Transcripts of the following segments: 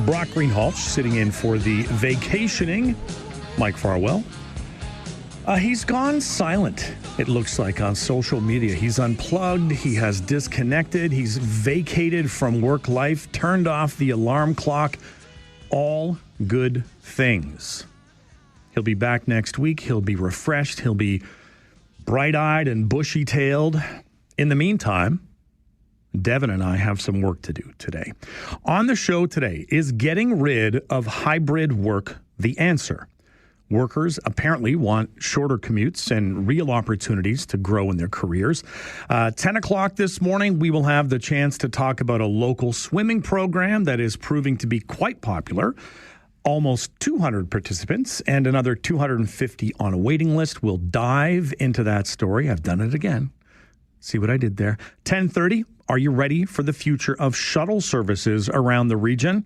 Brock Greenhalgh sitting in for the vacationing Mike Farwell. He's gone silent, it looks like, on social media. He's unplugged. He has disconnected. He's vacated from work life, turned off the alarm clock. All good things. He'll be back next week. He'll be refreshed. He'll be bright-eyed and bushy-tailed. In the meantime, Devin and I have some work to do today. On the show today, is getting rid of hybrid work the answer? Workers apparently want shorter commutes and real opportunities to grow in their careers. 10 o'clock this morning, we will have the chance to talk about a local swimming program that is proving to be quite popular. Almost 200 participants and another 250 on a waiting list. We'll dive into that story. I've done it again. See what I did there. 10:30, are you ready for the future of shuttle services around the region?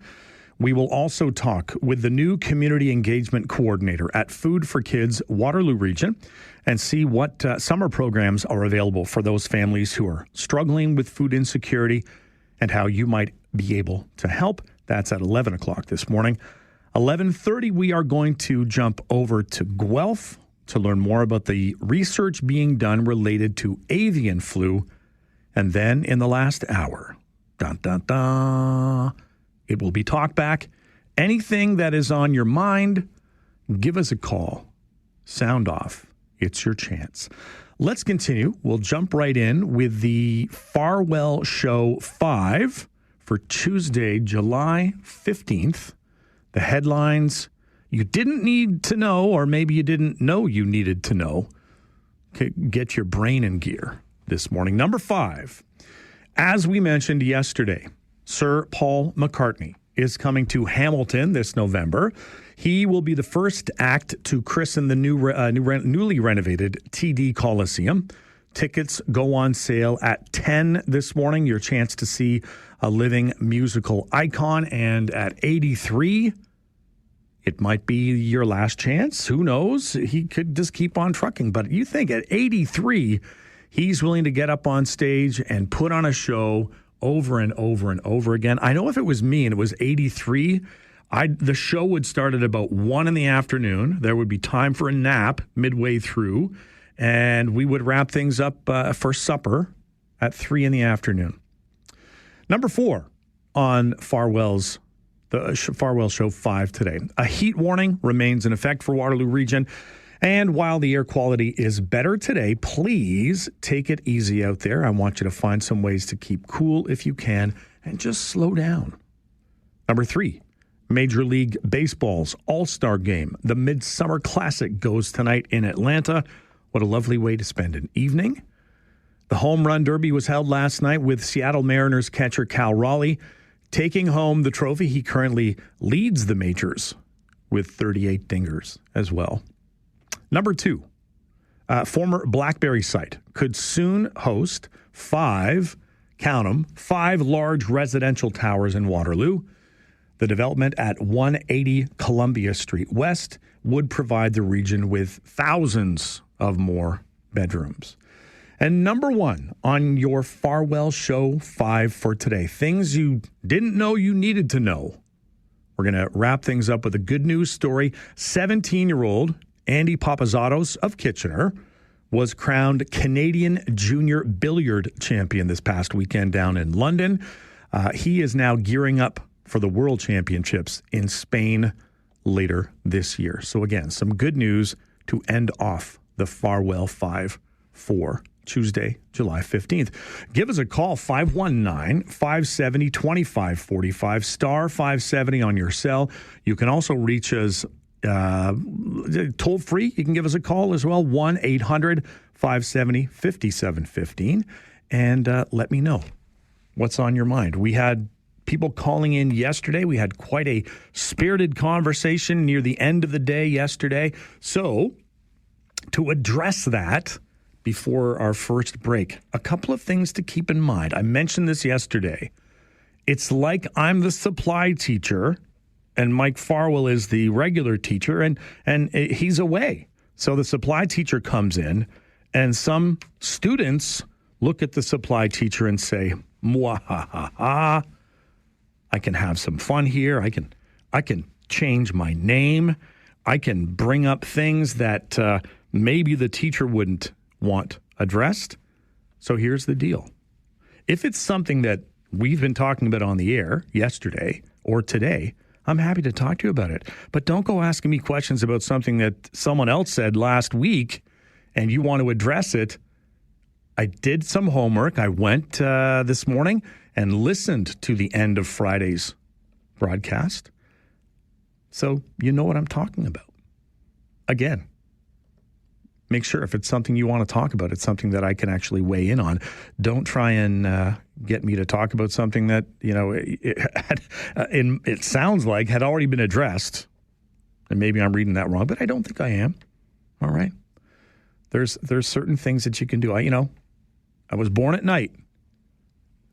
We will also talk with the new community engagement coordinator at Food for Kids, Waterloo Region, and see what summer programs are available for those families who are struggling with food insecurity and how you might be able to help. That's at 11 o'clock this morning. 11:30, we are going to jump over to Guelph to learn more about the research being done related to avian flu. And then in the last hour, dun, dun, dun, it will be Talkback. Anything that is on your mind, give us a call. Sound off. It's your chance. Let's continue. We'll jump right in with the Farwell Show 5 for Tuesday, July 15th. The headlines you didn't need to know, or maybe you didn't know you needed to know. Okay, get your brain in gear this morning. Number 5, as we mentioned yesterday, Sir Paul McCartney is coming to Hamilton this November. He will be the first act to christen the newly renovated TD Coliseum. Tickets go on sale at 10 this morning. Your chance to see a living musical icon. And at 83, it might be your last chance. Who knows? He could just keep on trucking. But you think at 83, he's willing to get up on stage and put on a show over and over and over again. I know if it was me and it was 83, the show would start at about 1 in the afternoon. There would be time for a nap midway through, and we would wrap things up for supper at 3 in the afternoon. Number 4 on the Farwell Show 5 today. A heat warning remains in effect for Waterloo Region. And while the air quality is better today, please take it easy out there. I want you to find some ways to keep cool if you can and just slow down. Number 3, Major League Baseball's All-Star Game. The Midsummer Classic goes tonight in Atlanta. What a lovely way to spend an evening. The Home Run Derby was held last night with Seattle Mariners catcher Cal Raleigh taking home the trophy. He currently leads the majors with 38 dingers as well. Number 2, former BlackBerry site could soon host 5 large residential towers in Waterloo. The development at 180 Columbia Street West would provide the region with thousands of more bedrooms. And number 1 on your Farwell Show 5 for today, things you didn't know you needed to know. We're going to wrap things up with a good news story. 17-year-old Andy Papazatos of Kitchener was crowned Canadian Junior Billiard Champion this past weekend down in London. He is now gearing up for the World Championships in Spain later this year. So again, some good news to end off the Farwell 5 for Tuesday, July 15th. Give us a call, 519-570-2545, star 570 on your cell. You can also reach us toll free. You can give us a call as well, 1-800-570-5715, and let me know what's on your mind. We had people calling in yesterday. We had quite a spirited conversation near the end of the day yesterday. So to address that before our first break, a couple of things to keep in mind. I mentioned this yesterday. It's like I'm the supply teacher and Mike Farwell is the regular teacher, and he's away. So the supply teacher comes in, and some students look at the supply teacher and say, "Mwahaha." I can have some fun here. I can change my name. I can bring up things that maybe the teacher wouldn't want addressed. So here's the deal. If it's something that we've been talking about on the air yesterday or today, I'm happy to talk to you about it. But don't go asking me questions about something that someone else said last week and you want to address it. I did some homework. I went this morning and listened to the end of Friday's broadcast. So you know what I'm talking about. Again, make sure if it's something you want to talk about, it's something that I can actually weigh in on. Don't try and get me to talk about something that, it sounds like had already been addressed. And maybe I'm reading that wrong, but I don't think I am. All right. There's certain things that you can do. I was born at night,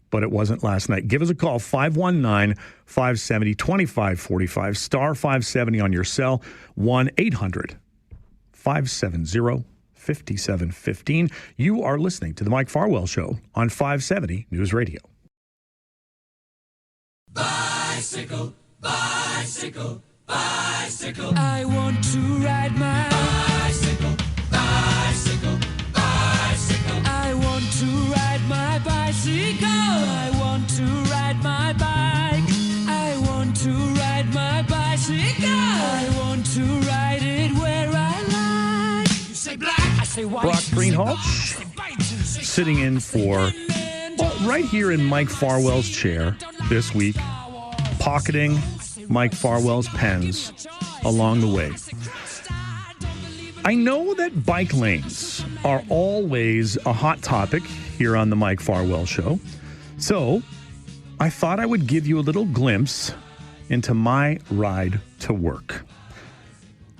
but it wasn't last night. Give us a call, 519-570-2545, star 570 on your cell, 1-800-570-5715. You are listening to The Mike Farwell Show on 570 News Radio. Bicycle, bicycle, bicycle. I want to ride my bicycle, bicycle, bicycle. I want to ride my bicycle. I want to ride my bike. I want to ride my bicycle. I want to ride it where I like. You say black, I say white. Brock Greenhalgh sitting in for, right here in Mike Farwell's chair this week, pocketing Mike Farwell's pens along the way. I know that bike lanes are always a hot topic here on the Mike Farwell Show, so I thought I would give you a little glimpse into my ride to work.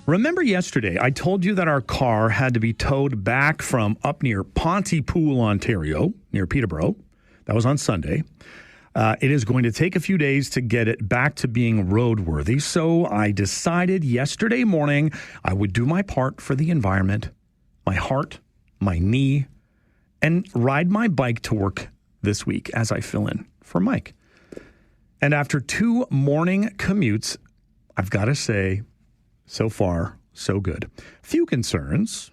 Remember yesterday, I told you that our car had to be towed back from up near Pontypool, Ontario, near Peterborough. That was on Sunday. It is going to take a few days to get it back to being roadworthy, so I decided yesterday morning I would do my part for the environment, my heart, my knee, and ride my bike to work this week as I fill in for Mike. And after 2 morning commutes, I've got to say, so far, so good. Few concerns.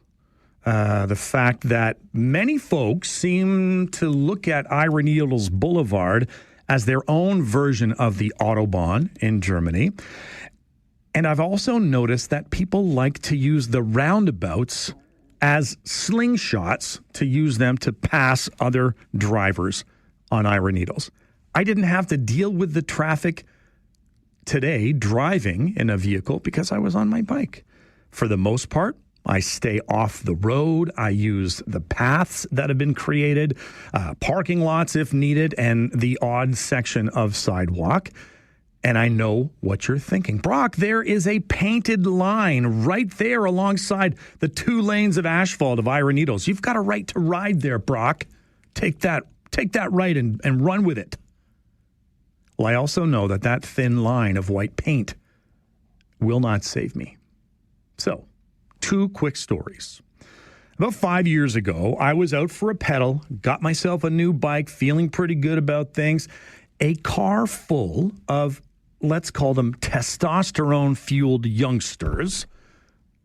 The fact that many folks seem to look at Iron Needles Boulevard as their own version of the Autobahn in Germany. And I've also noticed that people like to use the roundabouts as slingshots to use them to pass other drivers on Iron Needles. I didn't have to deal with the traffic today driving in a vehicle because I was on my bike. For the most part, I stay off the road. I use the paths that have been created, parking lots if needed, and the odd section of sidewalk. And I know what you're thinking. Brock, there is a painted line right there alongside the 2 lanes of asphalt of Iron Needles. You've got a right to ride there, Brock. Take that right and run with it. Well, I also know that thin line of white paint will not save me. So, 2 quick stories. About 5 years ago, I was out for a pedal, got myself a new bike, feeling pretty good about things. A car full of, let's call them testosterone-fueled youngsters,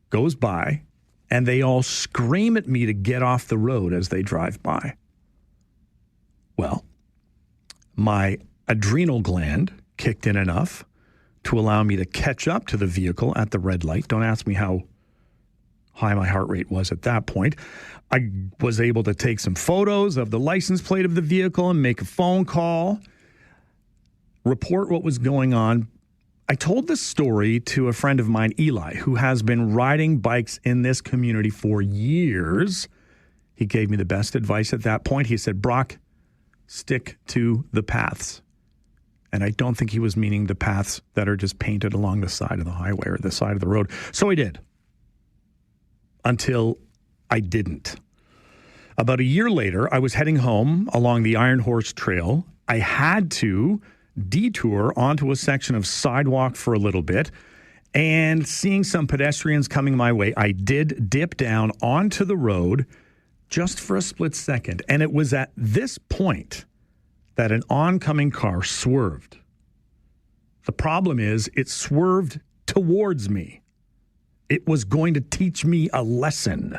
goes by, and they all scream at me to get off the road as they drive by. Well, my adrenal gland kicked in enough to allow me to catch up to the vehicle at the red light. Don't ask me how high my heart rate was at that point. I was able to take some photos of the license plate of the vehicle and make a phone call, report what was going on. I told this story to a friend of mine, Eli, who has been riding bikes in this community for years. He gave me the best advice at that point. He said, Brock, stick to the paths. And I don't think he was meaning the paths that are just painted along the side of the highway or the side of the road. So I did. Until I didn't. About a year later, I was heading home along the Iron Horse Trail. I had to detour onto a section of sidewalk for a little bit, and seeing some pedestrians coming my way, I did dip down onto the road just for a split second. And it was at this point that an oncoming car swerved The problem is it swerved towards me. It was going to teach me a lesson.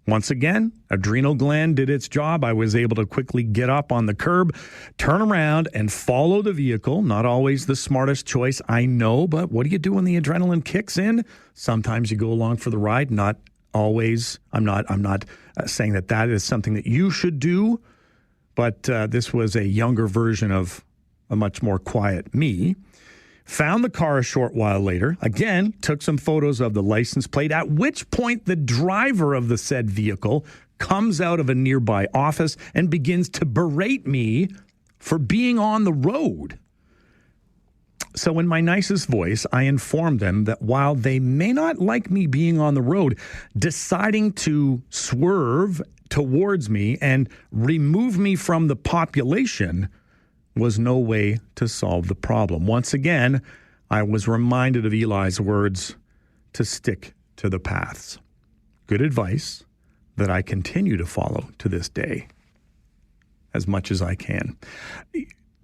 Once again, adrenal gland did its job. I was able to quickly get up on the curb, turn around, and follow the vehicle. Not always the smartest choice, I know, but what do you do when the adrenaline kicks in? Sometimes you go along for the ride. Not always. I'm not saying that is something that you should do, but this was a younger version of a much more quiet me. Found the car a short while later. Again, took some photos of the license plate, at which point the driver of the said vehicle comes out of a nearby office and begins to berate me for being on the road. So in my nicest voice, I informed them that while they may not like me being on the road, deciding to swerve towards me and remove me from the population was no way to solve the problem. Once again, I was reminded of Eli's words to stick to the paths. Good advice that I continue to follow to this day as much as I can.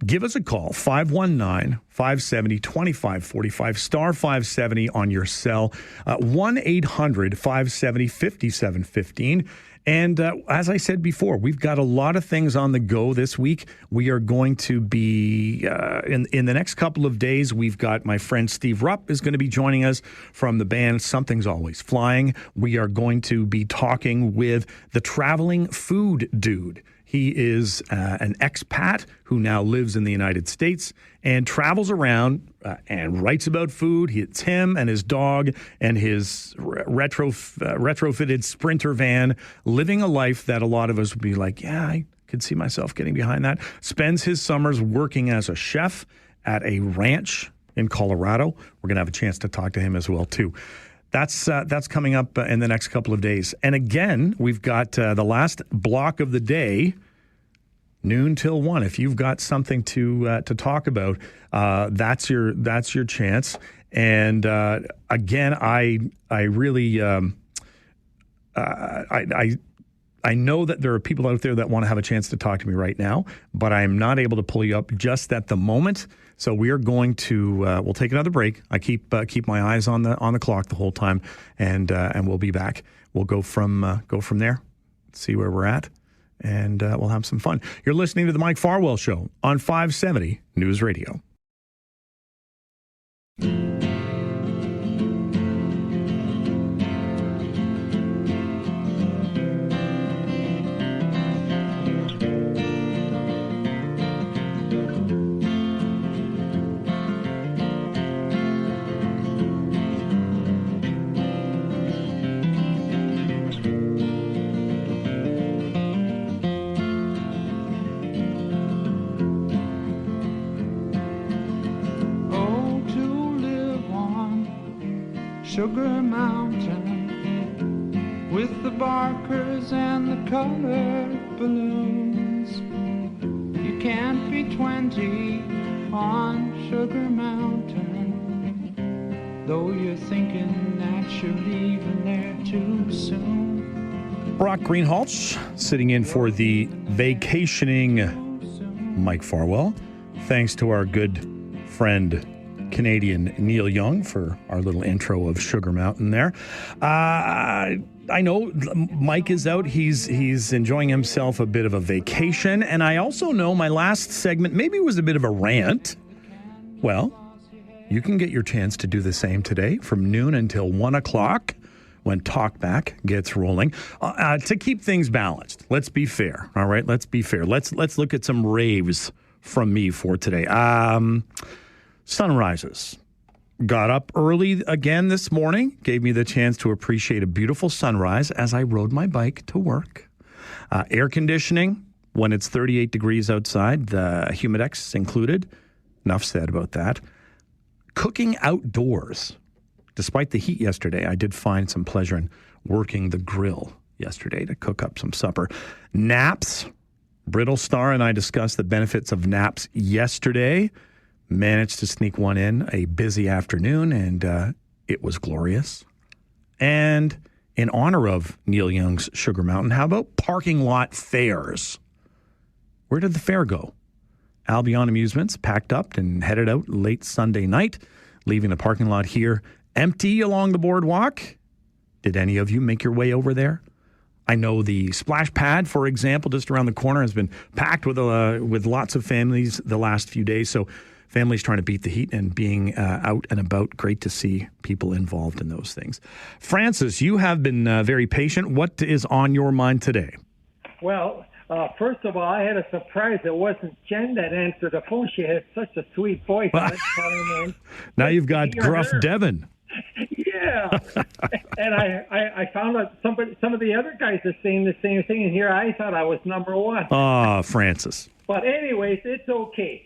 Give us a call, 519-570-2545, star 570 on your cell, 1-800-570-5715. And as I said before, we've got a lot of things on the go this week. We are going to be, in the next couple of days, we've got my friend Steve Rupp is going to be joining us from the band Something's Always Flying. We are going to be talking with the traveling food dude. He is an expat who now lives in the United States and travels around and writes about food. It's him and his dog and his retrofitted Sprinter van, living a life that a lot of us would be like, yeah, I could see myself getting behind that. Spends his summers working as a chef at a ranch in Colorado. We're going to have a chance to talk to him as well, too. That's coming up in the next couple of days. And again, we've got the last block of the day, noon till 1. If you've got something to talk about, that's your chance. And again, I really I know that there are people out there that want to have a chance to talk to me right now, but I'm not able to pull you up just at the moment. So we are going to we'll take another break. I keep my eyes on the clock the whole time, and we'll be back. We'll go from there, see where we're at, and we'll have some fun. You're listening to the Mike Farwell Show on 570 News Radio. Sugar Mountain with the barkers and the colored balloons. You can't be 20 on Sugar Mountain, though you're thinking that you're leaving there too soon. Brock Greenhalgh sitting in for the vacationing Mike Farwell. Thanks to our good friend Canadian Neil Young for our little intro of Sugar Mountain there. I know Mike is out. He's enjoying himself a bit of a vacation. And I also know my last segment maybe was a bit of a rant. Well, you can get your chance to do the same today from noon until 1 o'clock when Talkback gets rolling. To keep things balanced, let's be fair. All right, let's be fair. Let's look at some raves from me for today. Sunrises. Got up early again this morning, gave me the chance to appreciate a beautiful sunrise as I rode my bike to work. Air conditioning when it's 38 degrees outside, the Humidex included. Enough said about that. Cooking outdoors. Despite the heat yesterday, I did find some pleasure in working the grill yesterday to cook up some supper. Naps. Brittle Star and I discussed the benefits of naps yesterday. Managed to sneak one in a busy afternoon, and it was glorious. And in honor of Neil Young's Sugar Mountain, how about parking lot fairs? Where did the fair go? Albion Amusements packed up and headed out late Sunday night, leaving the parking lot here empty along the boardwalk. Did any of you make your way over there? I know the splash pad, for example, just around the corner has been packed with lots of families the last few days. So families trying to beat the heat and being out and about. Great to see people involved in those things. Francis, you have been very patient. What is on your mind today? Well, first of all, I had a surprise. It wasn't Jen that answered the phone. She has such a sweet voice. Now you've got gruff Devin. Yeah. And I found out some of the other guys are saying the same thing, and here I thought I was number one. Francis. But anyways, it's okay.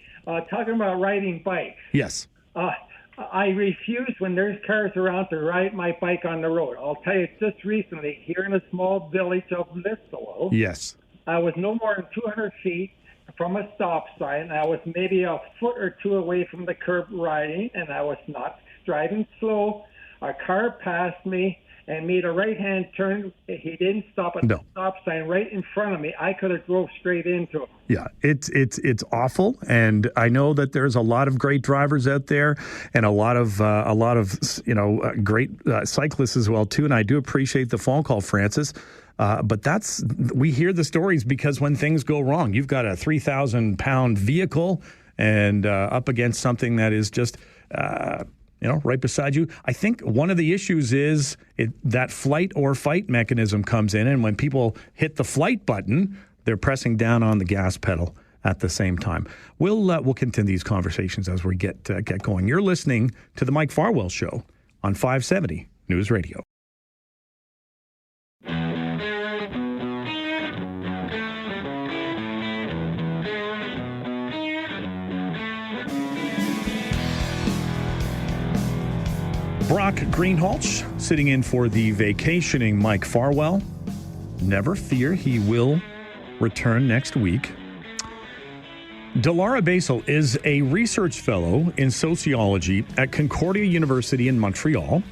Talking about riding bikes. Yes. I refuse when there's cars around to ride my bike on the road. I'll tell you, just recently, here in a small village of Listowel, yes, I was no more than 200 feet from a stop sign. I was maybe a foot or two away from the curb riding, and I was not driving slow. A car passed me and made a right-hand turn. He didn't stop at the stop sign right in front of me. I could have drove straight into him. Yeah, it's awful, and I know that there's a lot of great drivers out there, and a lot of great cyclists as well too. And I do appreciate the phone call, Francis. But we hear the stories because when things go wrong, you've got a 3,000-pound vehicle and up against something that is just right beside you. I think one of the issues is that flight or fight mechanism comes in, and when people hit the flight button, they're pressing down on the gas pedal at the same time. We'll continue these conversations as we get going. You're listening to the Mike Farwell Show on 570 News Radio. Brock Greenhalgh sitting in for the vacationing Mike Farwell. Never fear, he will return next week. Delara Basel is a research fellow in sociology at Concordia University in Montreal.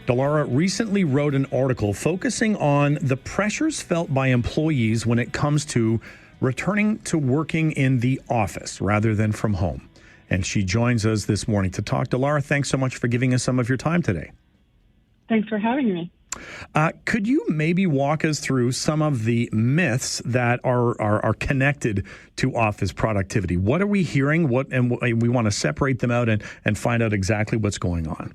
Delara recently wrote an article focusing on the pressures felt by employees when it comes to returning to working in the office rather than from home. And she joins us this morning to talk. Delara, thanks so much for giving us some of your time today. Thanks for having me. Could you maybe walk us through some of the myths that are connected to office productivity? What are we hearing? And we want to separate them out and find out exactly what's going on.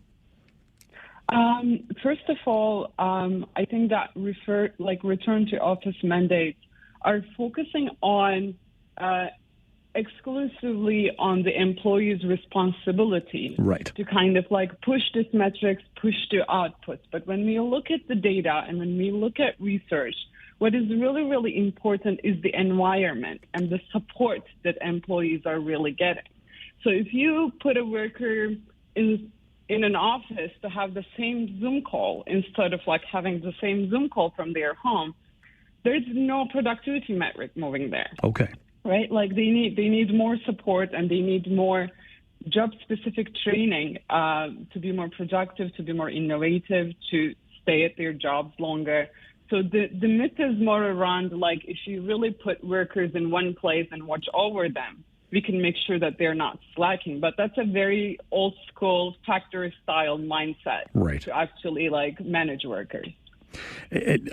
First of all, I think that return to office mandates are focusing on exclusively on the employee's responsibility to kind of push these metrics, push the outputs. But when we look at the data and when we look at research, what is really, really important is the environment and the support that employees are really getting. So if you put a worker in an office to have the same Zoom call instead of having the same Zoom call from their home, there's no productivity metric moving there. Okay. Right? They need more support and they need more job-specific training to be more productive, to be more innovative, to stay at their jobs longer. So the myth is more around if you really put workers in one place and watch over them, we can make sure that they're not slacking. But that's a very old-school factory-style mindset to actually manage workers.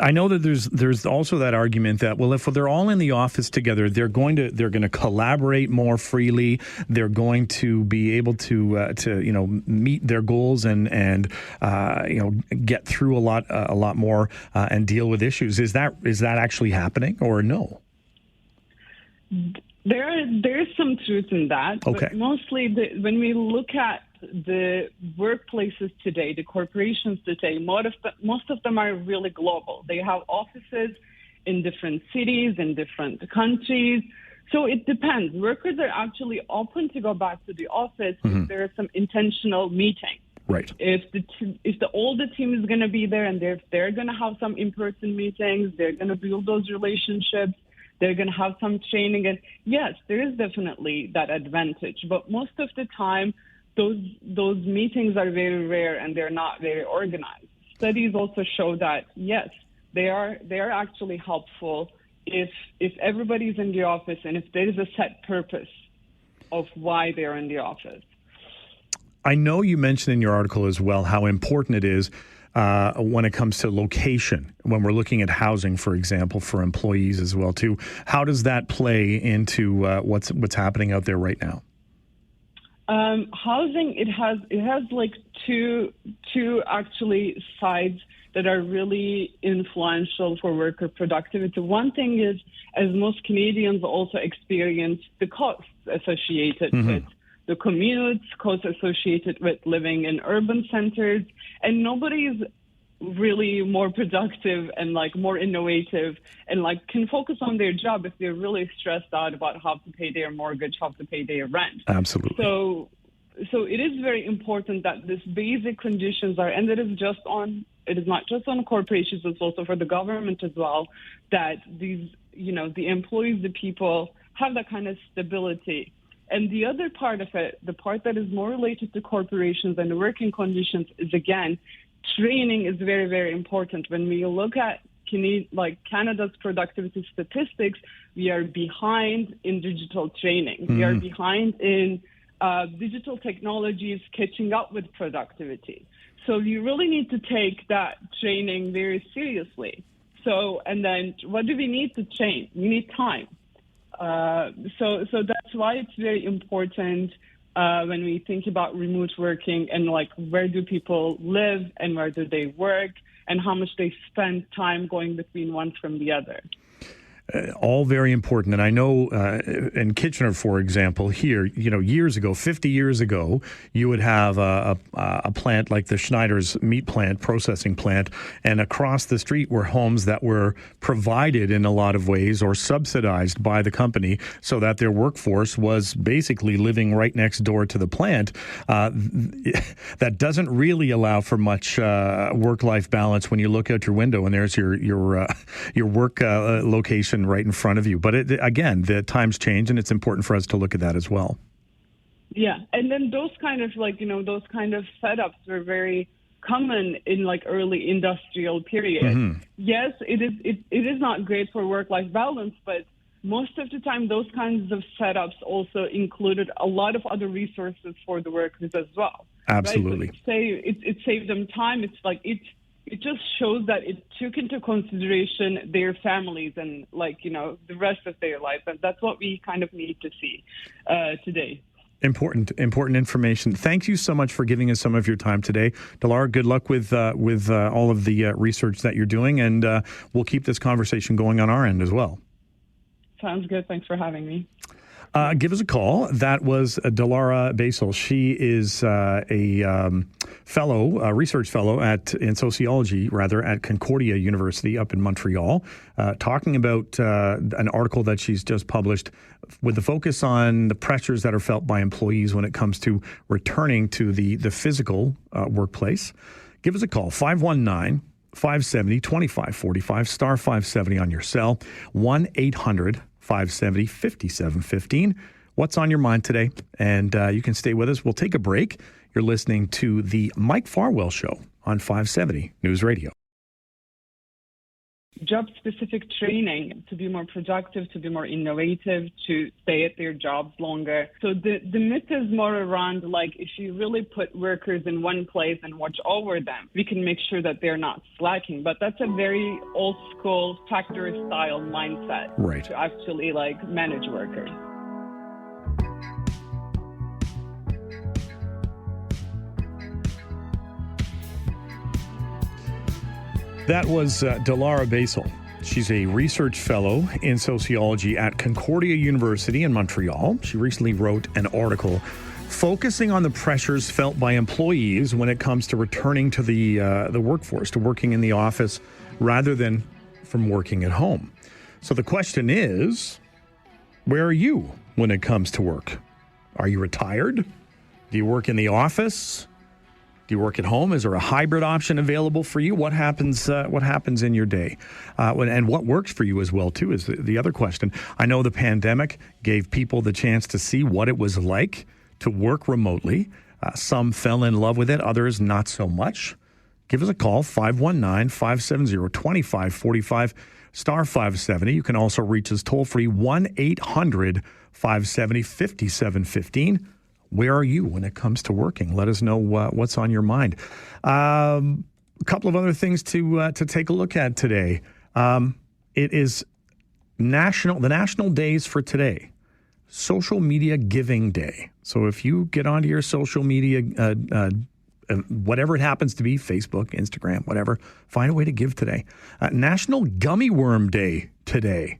I know that there's also that argument that, well, if they're all in the office together, they're going to collaborate more freely. They're going to be able to meet their goals and get through a lot more and deal with issues. Is that actually happening or no? There's some truth in that. Okay. But mostly when we look at the workplaces today, the corporations today, most of them are really global. They have offices in different cities, in different countries. So it depends. Workers are actually open to go back to the office if there are some intentional meeting. Right. If all the team is going to be there and they're going to have some in-person meetings, they're going to build those relationships, they're going to have some training. And yes, there is definitely that advantage. But most of the time, those meetings are very rare and they're not very organized. Studies also show that, yes, they are actually helpful if everybody's in the office and if there is a set purpose of why they're in the office. I know you mentioned in your article as well how important it is when it comes to location, when we're looking at housing, for example, for employees as well, too. How does that play into what's happening out there right now? Housing, it has like two actually sides that are really influential for worker productivity. One thing is, as most Canadians also experience, the costs associated with the commutes, costs associated with living in urban centers, and nobody is really more productive and like more innovative and like can focus on their job if they're really stressed out about how to pay their mortgage, how to pay their rent. Absolutely. So it is very important that these basic conditions are, and it is not just on corporations, it's also for the government as well, that these, the employees, the people have that kind of stability. And the other part of it, the part that is more related to corporations and the working conditions is, again, training is very, very important. When we look at Canada's productivity statistics, we are behind in digital training. We are behind in digital technologies catching up with productivity. So you really need to take that training very seriously. So, and then what do we need to change? We need time. So that's why it's very important when we think about remote working and like where do people live and where do they work and how much they spend time going between one from the other. All very important. And I know in Kitchener, for example, here, years ago, 50 years ago, you would have a plant like the Schneider's meat plant, processing plant, and across the street were homes that were provided in a lot of ways or subsidized by the company so that their workforce was basically living right next door to the plant. That doesn't really allow for much work-life balance when you look out your window and there's your work location right in front of you. But again, the times change, and it's important for us to look at that as well. Yeah, and then those kind of setups were very common in like early industrial period. Yes, it is not great for work-life balance, but most of the time those kinds of setups also included a lot of other resources for the workers as well. Absolutely. Right? So it saved them time. It's like it just shows that it took into consideration their families and the rest of their life. And that's what we kind of need to see today. Important information. Thank you so much for giving us some of your time today. Dilara, good luck with all of the research that you're doing, and we'll keep this conversation going on our end as well. Sounds good. Thanks for having me. Give us a call. That was Dilara Basil. She is a research fellow in sociology, at Concordia University up in Montreal, talking about an article that she's just published with the focus on the pressures that are felt by employees when it comes to returning to the physical workplace. Give us a call, 519-570-2545, star 570 on your cell, 1-800-570-5715. What's on your mind today? And you can stay with us. We'll take a break. You're listening to the Mike Farwell Show on 570 News Radio. Job-specific training to be more productive, to be more innovative, to stay at their jobs longer. So the myth is more around if you really put workers in one place and watch over them, we can make sure that they're not slacking. But that's a very old-school factory-style mindset to actually manage workers. That was Dilara Basil. She's a research fellow in sociology at Concordia University in Montreal. She recently wrote an article focusing on the pressures felt by employees when it comes to returning to the workforce, to working in the office rather than from working at home. So the question is, where are you when it comes to work? Are you retired? Do you work in the office? Do you work at home? Is there a hybrid option available for you? What happens in your day? And what works for you as well, too, is the other question. I know the pandemic gave people the chance to see what it was like to work remotely. Some fell in love with it, others not so much. give us a call, 519-570-2545, star 570. You can also reach us toll-free, 1-800-570-5715. Where are you when it comes to working? Let us know what's on your mind. A couple of other things to take a look at today. It is the national days for today. Social Media Giving Day. So if you get onto your social media, whatever it happens to be, Facebook, Instagram, whatever, find a way to give today. National Gummy Worm Day today.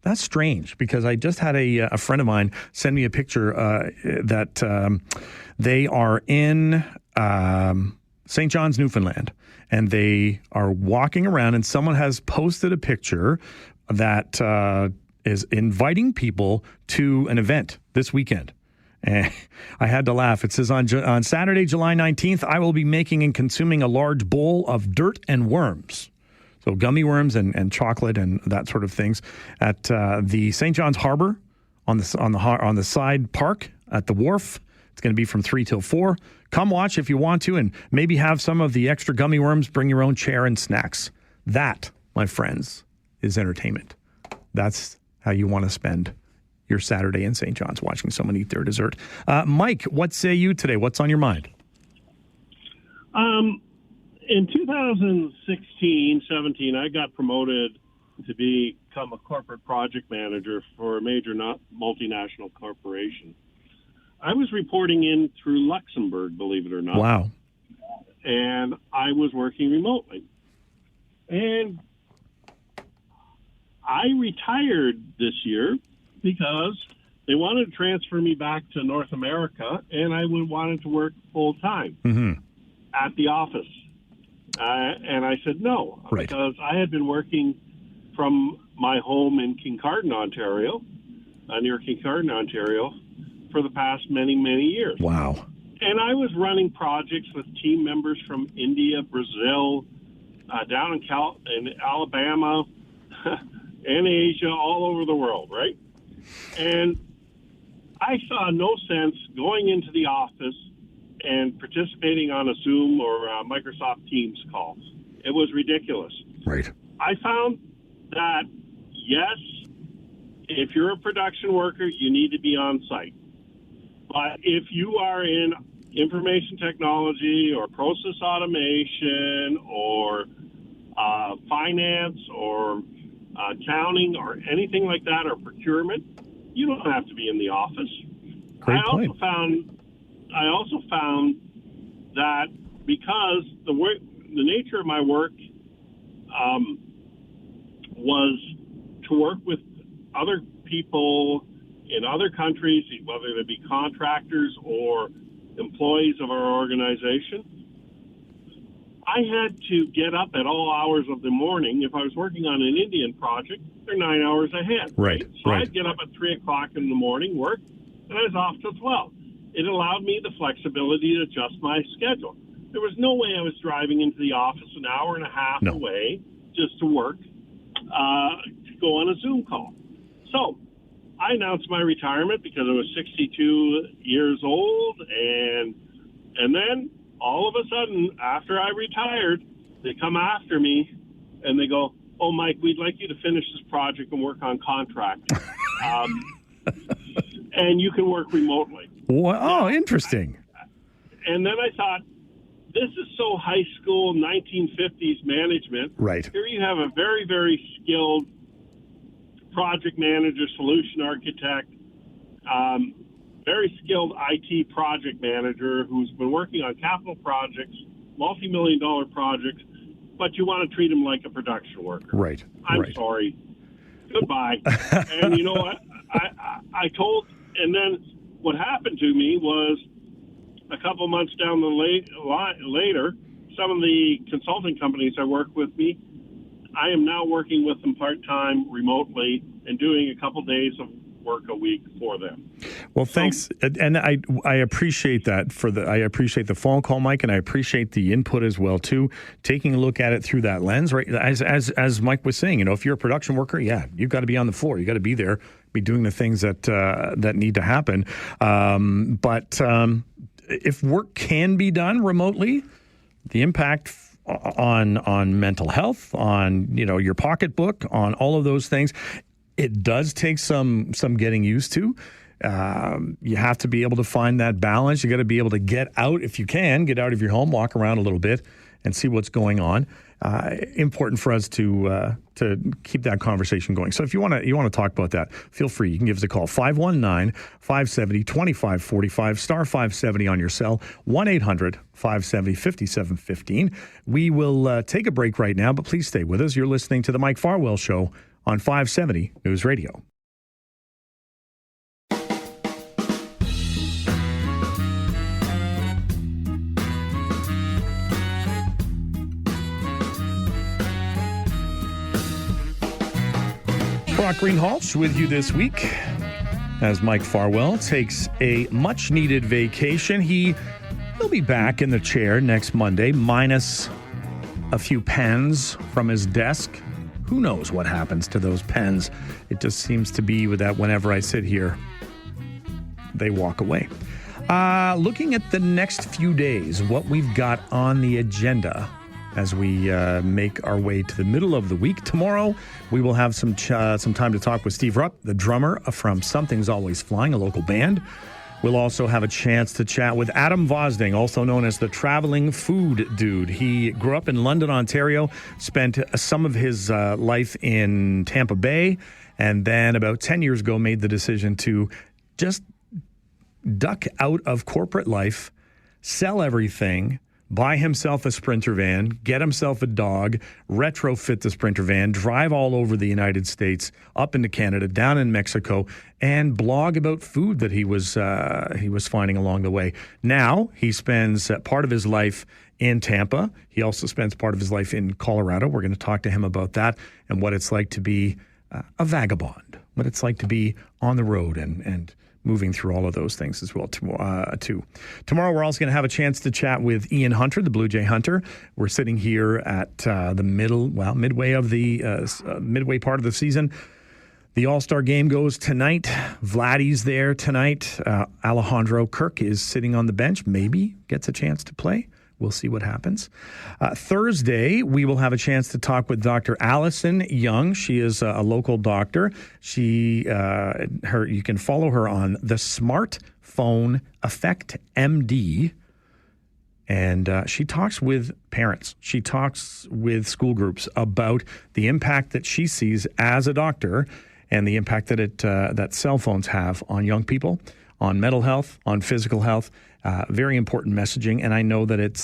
That's strange because I just had a friend of mine send me a picture that they are in St. John's, Newfoundland, and they are walking around, and someone has posted a picture that is inviting people to an event this weekend. And I had to laugh. It says, on Saturday, July 19th, I will be making and consuming a large bowl of dirt and worms. So gummy worms and chocolate and that sort of things at the St. John's Harbor on the side park at the wharf. It's going to be from 3 till 4. Come watch if you want to, and maybe have some of the extra gummy worms. Bring your own chair and snacks. That, my friends, is entertainment. That's how you want to spend your Saturday in St. John's, watching someone eat their dessert. Mike, what say you today? What's on your mind? In 2016-17, I got promoted to become a corporate project manager for a major multinational corporation. I was reporting in through Luxembourg, believe it or not. Wow. And I was working remotely. And I retired this year because they wanted to transfer me back to North America, and I wanted to work full-time at the office. And I said no, because I had been working from my home in Kincardine, Ontario, near Kincardine, Ontario, for the past many, many years. Wow. And I was running projects with team members from India, Brazil, down in Alabama, and Asia, all over the world, right? And I saw no sense going into the office and participating on a Zoom or a Microsoft Teams call. It was ridiculous. Right. I found that, yes, if you're a production worker, you need to be on site. But if you are in information technology or process automation or finance or accounting or anything like that, or procurement, you don't have to be in the office. Great point. I also found that because the nature of my work was to work with other people in other countries, whether they be contractors or employees of our organization, I had to get up at all hours of the morning. If I was working on an Indian project, they're 9 hours ahead. Right. So I'd get up at 3 o'clock in the morning, work, and I was off till 12. It allowed me the flexibility to adjust my schedule. There was no way I was driving into the office an hour and a half away just to work, to go on a Zoom call. So I announced my retirement because I was 62 years old, and then all of a sudden, after I retired, they come after me and they go, "Oh, Mike, we'd like you to finish this project and work on contract, and you can work remotely." Wow, interesting. And then I thought, this is so high school 1950s management. Right. Here you have a very, very skilled project manager, solution architect, very skilled IT project manager who's been working on capital projects, multi-million-dollar projects, but you want to treat him like a production worker. Right. I'm sorry. Goodbye. And you know what? I told, and then what happened to me was a couple months down the later, some of the consulting companies that work with me, I am now working with them part-time remotely and doing a couple days of work a week for them. Well, thanks, and I appreciate that. I appreciate the phone call, Mike, and I appreciate the input as well too. Taking a look at it through that lens, right? As Mike was saying, if you're a production worker, you've got to be on the floor. You got to be there, be doing the things that need to happen. But if work can be done remotely, the impact on mental health, on your pocketbook, on all of those things. It does take some getting used to. You have to be able to find that balance. You got to be able to get out if you can, get out of your home, walk around a little bit, and see what's going on. Important for us to keep that conversation going. So if you want to talk about that, feel free. You can give us a call, 519-570-2545, star 570 on your cell, 1-800-570-5715. We will take a break right now, but please stay with us. You're listening to the Mike Farwell Show on 570 News Radio. Brock Greenhalgh with you this week as Mike Farwell takes a much-needed vacation. He'll be back in the chair next Monday, minus a few pens from his desk. Who knows what happens to those pens? It just seems to be with that whenever I sit here, they walk away. Looking at the next few days, what we've got on the agenda as we make our way to the middle of the week. Tomorrow, we will have some time to talk with Steve Rupp, the drummer from Something's Always Flying, a local band. We'll also have a chance to chat with Adam Vosding, also known as the Traveling Food Dude. He grew up in London, Ontario, spent some of his life in Tampa Bay, and then about 10 years ago made the decision to just duck out of corporate life, sell everything, buy himself a Sprinter van, get himself a dog, retrofit the Sprinter van, drive all over the United States, up into Canada, down in Mexico, and blog about food that he was finding along the way. Now he spends part of his life in Tampa. He also spends part of his life in Colorado. We're going to talk to him about that and what it's like to be a vagabond, what it's like to be on the road and moving through all of those things as well, too. Tomorrow, we're also going to have a chance to chat with Ian Hunter, the Blue Jay Hunter. We're sitting here at the midway of the midway part of the season. The All-Star game goes tonight. Vladdy's there tonight. Alejandro Kirk is sitting on the bench, maybe gets a chance to play. We'll see what happens. Thursday, we will have a chance to talk with Dr. Allison Young. She is a local doctor. You can follow her on the Smartphone Effect MD. And she talks with parents. She talks with school groups about the impact that she sees as a doctor and the impact that cell phones have on young people, on mental health, on physical health. Very important messaging, and I know that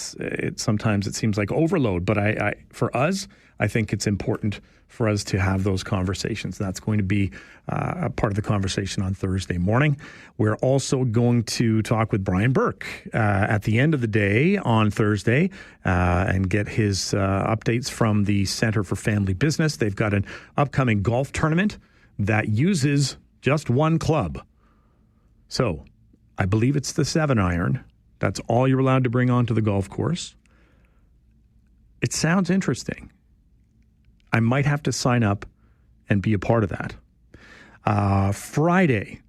sometimes it seems like overload, but for us, I think it's important for us to have those conversations. That's going to be a part of the conversation on Thursday morning. We're also going to talk with Brian Burke at the end of the day on Thursday and get his updates from the Center for Family Business. They've got an upcoming golf tournament that uses just one club. So I believe it's the 7-iron. That's all you're allowed to bring onto the golf course. It sounds interesting. I might have to sign up and be a part of that. Friday,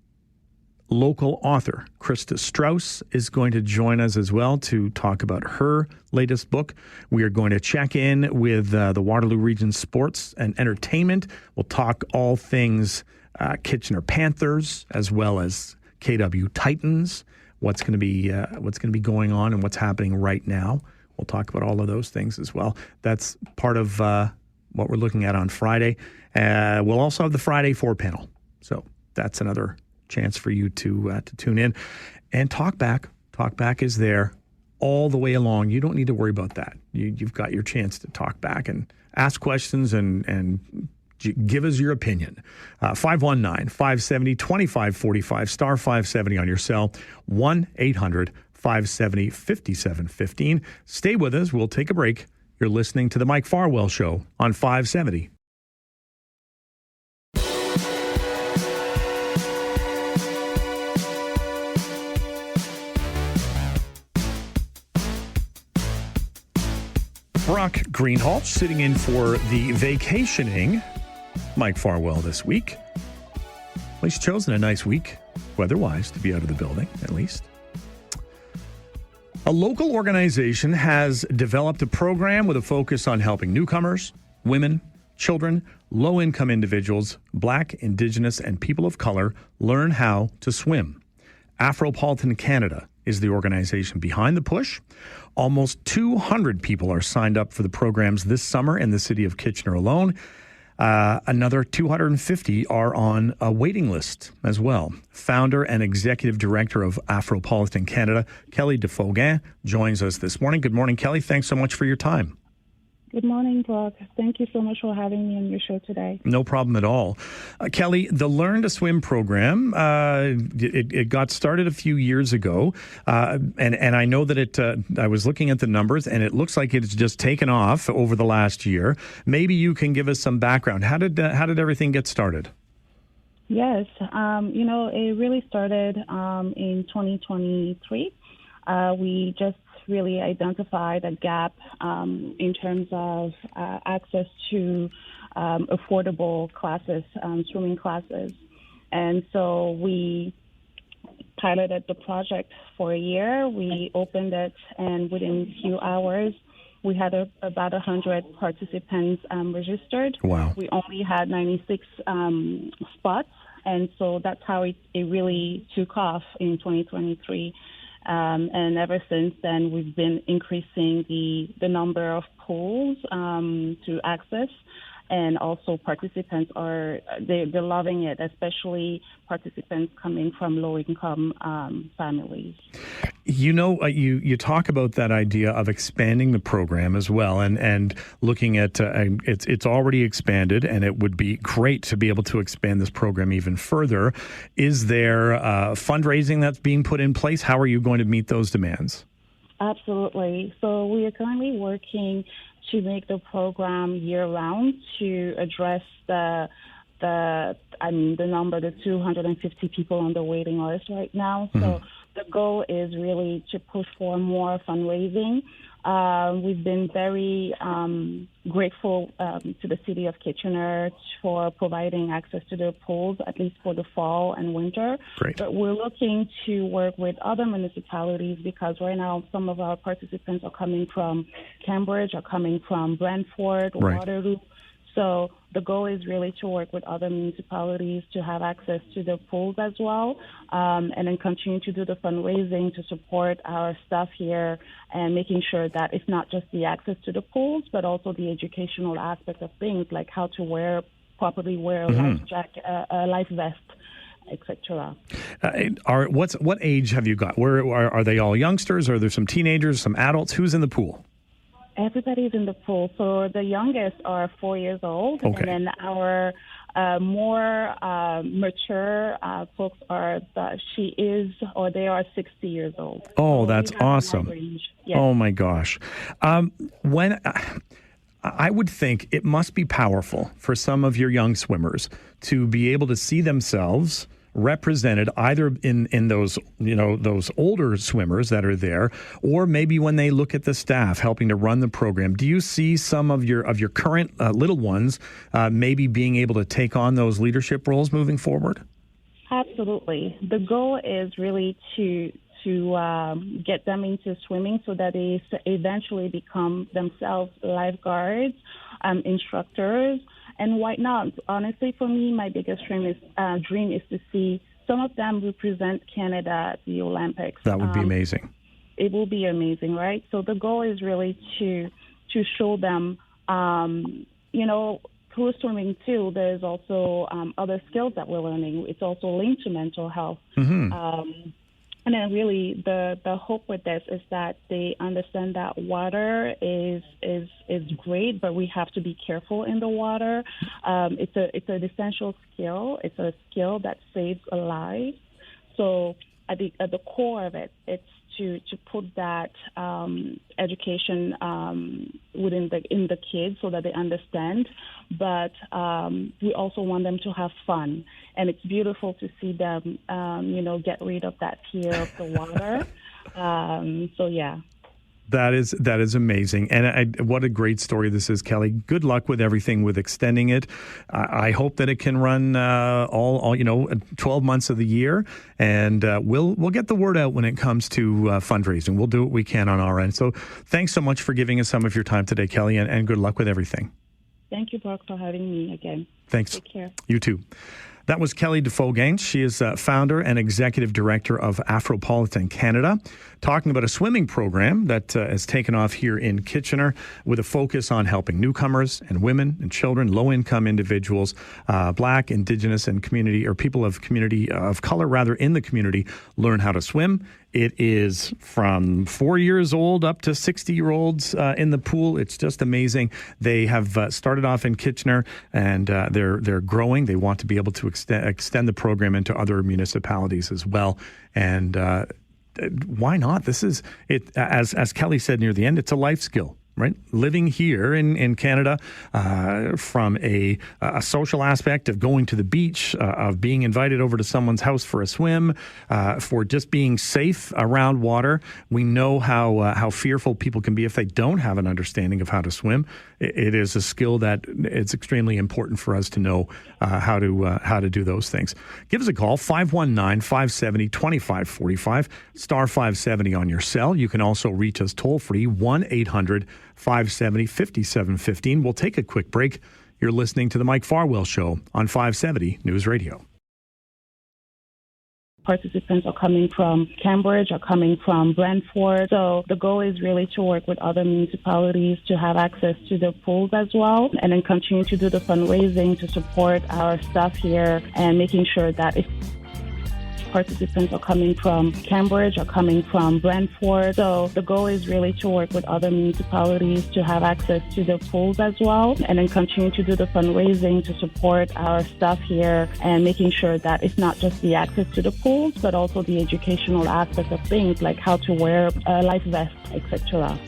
local author Krista Strauss is going to join us as well to talk about her latest book. We are going to check in with the Waterloo Region Sports and Entertainment. We'll talk all things Kitchener Panthers as well as KW Titans, what's going to be going on and what's happening right now. We'll talk about all of those things as well. That's part of what we're looking at on Friday. We'll also have the Friday 4 panel. So that's another chance for you to tune in. And Talkback. Talkback is there all the way along. You don't need to worry about that. You've got your chance to talk back and ask questions and give us your opinion. 519-570-2545, star 570 on your cell, 1-800-570-5715. Stay with us. We'll take a break. You're listening to The Mike Farwell Show on 570. Brock Greenhalgh sitting in for the vacationing Mike Farwell this week. Well, he's chosen a nice week, weather-wise, to be out of the building, at least. A local organization has developed a program with a focus on helping newcomers, women, children, low-income individuals, Black, Indigenous, and people of color learn how to swim. Afropolitan Canada is the organization behind the push. Almost 200 people are signed up for the programs this summer in the city of Kitchener alone. Another 250 are on a waiting list as well. Founder and executive director of Afropolitan Canada, Kelly Defogain, joins us this morning. Good morning, Kelly. Thanks so much for your time. Good morning, Brock. Thank you so much for having me on your show today. No problem at all. Kelly, the Learn to Swim program, it got started a few years ago, and I know that I was looking at the numbers, and it looks like it's just taken off over the last year. Maybe you can give us some background. How did everything get started? Yes, it really started in 2023. We just really identified a gap in terms of access to affordable classes, swimming classes. And so we piloted the project for a year. We opened it, and within a few hours, we had about 100 participants registered. Wow. We only had 96 spots, and so that's how it really took off in 2023. And ever since then, we've been increasing the number of pools to access, and also participants they're loving it, especially participants coming from low-income families. You talk about that idea of expanding the program as well, and looking at it's already expanded, and it would be great to be able to expand this program even further. Is there fundraising that's being put in place? How are you going to meet those demands? Absolutely. So we are currently working to make the program year-round to address the 250 people on the waiting list right now. Mm-hmm. So the goal is really to push for more fundraising. We've been very grateful to the city of Kitchener for providing access to their pools, at least for the fall and winter. Great. But we're looking to work with other municipalities, because right now some of our participants are coming from Cambridge, are coming from Brantford, right. Waterloo. So the goal is really to work with other municipalities to have access to the pools as well, and then continue to do the fundraising to support our staff here, and making sure that it's not just the access to the pools, but also the educational aspect of things, like how to properly wear a life jacket, a life vest, etc. What age have you got? Where are they all youngsters? Are there some teenagers, some adults? Who's in the pool? Everybody's in the pool. So the youngest are 4 years old, okay. And then our more mature folks they are 60 years old. Oh, so that's awesome. Yes. Oh my gosh. When I would think it must be powerful for some of your young swimmers to be able to see themselves represented either in those those older swimmers that are there, or maybe when they look at the staff helping to run the program. Do you see some of your current little ones maybe being able to take on those leadership roles moving forward? Absolutely. The goal is really to get them into swimming so that they eventually become themselves lifeguards, instructors. And why not? Honestly, for me, my biggest dream is to see some of them represent Canada at the Olympics. That would be amazing. It will be amazing, right? So the goal is really to show them, through swimming too. There's also other skills that we're learning. It's also linked to mental health. Mm-hmm. And then really the hope with this is that they understand that water is great, but we have to be careful in the water. It's an essential skill. It's a skill that saves a life. So at the core of it, it's to put that education in the kids so that they understand. But we also want them to have fun, and it's beautiful to see them, get rid of that fear of the water. So yeah. That is amazing. And what a great story this is, Kelly. Good luck with everything with extending it. I hope that it can run all 12 months of the year. And we'll get the word out when it comes to fundraising. We'll do what we can on our end. So thanks so much for giving us some of your time today, Kelly, and good luck with everything. Thank you, Brock, for having me again. Thanks. Take care. You too. That was Kelly Defoe-Gaines. She is founder and executive director of Afropolitan Canada, talking about a swimming program that has taken off here in Kitchener with a focus on helping newcomers and women and children, low-income individuals, Black, Indigenous, and people of color in the community learn how to swim. It is from 4 years old up to 60-year-olds in the pool. It's just amazing. They have started off in Kitchener, and they're growing. They want to be able to extend the program into other municipalities as well. And why not? This is it. As Kelly said near the end, it's a life skill. Right, living here in Canada, from a social aspect of going to the beach, of being invited over to someone's house for a swim, for just being safe around water. We know how fearful people can be if they don't have an understanding of how to swim. It is a skill that it's extremely important for us to know how to do those things. Give us a call, 519-570-2545, star 570 on your cell. You can also reach us toll free, 1-800-570-5715. We'll take a quick break. You're listening to the Mike Farwell Show on 570 News Radio. Participants are coming from Cambridge, are coming from Brantford. So the goal is really to work with other municipalities to have access to the pools as well, and then continue to do the fundraising to support our staff here and making sure that if participants are coming from Cambridge, are coming from Brantford. So the goal is really to work with other municipalities to have access to the pools as well, and then continue to do the fundraising to support our staff here and making sure that it's not just the access to the pools, but also the educational aspect of things like how to wear a life vest, etc.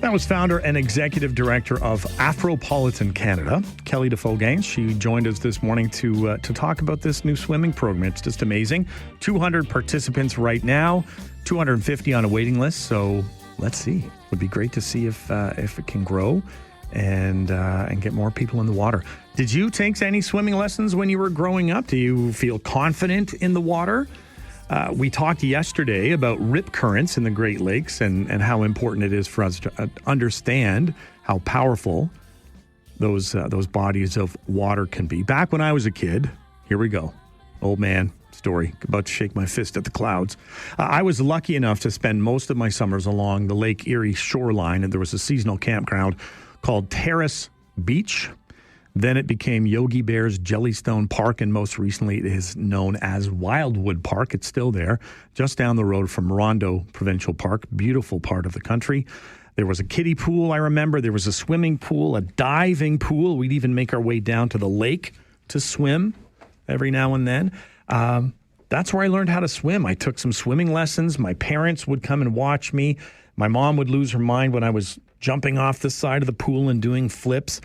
That was founder and executive director of Afropolitan Canada, Kelly Defoe-Gaines. She joined us this morning to talk about this new swimming program. It's just amazing. 200 participants right now, 250 on a waiting list. So let's see. It would be great to see if it can grow and get more people in the water. Did you take any swimming lessons when you were growing up? Do you feel confident in the water? We talked yesterday about rip currents in the Great Lakes and how important it is for us to understand how powerful those bodies of water can be. Back when I was a kid, here we go, old man story, about to shake my fist at the clouds. I was lucky enough to spend most of my summers along the Lake Erie shoreline, and there was a seasonal campground called Terrace Beach. Then it became Yogi Bear's Jellystone Park, and most recently it is known as Wildwood Park. It's still there, just down the road from Rondo Provincial Park, beautiful part of the country. There was a kiddie pool, I remember. There was a swimming pool, a diving pool. We'd even make our way down to the lake to swim every now and then. That's where I learned how to swim. I took some swimming lessons. My parents would come and watch me. My mom would lose her mind when I was jumping off the side of the pool and doing flips.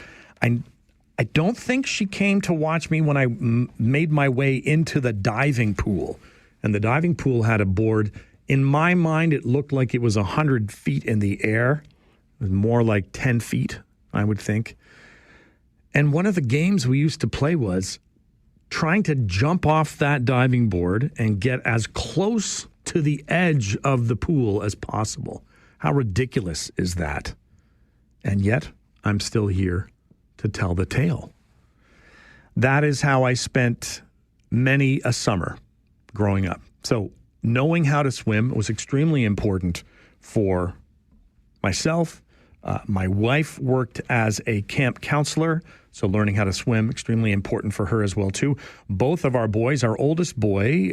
I don't think she came to watch me when I made my way into the diving pool. And the diving pool had a board. In my mind, it looked like it was 100 feet in the air. It was more like 10 feet, I would think. And one of the games we used to play was trying to jump off that diving board and get as close to the edge of the pool as possible. How ridiculous is that? And yet, I'm still here to tell the tale. That is how I spent many a summer growing up. So knowing how to swim was extremely important for myself. My wife worked as a camp counselor, so learning how to swim, extremely important for her as well, too. Both of our boys, our oldest boy,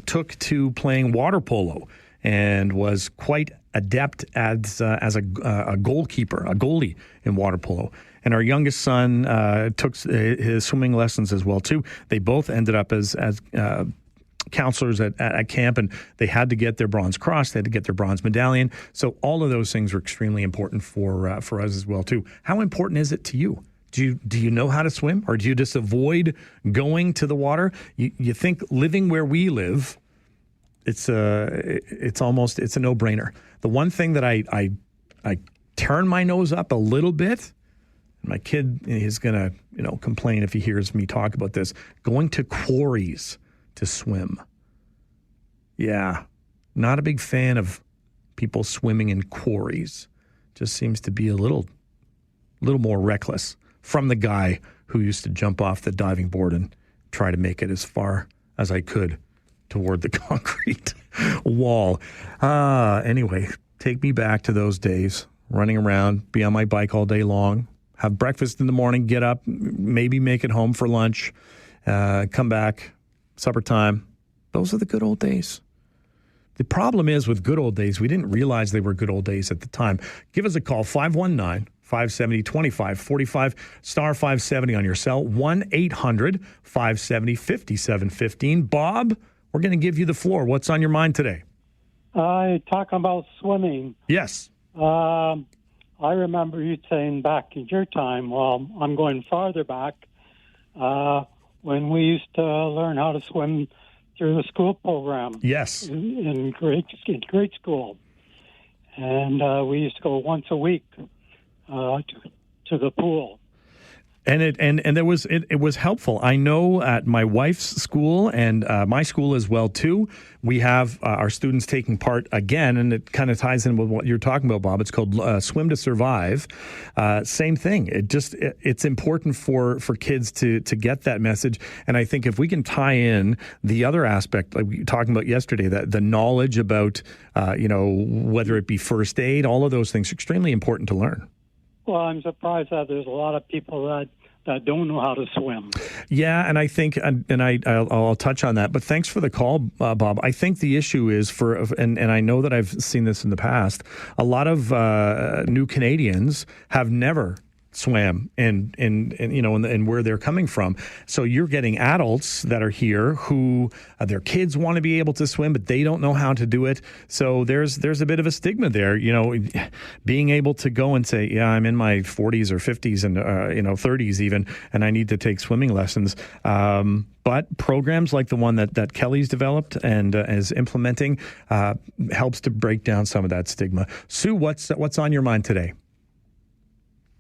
took to playing water polo and was quite adept as a goalie in water polo. And our youngest son took his swimming lessons as well, too. They both ended up as counselors at camp, and they had to get their bronze cross. They had to get their bronze medallion. So all of those things are extremely important for us as well, too. How important is it to you? Do you know how to swim, or do you just avoid going to the water? You think living where we live, it's a no-brainer. The one thing that I turn my nose up a little bit, and my kid is gonna complain if he hears me talk about this, going to quarries to swim. Yeah, not a big fan of people swimming in quarries. Just seems to be a little more reckless from the guy who used to jump off the diving board and try to make it as far as I could toward the concrete wall. Anyway, take me back to those days, running around, be on my bike all day long, have breakfast in the morning, get up, maybe make it home for lunch, come back, supper time. Those are the good old days. The problem is with good old days, we didn't realize they were good old days at the time. Give us a call, 519-570-2545, star 570 on your cell, 1-800-570-5715. Bob, we're going to give you the floor. What's on your mind today? Talking about swimming. Yes. I remember you saying back in your time, well, I'm going farther back, when we used to learn how to swim through the school program. Yes. In grade school. And we used to go once a week to the pool. And it was helpful. I know at my wife's school and my school as well too, we have our students taking part again, and it kind of ties in with what you're talking about, Bob. It's called Swim to Survive. Same thing. It's important for kids to get that message. And I think if we can tie in the other aspect, like we were talking about yesterday, that the knowledge about whether it be first aid, all of those things are extremely important to learn. Well, I'm surprised that there's a lot of people that don't know how to swim. Yeah, and I think, I'll touch on that, but thanks for the call, Bob. I think the issue is and I know that I've seen this in the past, a lot of new Canadians have never swam and where they're coming from. So you're getting adults that are here who their kids want to be able to swim, but they don't know how to do it. So there's a bit of a stigma there, being able to go and say, yeah, I'm in my 40s or 50s and 30s even, and I need to take swimming lessons. But programs like the one that Kelly's developed and is implementing helps to break down some of that stigma. Sue, what's on your mind today?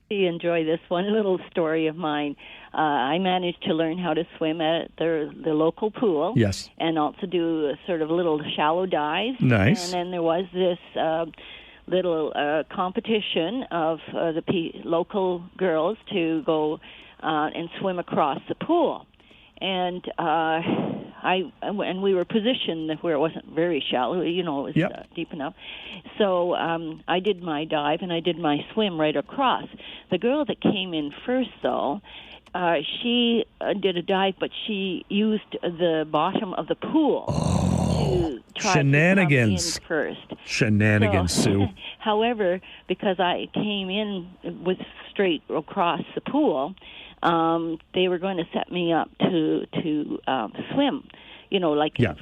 Enjoy this one little story of mine. I managed to learn how to swim at the local pool. Yes. And also do a sort of little shallow dives. Nice. And then there was this little competition of the local girls to go and swim across the pool. And we were positioned where it wasn't very shallow, it was deep enough. So I did my dive and I did my swim right across. The girl that came in first, though, she did a dive, but she used the bottom of the pool to try Shenanigans. to come in first. Shenanigans, Sue. However, because I came in with straight across the pool, they were going to set me up to swim,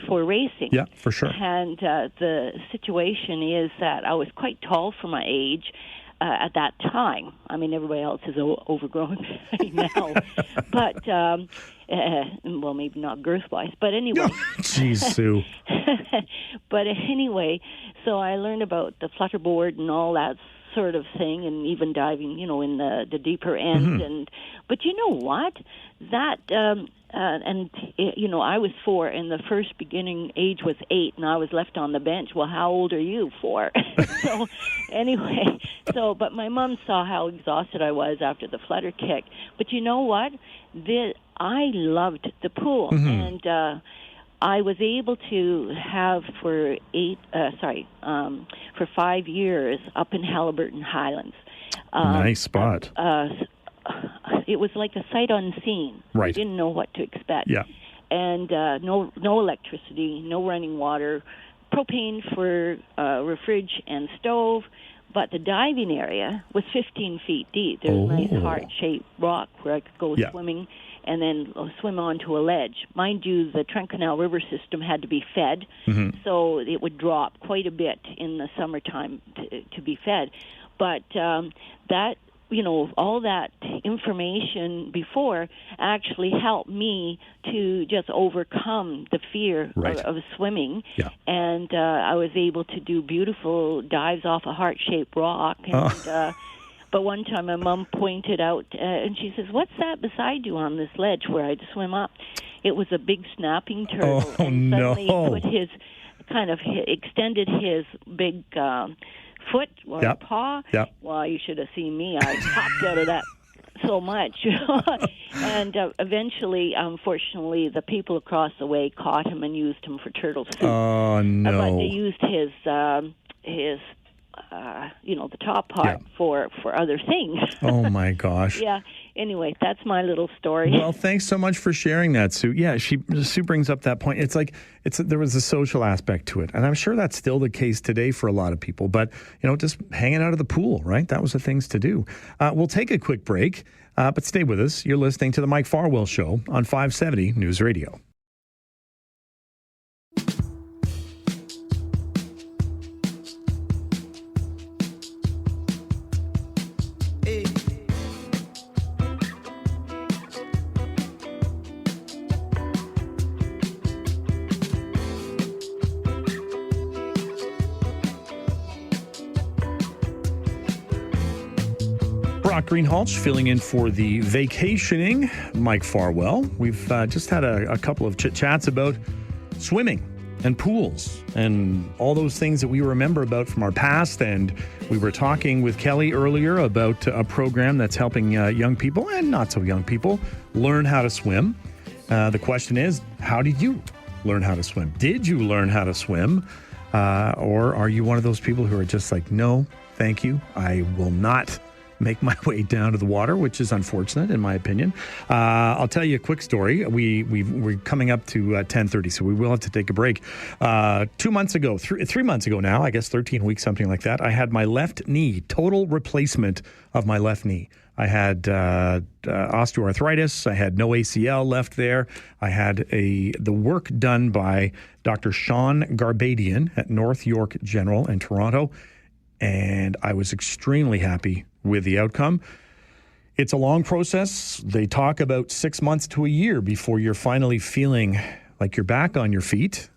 for racing. Yeah, for sure. And the situation is that I was quite tall for my age at that time. I mean, everybody else is overgrown now. But, well, maybe not girth-wise. But anyway. Jeez, Sue. But anyway, so I learned about the flutterboard and all that sort of thing, and even diving, in the deeper end. Mm-hmm. But you know what? That I was 4, and the first beginning age was 8, and I was left on the bench. Well, how old are you? 4. So anyway, but my mom saw how exhausted I was after the flutter kick. But you know what? I loved the pool, and I was able to have for 5 years up in Halliburton Highlands. Nice spot. It was like a sight unseen. Right. I didn't know what to expect. Yeah. And no electricity, no running water, propane for refrige and stove. But the diving area was 15 feet deep. There's a nice heart-shaped rock where I could go swimming and then swim onto a ledge. Mind you, the Trent Canal River system had to be fed, so it would drop quite a bit in the summertime to be fed. But that all that information before actually helped me to just overcome the fear of swimming. Yeah. And I was able to do beautiful dives off a heart-shaped rock. And, but one time my mom pointed out, and she says, "What's that beside you on this ledge where I'd swim up?" It was a big snapping turtle. Oh, and suddenly no. he put his, extended his big foot or paw. Yep. Well, you should have seen me. I popped out of that so much. And eventually, unfortunately, the people across the way caught him and used him for turtle soup. Oh, no. But they used his the top part for other things. Oh, my gosh. Yeah. Anyway, that's my little story. Well, thanks so much for sharing that, Sue. Yeah, Sue brings up that point. It's like there was a social aspect to it, and I'm sure that's still the case today for a lot of people. But just hanging out of the pool, right? That was the things to do. We'll take a quick break, but stay with us. You're listening to the Mike Farwell Show on 570 News Radio. Brock Greenhalgh filling in for the vacationing Mike Farwell. We've just had a couple of chit-chats about swimming and pools and all those things that we remember about from our past. And we were talking with Kelly earlier about a program that's helping young people and not so young people learn how to swim. The question is, how did you learn how to swim? Did you learn how to swim? Or are you one of those people who are just like, no, thank you, I will not make my way down to the water, which is unfortunate in my opinion. I'll tell you a quick story. We're coming up to 10:30, so we will have to take a break. 2 months ago, 3 months ago now, I guess 13 weeks, something like that, I had my left knee, total replacement of my left knee. I had osteoarthritis. I had no ACL left there. I had the work done by Dr. Sean Garbadian at North York General in Toronto, and I was extremely happy with the outcome. It's a long process. They talk about 6 months to a year before you're finally feeling like you're back on your feet,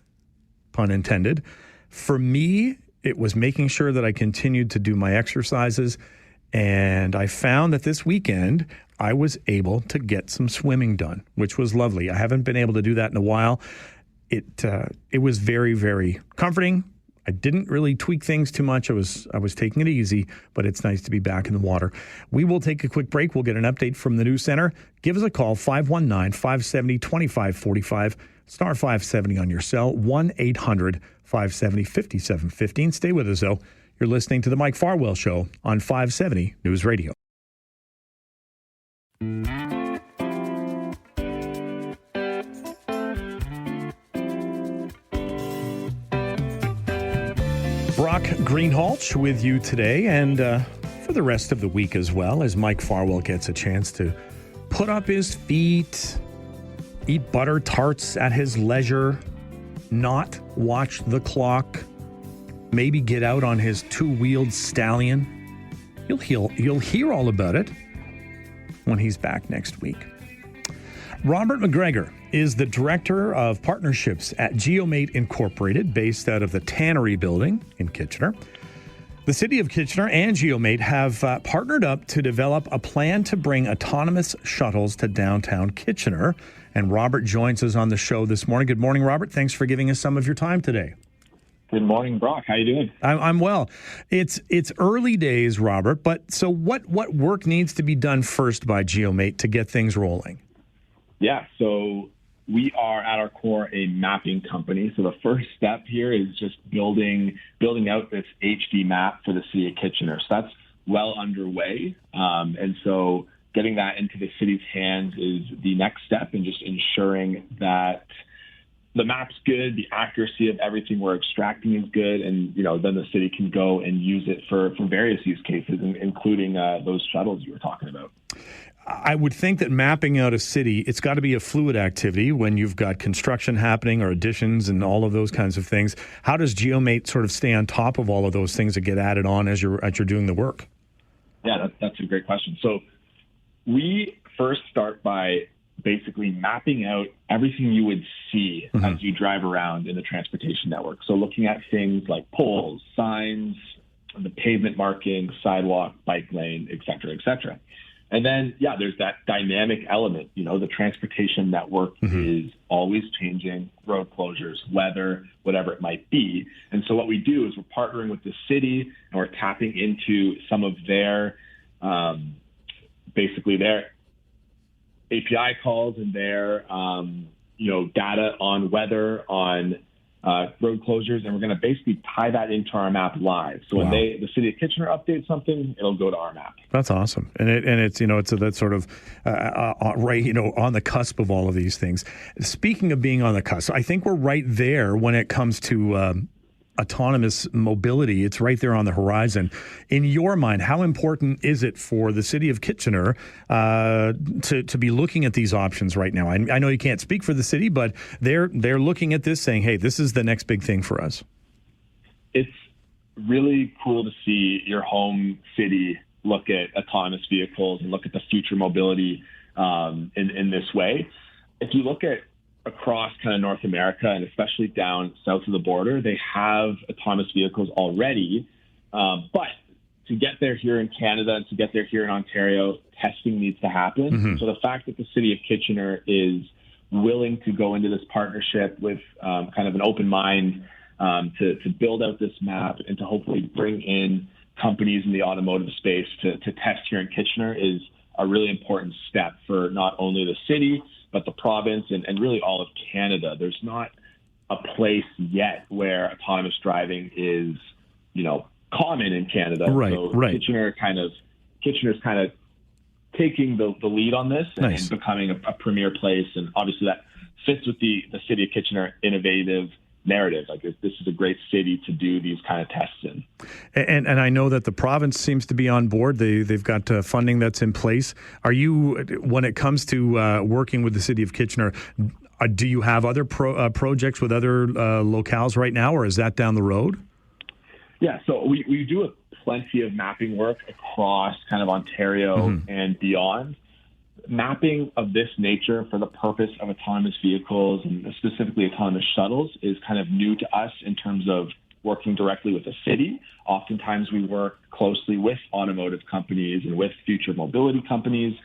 pun intended. For me, it was making sure that I continued to do my exercises, and I found that this weekend I was able to get some swimming done, which was lovely. I haven't been able to do that in a while. It was very, very comforting. I didn't really tweak things too much. I was taking it easy, but it's nice to be back in the water. We will take a quick break. We'll get an update from the news center. Give us a call, 519-570-2545, star 570 on your cell, 1-800-570-5715. Stay with us, though. You're listening to the Mike Farwell Show on 570 News Radio. Brock Greenhalgh with you today and for the rest of the week as well, as Mike Farwell gets a chance to put up his feet, eat butter tarts at his leisure, not watch the clock, maybe get out on his two-wheeled stallion. You'll hear all about it when he's back next week. Robert McGregor is the Director of Partnerships at GeoMate Incorporated, based out of the Tannery Building in Kitchener. The City of Kitchener and GeoMate have partnered up to develop a plan to bring autonomous shuttles to downtown Kitchener. And Robert joins us on the show this morning. Good morning, Robert. Thanks for giving us some of your time today. Good morning, Brock. How you doing? I'm well. It's early days, Robert, but so what work needs to be done first by GeoMate to get things rolling? Yeah, so we are at our core a mapping company. So the first step here is just building out this HD map for the City of Kitchener. So that's well underway. And so getting that into the city's hands is the next step, and just ensuring that the map's good, the accuracy of everything we're extracting is good, and then the city can go and use it for various use cases, including those shuttles you were talking about. I would think that mapping out a city, it's got to be a fluid activity when you've got construction happening or additions and all of those kinds of things. How does GeoMate sort of stay on top of all of those things that get added on as you're doing the work? Yeah, that's a great question. So we first start by basically mapping out everything you would see as you drive around in the transportation network. So looking at things like poles, signs, the pavement markings, sidewalk, bike lane, et cetera, et cetera. And then, there's that dynamic element. The transportation network is always changing, road closures, weather, whatever it might be. And so what we do is we're partnering with the city and we're tapping into some of their, basically their API calls and their, data on weather, on road closures, and we're going to basically tie that into our map live. So when the city of Kitchener updates something, it'll go to our map. That's awesome, and it's that sort of right on the cusp of all of these things. Speaking of being on the cusp, I think we're right there when it comes to autonomous mobility. It's right there on the horizon. In your mind, how important is it for the city of Kitchener to be looking at these options right now? I know you can't speak for the city, but they're looking at this saying, hey, this is the next big thing for us. It's really cool to see your home city look at autonomous vehicles and look at the future mobility in this way. If you look at across kind of North America and especially down south of the border, they have autonomous vehicles already. But to get there here in Canada and to get there here in Ontario, testing needs to happen. So the fact that the city of Kitchener is willing to go into this partnership with kind of an open mind to build out this map and to hopefully bring in companies in the automotive space to test here in Kitchener is a really important step for not only the city, but the province and really all of Canada. There's not a place yet where autonomous driving is, common in Canada. Right. Kitchener's kind of taking the lead on this and becoming a premier place. And obviously that fits with the city of Kitchener innovative narrative. Like this is a great city to do these kind of tests in. And I know that the province seems to be on board. They've got funding that's in place. Are you, when it comes to working with the city of Kitchener, do you have other projects with other locales right now, or is that down the road? Yeah, so we do plenty of mapping work across kind of Ontario and beyond. Mapping of this nature for the purpose of autonomous vehicles and specifically autonomous shuttles is kind of new to us in terms of working directly with the city. Oftentimes we work closely with automotive companies and with future mobility companies.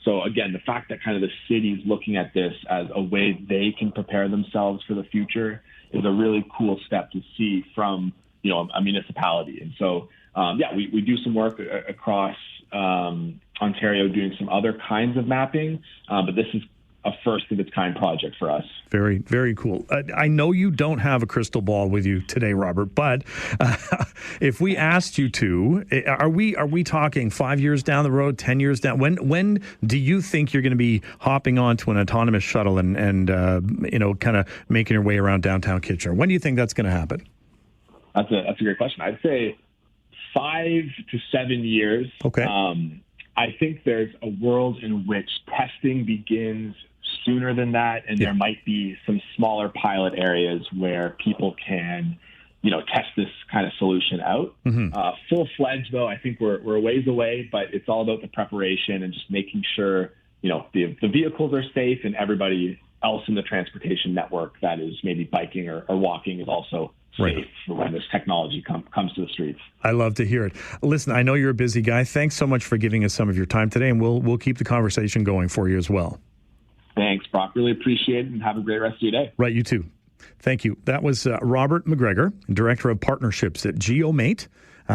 So again, the fact that kind of the city's looking at this as a way they can prepare themselves for the future is a really cool step to see from, a municipality. And so, we do some work across Ontario doing some other kinds of mapping, but this is a first of its kind project for us. Very, very cool. I know you don't have a crystal ball with you today, Robert, but if we asked you to, are we talking 5 years down the road, 10 years down? When do you think you're going to be hopping onto an autonomous shuttle and kind of making your way around downtown Kitchener? When do you think that's going to happen? That's a great question. I'd say 5 to 7 years. Okay. I think there's a world in which testing begins sooner than that, and there might be some smaller pilot areas where people can, test this kind of solution out. Full-fledged, though, I think we're a ways away, but it's all about the preparation and just making sure, the vehicles are safe and everybody else in the transportation network that is maybe biking or walking is also safe when this technology comes to the streets. I love to hear it. Listen, I know you're a busy guy. Thanks so much for giving us some of your time today, and we'll keep the conversation going for you as well. Thanks, Brock. Really appreciate it, and have a great rest of your day. Right, you too. Thank you. That was Robert McGregor, Director of Partnerships at GeoMate.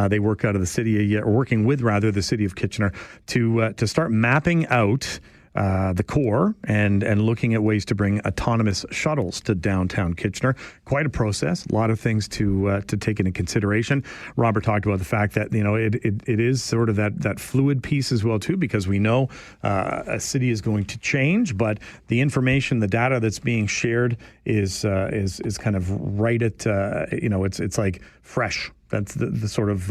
They work out of the city, or working with the city of Kitchener to start mapping out the core and looking at ways to bring autonomous shuttles to downtown Kitchener. Quite a process, a lot of things to take into consideration. Robert talked about the fact that it is sort of that fluid piece as well too, because we know a city is going to change, but the information, the data that's being shared is kind of right at it's like fresh. That's the sort of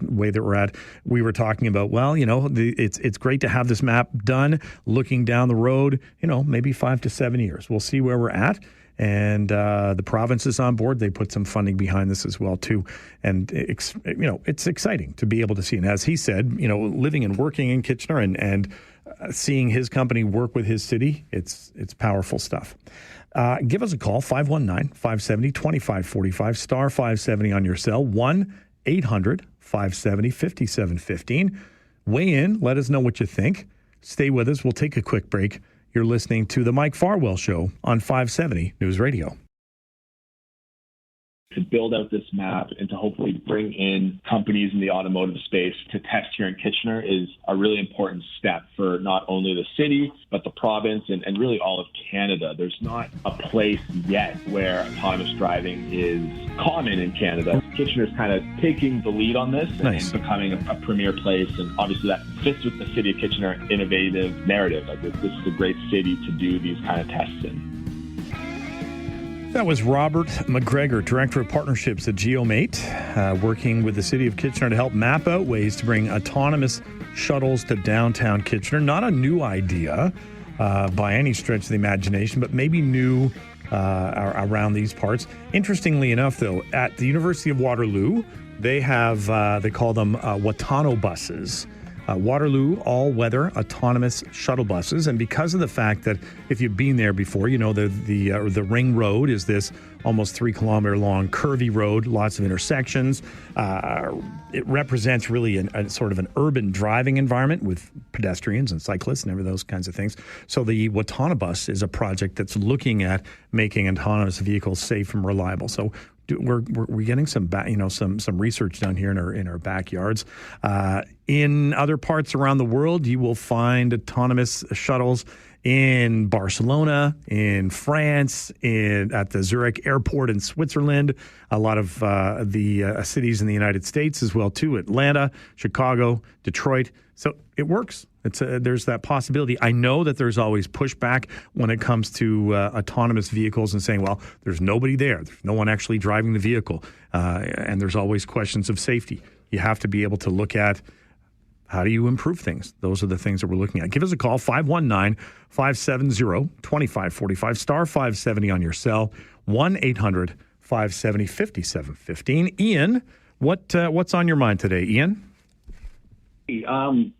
way that we're at. We were talking about, it's great to have this map done, looking down the road, maybe 5 to 7 years. We'll see where we're at. And the province is on board. They put some funding behind this as well, too. And, it's exciting to be able to see. And as he said, living and working in Kitchener and seeing his company work with his city, it's powerful stuff. Give us a call, 519-570-2545, star 570 on your cell, 1-800-570-5715. Weigh in. Let us know what you think. Stay with us. We'll take a quick break. You're listening to The Mike Farwell Show on 570 News Radio. To build out this map and to hopefully bring in companies in the automotive space to test here in Kitchener is a really important step for not only the city, but the province and really all of Canada. There's not a place yet where autonomous driving is common in Canada. Kitchener's kind of taking the lead on this and becoming a premier place. And obviously that fits with the City of Kitchener innovative narrative. Like this is a great city to do these kind of tests in. That was Robert McGregor, Director of Partnerships at GeoMate, working with the City of Kitchener to help map out ways to bring autonomous shuttles to downtown Kitchener. Not a new idea by any stretch of the imagination, but maybe new around these parts. Interestingly enough, though, at the University of Waterloo, they have, they call them Watano buses. Waterloo all-weather autonomous shuttle buses, and because of the fact that if you've been there before, the ring road is this almost 3-kilometer long curvy road, lots of intersections. It represents really a sort of an urban driving environment with pedestrians and cyclists and those kinds of things. So the Watano bus is a project that's looking at making autonomous vehicles safe and reliable. So we're getting some research done here in our backyards. In other parts around the world, you will find autonomous shuttles in Barcelona, in France, at the Zurich airport in Switzerland, a lot of the cities in the United States as well too, Atlanta, Chicago, Detroit. So it works. There's that possibility. I know that there's always pushback when it comes to autonomous vehicles and saying, well, there's nobody there. There's no one actually driving the vehicle. And there's always questions of safety. You have to be able to look at how do you improve things. Those are the things that we're looking at. Give us a call, 519-570-2545, star 570 on your cell, 1-800-570-5715. Ian, what's on your mind today, Ian? I've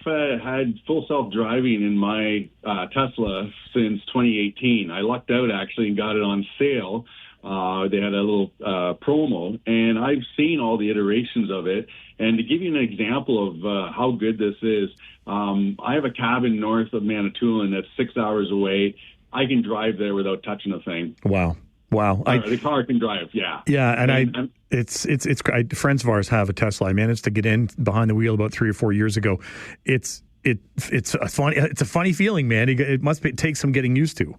had full self-driving in my Tesla since 2018. I lucked out, actually, and got it on sale. They had a little promo, and I've seen all the iterations of it. And to give you an example of how good this is, I have a cabin north of Manitoulin that's 6 hours away. I can drive there without touching a thing. Wow. The car can drive, yeah. Yeah, and it's friends of ours have a Tesla. I managed to get in behind the wheel about 3 or 4 years ago. It's a funny feeling, man. It must take some getting used to.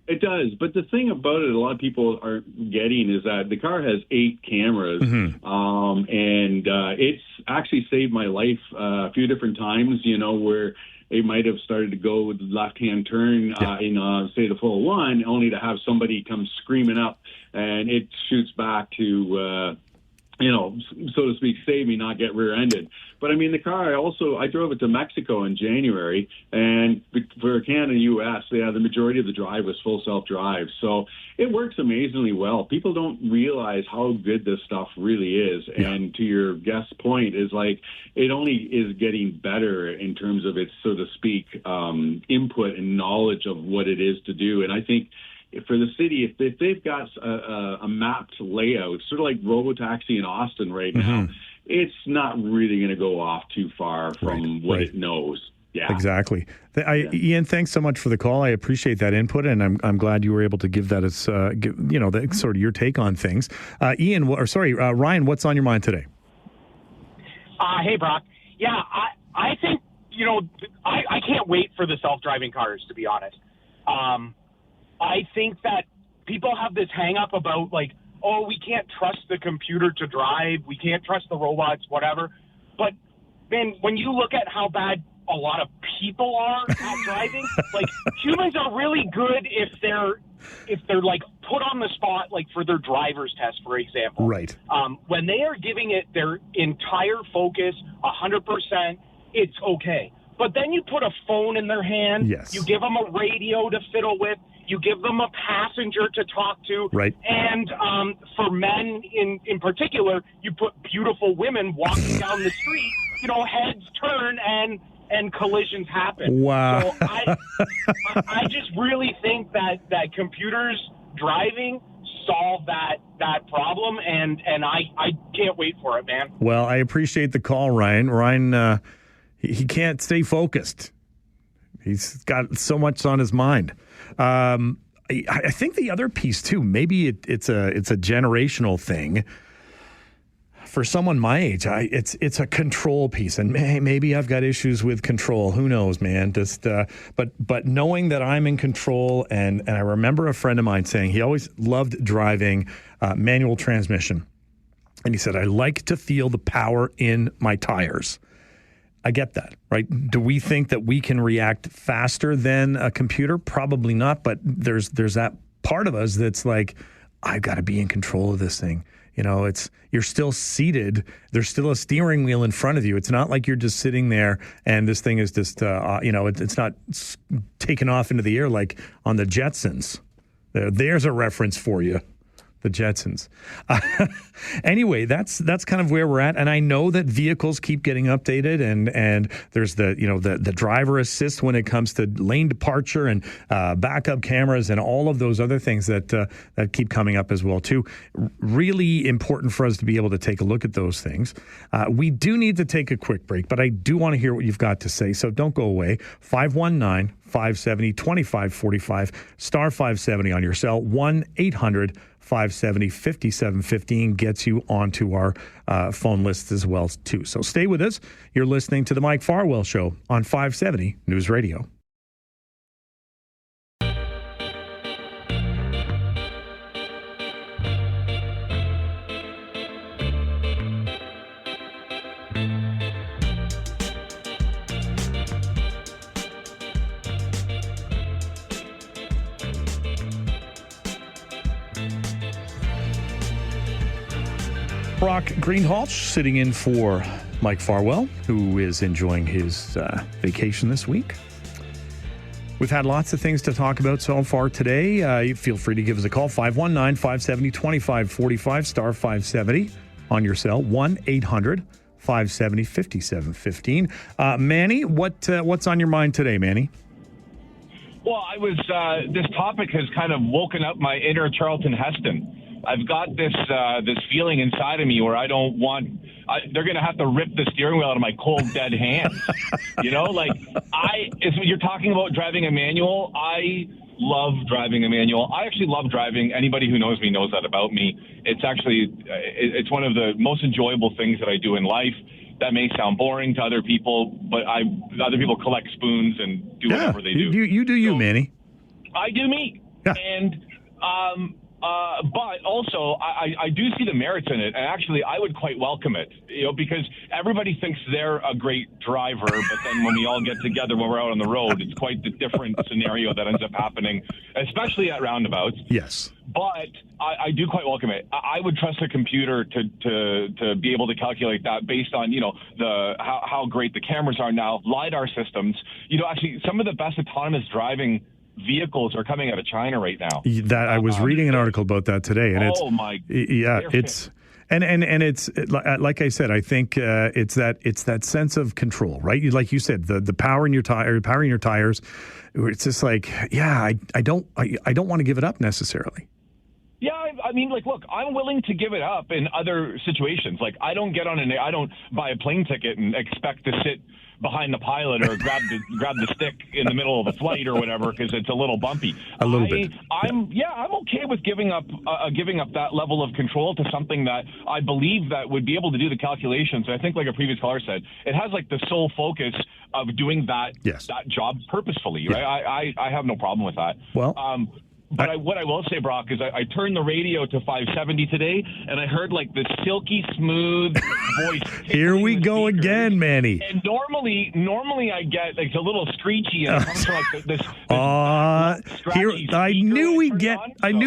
It does, but the thing about it, a lot of people aren't getting is that the car has 8 cameras, and it's actually saved my life a few different times. Where it might have started to go with the left-hand turn in, say, the full one, only to have somebody come screaming up, and it shoots back to, so to speak, save me, not get rear-ended. But, I mean, the car, I drove it to Mexico in January, and for Canada and U.S., the majority of the drive was full self-drive. So it works amazingly well. People don't realize how good this stuff really is. Yeah. And to your guest's point, is like it only is getting better in terms of its, so to speak, input and knowledge of what it is to do. And I think for the city, if they've got a mapped layout, sort of like Robotaxi in Austin right now, it's not really going to go off too far from what it knows. Yeah, exactly. Ian, thanks so much for the call. I appreciate that input, and I'm glad you were able to give that as sort of your take on things. Ryan, what's on your mind today? Hey, Brock. Yeah, I think I can't wait for the self-driving cars, to be honest. I think that people have this hang-up about, like, oh, we can't trust the computer to drive, we can't trust the robots, whatever. But, man, when you look at how bad a lot of people are at driving, like, humans are really good if they're like put on the spot, like for their driver's test, for example. Right. When they are giving it their entire focus, 100%, it's okay. But then you put a phone in their hand, you give them a radio to fiddle with, You give them a passenger to talk to. Right. And for men in particular, you put beautiful women walking down the street, heads turn and collisions happen. Wow. So I just really think that computers driving solve that problem, and I can't wait for it, man. Well, I appreciate the call, Ryan. Ryan, he can't stay focused. He's got so much on his mind. I think the other piece too, maybe it's a generational thing. For someone my age, it's a control piece, and maybe I've got issues with control. Who knows, man? But knowing that I'm in control, and I remember a friend of mine saying he always loved driving manual transmission, and he said, I like to feel the power in my tires. I get that, right? Do we think that we can react faster than a computer? Probably not, but there's that part of us that's like, I've got to be in control of this thing. You're still seated. There's still a steering wheel in front of you. It's not like you're just sitting there and this thing is just, it's not taken off into the air like on the Jetsons. There's a reference for you. The Jetsons. Anyway, that's kind of where we're at, and I know that vehicles keep getting updated, and there's the driver assist when it comes to lane departure and backup cameras and all of those other things that keep coming up as well too. Really important for us to be able to take a look at those things. We do need to take a quick break, but I do want to hear what you've got to say, so don't go away. 519-570-2545, star 570 on your cell, 1-800-570-5715 gets you onto our phone list as well, too. So stay with us. You're listening to The Mike Farwell Show on 570 News Radio. Brock Greenhalgh sitting in for Mike Farwell, who is enjoying his vacation this week. We've had lots of things to talk about so far today. You feel free to give us a call, 519-570-2545, star 570 on your cell, 1-800-570-5715. Manny, what's on your mind today, Manny? Well, this topic has kind of woken up my inner Charlton Heston. I've got this feeling inside of me where they're going to have to rip the steering wheel out of my cold, dead hands. You're talking about driving a manual. I love driving a manual. I actually love driving. Anybody who knows me knows that about me. It's one of the most enjoyable things that I do in life. That may sound boring to other people, but other people collect spoons and do whatever they do. You do you, Manny. I do me. Yeah. And but also, I do see the merits in it, and actually, I would quite welcome it, because everybody thinks they're a great driver, but then when we all get together when we're out on the road, it's quite the different scenario that ends up happening, especially at roundabouts. Yes. But I do quite welcome it. I would trust a computer to be able to calculate that based on, how great the cameras are now, LiDAR systems. Actually, some of the best autonomous driving vehicles are coming out of China right now. That I was reading an article about that today, and it's like I said, I think it's that sense of control, right? Like you said, the power in your tires. It's just like, I don't want to give it up necessarily. Yeah, I mean, look, I'm willing to give it up in other situations. Like, I don't buy a plane ticket and expect to sit behind the pilot or grab the stick in the middle of the flight or whatever because it's a little bumpy. A little bit. I'm okay with giving up that level of control to something that I believe that would be able to do the calculations. I think, like a previous caller said, it has like the sole focus of doing that job purposefully. Right? Yeah. I have no problem with that. Well. But what I will say, Brock, is I turned the radio to 570 today, and I heard like the silky smooth voice. Here we go again, Manny. And normally I get like a little screechy, and it comes from like this I knew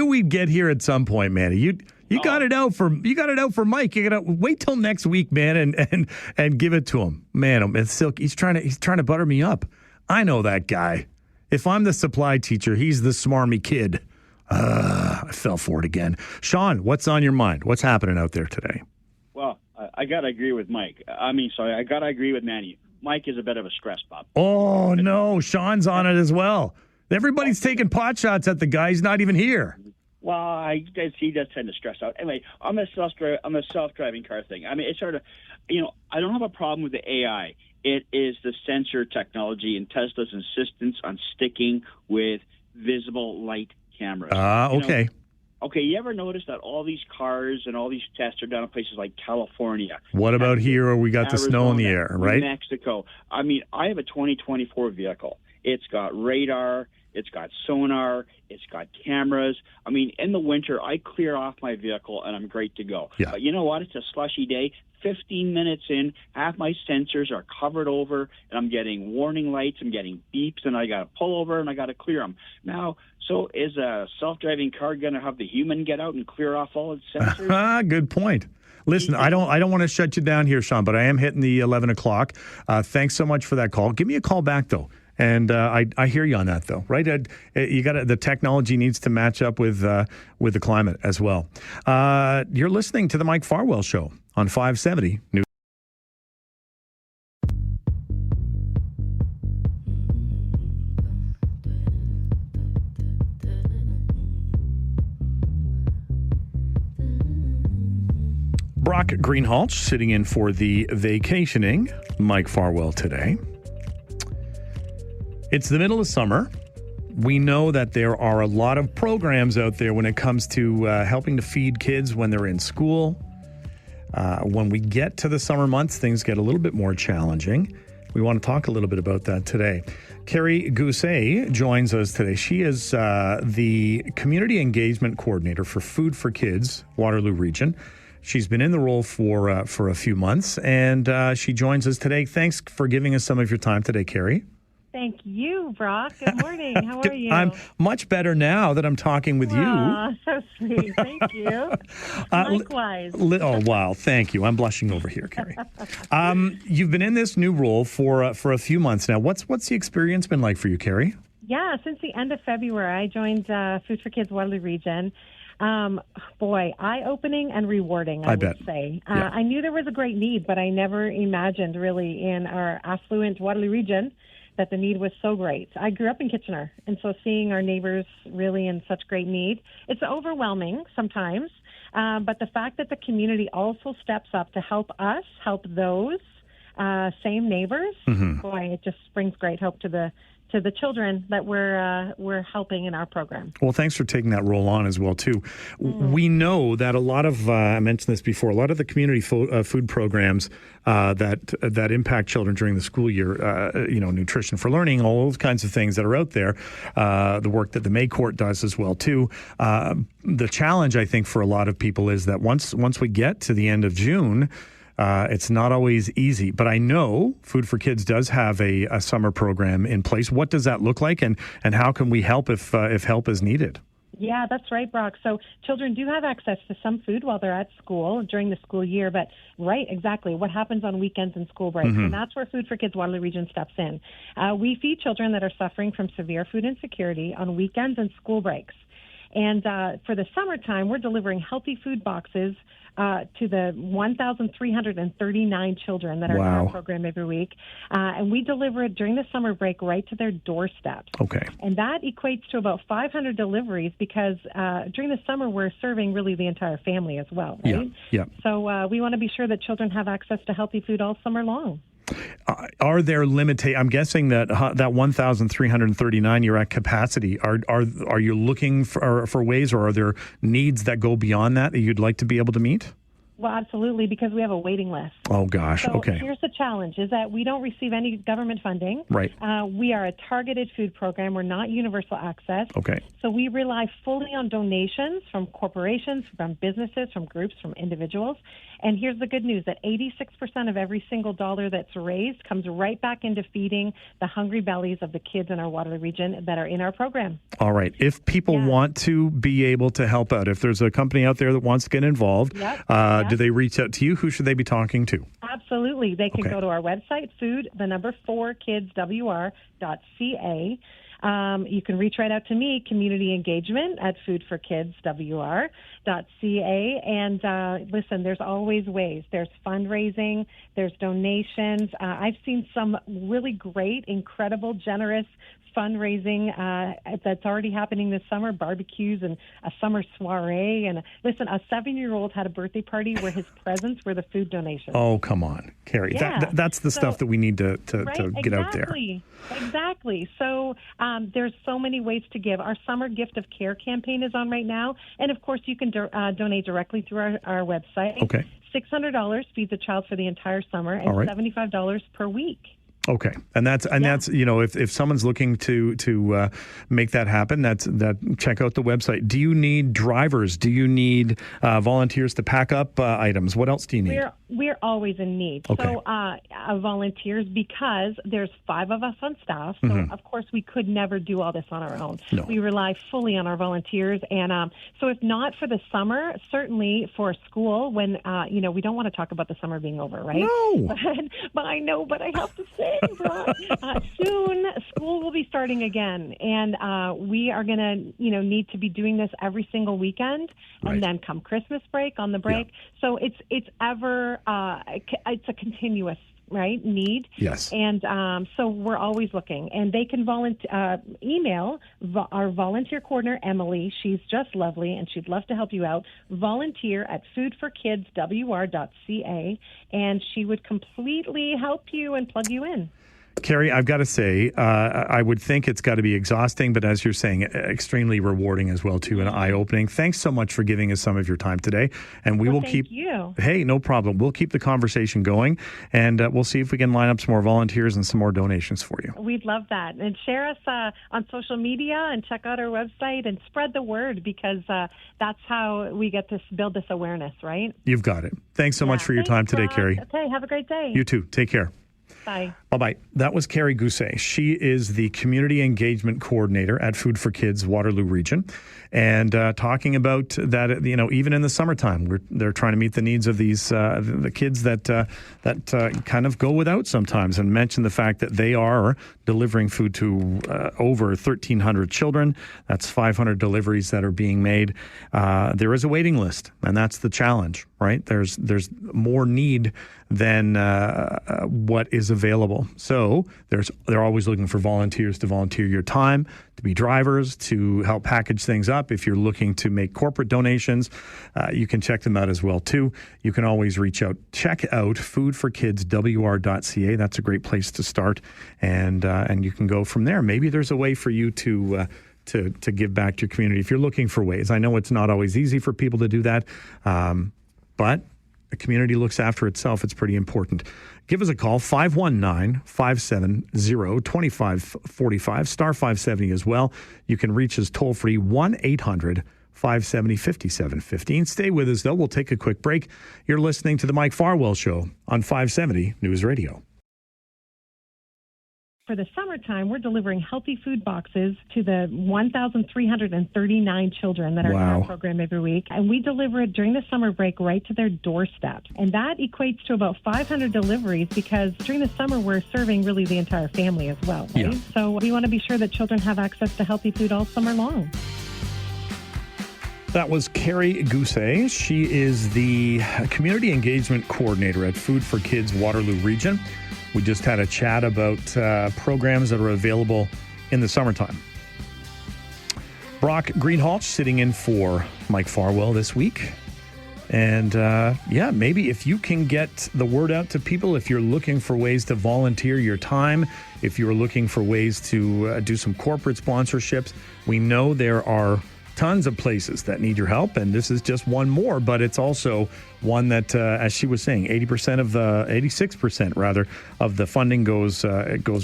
we'd get here at some point, Manny. You got it out for Mike. You gotta wait till next week, man, and give it to him. Man, it's silky. He's trying to butter me up. I know that guy. If I'm the supply teacher, he's the smarmy kid. I fell for it again. Sean, what's on your mind? What's happening out there today? Well, I got to agree with Mike. I got to agree with Manny. Mike is a bit of a stress pop. Oh, no. Sean's on it as well. Everybody's taking pot shots at the guy. He's not even here. Well, he does tend to stress out. Anyway, on the self-driving car thing, I mean, it's sort of, I don't have a problem with the AI. It is the sensor technology and Tesla's insistence on sticking with visible light cameras. Okay. Okay, you ever notice that all these cars and all these tests are done in places like California? What about here where we got the snow in the air, right? Mexico. I mean, I have a 2024 vehicle. It's got radar. It's got sonar. It's got cameras. I mean, in the winter, I clear off my vehicle and I'm great to go. Yeah. But you know what? It's a slushy day. 15 minutes in, half my sensors are covered over, and I'm getting warning lights. I'm getting beeps, and I got to pull over and I got to clear them. Now, so is a self-driving car going to have the human get out and clear off all its sensors? Good point. Listen, I don't want to shut you down here, Sean, but I am hitting the 11 o'clock. Thanks so much for that call. Give me a call back, though. And I hear you on that, though, right? The technology needs to match up with the climate as well. You're listening to the Mike Farwell Show on 570 News. Brock Greenhalgh sitting in for the vacationing Mike Farwell today. It's the middle of summer. We know that there are a lot of programs out there when it comes to helping to feed kids when they're in school. When we get to the summer months, things get a little bit more challenging. We want to talk a little bit about that today. Carrie Gousset joins us today. She is the Community Engagement Coordinator for Food for Kids, Waterloo Region. She's been in the role for a few months, and she joins us today. Thanks for giving us some of your time today, Carrie. Thank you, Brock. Good morning. How are you? I'm much better now that I'm talking with you. So sweet. Thank you. Likewise. Oh, wow. Thank you. I'm blushing over here, Carrie. You've been in this new role for a few months now. What's the experience been like for you, Carrie? Yeah, since the end of February, I joined Food for Kids Waterloo Region. Eye-opening and rewarding, I would say. Yeah. I knew there was a great need, but I never imagined really in our affluent Waterloo Region that the need was so great. I grew up in Kitchener, and so seeing our neighbors really in such great need, it's overwhelming sometimes, but the fact that the community also steps up to help us, help those same neighbors, boy, it just brings great hope to the children that we're helping in our program. Well, thanks for taking that role on as well, too. We know that a lot of, I mentioned this before, a lot of the community food programs that impact children during the school year, Nutrition for Learning, all those kinds of things that are out there, the work that the May Court does as well, too. The challenge, I think, for a lot of people is that once we get to the end of June, it's not always easy, but I know Food for Kids does have a summer program in place. What does that look like, and how can we help if help is needed? Yeah, that's right, Brock. So children do have access to some food while they're at school during the school year, but right, exactly, what happens on weekends and school breaks, and that's where Food for Kids Waterloo Region steps in. We feed children that are suffering from severe food insecurity on weekends and school breaks. And for the summertime, we're delivering healthy food boxes to the 1,339 children that are in our program every week. And we deliver it during the summer break right to their doorsteps. Okay. And that equates to about 500 deliveries because during the summer, we're serving really the entire family as well, right? Yeah. So we want to be sure that children have access to healthy food all summer long. Are there limitations? I'm guessing that 1,339 you're at capacity. Are you looking for ways, or are there needs that go beyond that you'd like to be able to meet? Well, absolutely, because we have a waiting list. Oh, gosh. So okay. Here's the challenge, is that we don't receive any government funding. Right. We are a targeted food program. We're not universal access. Okay. So we rely fully on donations from corporations, from businesses, from groups, from individuals. And here's the good news, that 86% of every single dollar that's raised comes right back into feeding the hungry bellies of the kids in our Waterloo Region that are in our program. All right. If people want to be able to help out, if there's a company out there that wants to get involved, do they reach out to you? Who should they be talking to? Absolutely. They can go to our website, food4kidswr.ca. You can reach right out to me, community engagement at foodforkidswr.ca. And listen, there's always ways. There's fundraising, there's donations. I've seen some really great, incredible, generous fundraising that's already happening this summer, barbecues and a summer soiree. And listen, a 7-year-old had a birthday party where his presents were the food donations. Oh, come on, Carrie. Yeah. That's the stuff that we need to get out there. Exactly. So there's so many ways to give. Our Summer Gift of Care campaign is on right now. And, of course, you can donate directly through our website. Okay. $600 feeds a child for the entire summer and $75 per week. Okay, and that's if someone's looking to make that happen, check out the website. Do you need drivers? Do you need volunteers to pack up items? What else do you need? We're always in need. Okay. So volunteers, because there's 5 of us on staff. So of course we could never do all this on our own. No. We rely fully on our volunteers, and so if not for the summer, certainly for school, when we don't want to talk about the summer being over, right? No. But I know, but I have to say. Soon school will be starting again, and we are going to need to be doing this every single weekend, and then come Christmas break, on the break. Yeah. So it's a continuous need. Yes. And so we're always looking, and they can email our volunteer coordinator, Emily. She's just lovely, and she'd love to help you out. Volunteer at foodforkidswr.ca, and she would completely help you and plug you in. Carrie, I've got to say, I would think it's got to be exhausting, but as you're saying, extremely rewarding as well, too, and eye-opening. Thanks so much for giving us some of your time today. And we will keep... Thank you. Hey, no problem. We'll keep the conversation going, and we'll see if we can line up some more volunteers and some more donations for you. We'd love that. And share us on social media and check out our website and spread the word, because that's how we get to build this awareness, right? You've got it. Thanks so much for your time today, Carrie. Okay, have a great day. You too. Take care. Bye. Bye-bye. That was Carrie Gousset. She is the Community Engagement Coordinator at Food for Kids, Waterloo Region, and talking about that, even in the summertime, they're trying to meet the needs of these the kids that kind of go without sometimes, and mention the fact that they are delivering food to over 1,300 children. That's 500 deliveries that are being made. There is a waiting list, and that's the challenge, right? There's more need than what is available. So they're always looking for volunteers to volunteer your time, to be drivers, to help package things up. If you're looking to make corporate donations, you can check them out as well, too. You can always reach out. Check out foodforkidswr.ca. That's a great place to start, and you can go from there. Maybe there's a way for you to give back to your community if you're looking for ways. I know it's not always easy for people to do that, but a community looks after itself. It's pretty important. Give us a call, 519-570-2545, star 570 as well. You can reach us toll-free, 1-800-570-5715. Stay with us, though. We'll take a quick break. You're listening to The Mike Farwell Show on 570 News Radio. For the summertime, we're delivering healthy food boxes to the 1,339 children that are in our program every week. And we deliver it during the summer break right to their doorstep. And that equates to about 500 deliveries, because during the summer, we're serving really the entire family as well. Right? Yeah. So we want to be sure that children have access to healthy food all summer long. That was Carrie Gousset. She is the Community Engagement Coordinator at Food for Kids Waterloo Region. We just had a chat about programs that are available in the summertime. Brock Greenhalgh sitting in for Mike Farwell this week. And maybe if you can get the word out to people, if you're looking for ways to volunteer your time, if you're looking for ways to do some corporate sponsorships, we know there are tons of places that need your help, and this is just one more, but it's also one that, as she was saying, 86% of the funding goes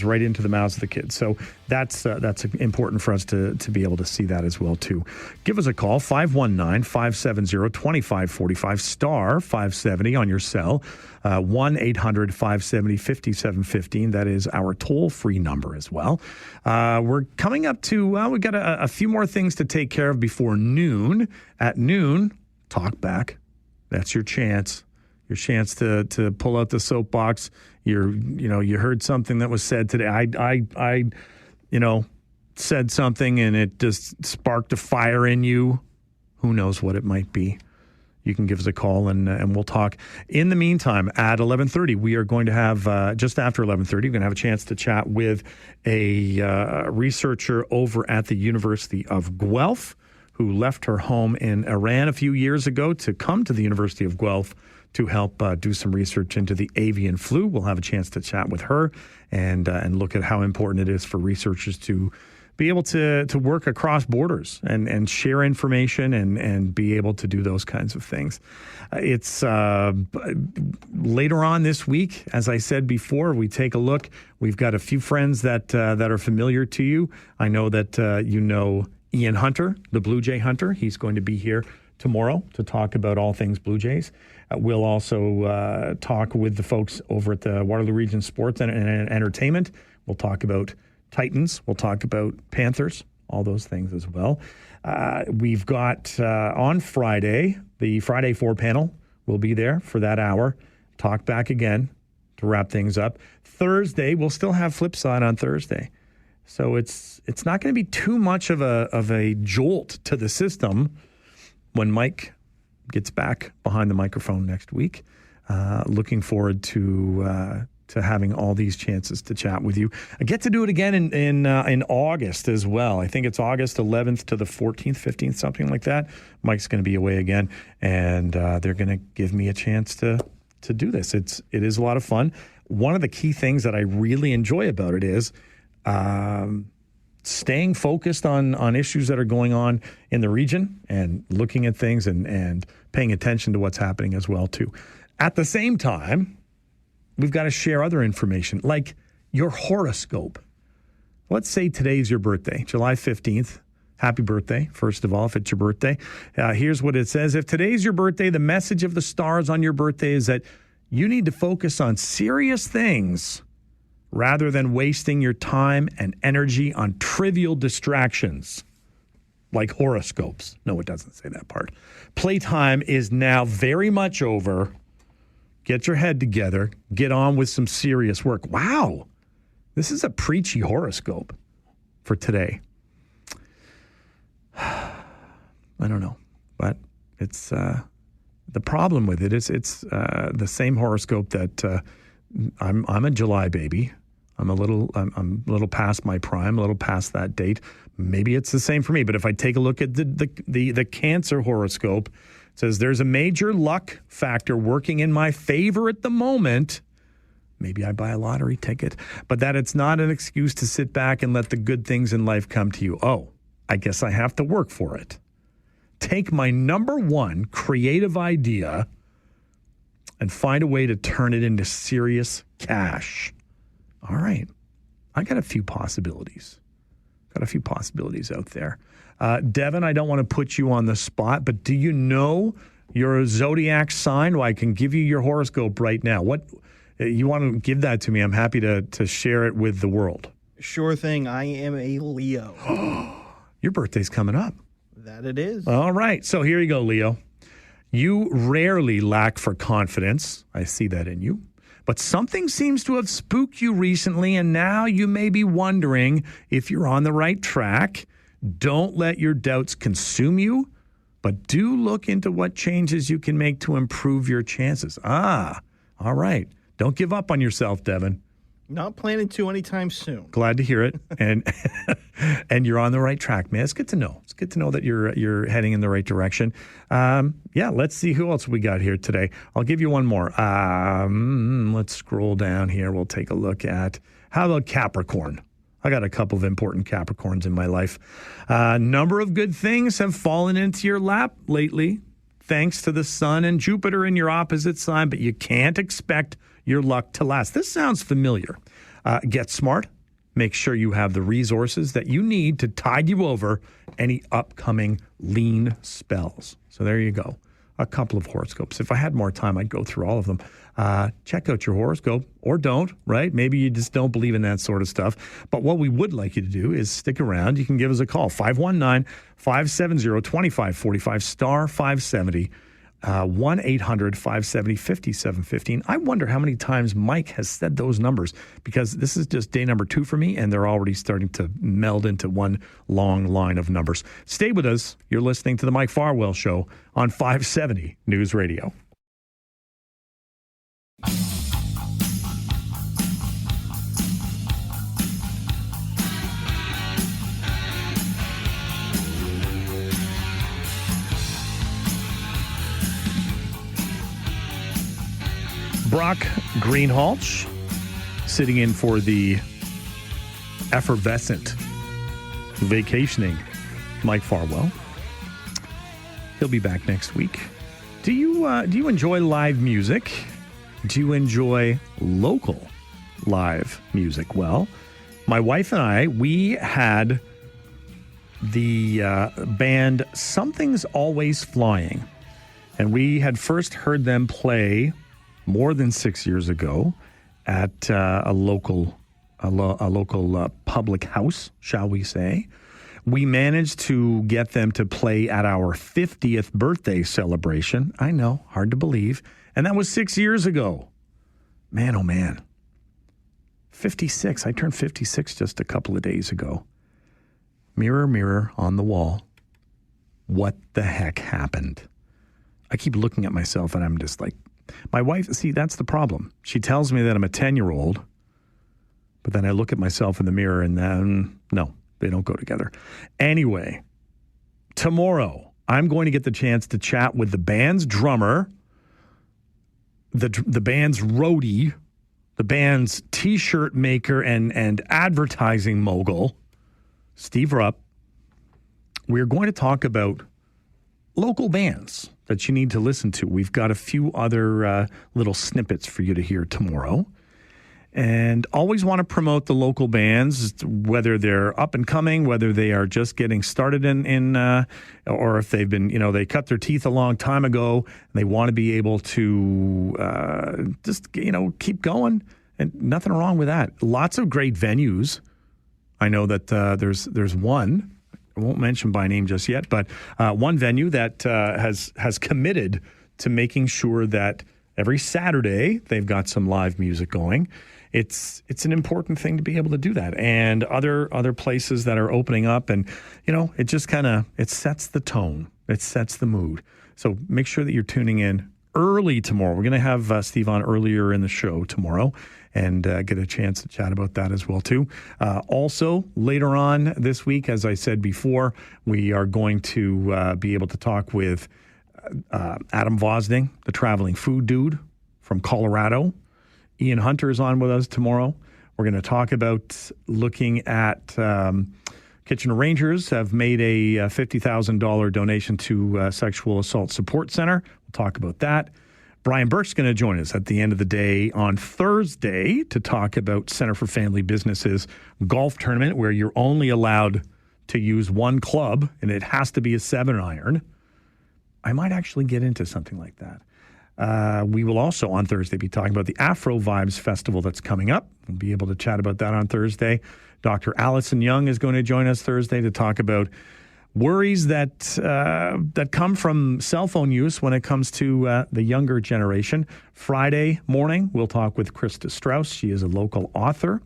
right into the mouths of the kids. So that's important for us to be able to see that as well, too. Give us a call, 519-570-2545, star 570 on your cell, 1-800-570-5715. That is our toll-free number as well. We're coming up to, we've got a few more things to take care of before noon. At noon, Talkback. That's your chance. Your chance to pull out the soapbox. You heard something that was said today. I said something and it just sparked a fire in you, who knows what it might be. You can give us a call and we'll talk. In the meantime, at 11:30, we are going to have, just after 11:30, we're going to have a chance to chat with a researcher over at the University of Guelph who left her home in Iran a few years ago to come to the University of Guelph to help do some research into the avian flu. We'll have a chance to chat with her and look at how important it is for researchers to be able to work across borders and share information and be able to do those kinds of things. It's later on this week, as I said before, we take a look. We've got a few friends that are familiar to you. I know that you know Ian Hunter, the Blue Jay Hunter. He's going to be here tomorrow to talk about all things Blue Jays. We'll also talk with the folks over at the Waterloo Region Sports and Entertainment. We'll talk about Titans. We'll talk about Panthers, all those things as well. We've got on Friday, the Friday 4 panel will be there for that hour. Talk back again to wrap things up. Thursday, we'll still have Flipside on Thursday. So it's not going to be too much of a jolt to the system when Mike gets back behind the microphone next week. Looking forward to having all these chances to chat with you. I get to do it again in August as well. I think it's August 11th to the 14th, 15th, something like that. Mike's going to be away again, and they're going to give me a chance to do this. It is a lot of fun. One of the key things that I really enjoy about it is staying focused on issues that are going on in the region and looking at things and paying attention to what's happening as well, too. At the same time, we've got to share other information, like your horoscope. Let's say today's your birthday, July 15th. Happy birthday, first of all, if it's your birthday. Here's what it says. If today's your birthday, the message of the stars on your birthday is that you need to focus on serious things rather than wasting your time and energy on trivial distractions like horoscopes. No, it doesn't say that part. Playtime is now very much over. Get your head together. Get on with some serious work. Wow. This is a preachy horoscope for today. I don't know, but it's the problem with it is it's the same horoscope that I'm a July baby. I'm a little past my prime, a little past that date. Maybe it's the same for me. But if I take a look at the Cancer horoscope, it says there's a major luck factor working in my favor at the moment. Maybe I buy a lottery ticket, but that it's not an excuse to sit back and let the good things in life come to you. Oh, I guess I have to work for it. Take my number one creative idea and find a way to turn it into serious cash. All right. I got a few possibilities. Out there. Devin, I don't want to put you on the spot, but do you know your zodiac sign? Well, I can give you your horoscope right now. What you want to give that to me? I'm happy to share it with the world. Sure thing. I am a Leo. Your birthday's coming up. That it is. All right. So here you go, Leo. You rarely lack for confidence. I see that in you. But something seems to have spooked you recently, and now you may be wondering if you're on the right track. Don't let your doubts consume you, but do look into what changes you can make to improve your chances. All right. Don't give up on yourself, Devin. Not planning to anytime soon. Glad to hear it. And and you're on the right track, man. It's good to know. It's good to know that you're heading in the right direction. Let's see who else we got here today. I'll give you one more. Let's scroll down here. We'll take a look at, how about Capricorn? I got a couple of important Capricorns in my life. Number of good things have fallen into your lap lately, thanks to the sun and Jupiter in your opposite sign, but you can't expect your luck to last. This sounds familiar. Get smart. Make sure you have the resources that you need to tide you over any upcoming lean spells. So there you go. A couple of horoscopes. If I had more time, I'd go through all of them. Check out your horoscope, or don't, right? Maybe you just don't believe in that sort of stuff. But what we would like you to do is stick around. You can give us a call, 519-570-2545, star 570 1-800-570-5715. I wonder how many times Mike has said those numbers, because this is just day number 2 for me, and they're already starting to meld into one long line of numbers. Stay with us. You're listening to the Mike Farwell Show on 570 News Radio. Brock Greenhalgh sitting in for the effervescent, vacationing Mike Farwell. He'll be back next week. Do you enjoy live music? Do you enjoy local live music? Well, my wife and I, we had the band Something's Always Flying, and we had first heard them play more than 6 years ago at a local public house, shall we say. We managed to get them to play at our 50th birthday celebration. I know, hard to believe. And that was 6 years ago. Man, oh man. 56. I turned 56 just a couple of days ago. Mirror, mirror on the wall. What the heck happened? I keep looking at myself and I'm just like, my wife, see, that's the problem. She tells me that I'm a 10-year-old, but then I look at myself in the mirror and then, no, they don't go together. Anyway, tomorrow, I'm going to get the chance to chat with the band's drummer, the band's roadie, the band's T-shirt maker and advertising mogul, Steve Rupp. We're going to talk about local bands that you need to listen to. We've got a few other little snippets for you to hear tomorrow. And always want to promote the local bands, whether they're up and coming, whether they are just getting started or if they've been, they cut their teeth a long time ago and they want to be able to just, keep going. And nothing wrong with that. Lots of great venues. I know that there's one. I won't mention by name just yet, but one venue that has committed to making sure that every Saturday they've got some live music going. It's an important thing to be able to do that, and other places that are opening up, and it just it sets the tone, it sets the mood. So make sure that you're tuning in early tomorrow. We're going to have Steve on earlier in the show tomorrow, and get a chance to chat about that as well, too. Also, later on this week, as I said before, we are going to be able to talk with Adam Vosding, the traveling food dude from Colorado. Ian Hunter is on with us tomorrow. We're going to talk about looking at Kitchener Rangers have made a $50,000 donation to Sexual Assault Support Center. We'll talk about that. Brian Burke's going to join us at the end of the day on Thursday to talk about Center for Family Businesses golf tournament, where you're only allowed to use one club, and it has to be a 7-iron. I might actually get into something like that. We will also on Thursday be talking about the Afro Vibes Festival that's coming up. We'll be able to chat about that on Thursday. Dr. Allison Young is going to join us Thursday to talk about worries that come from cell phone use when it comes to the younger generation. Friday morning, we'll talk with Krista Strauss. She is a local author.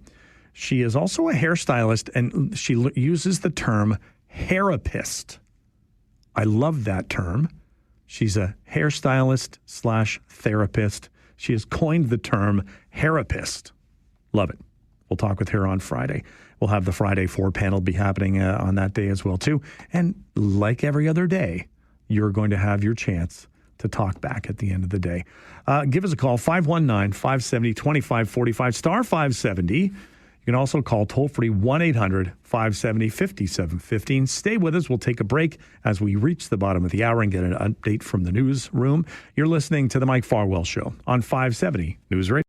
She is also a hairstylist, and she uses the term hairapist. I love that term. She's a hairstylist / therapist. She has coined the term hairapist. Love it. We'll talk with her on Friday. We'll have the Friday 4 panel be happening on that day as well, too. And like every other day, you're going to have your chance to talk back at the end of the day. Give us a call, 519-570-2545, star 570. You can also call toll-free 1-800-570-5715. Stay with us. We'll take a break as we reach the bottom of the hour and get an update from the newsroom. You're listening to The Mike Farwell Show on 570 News Radio.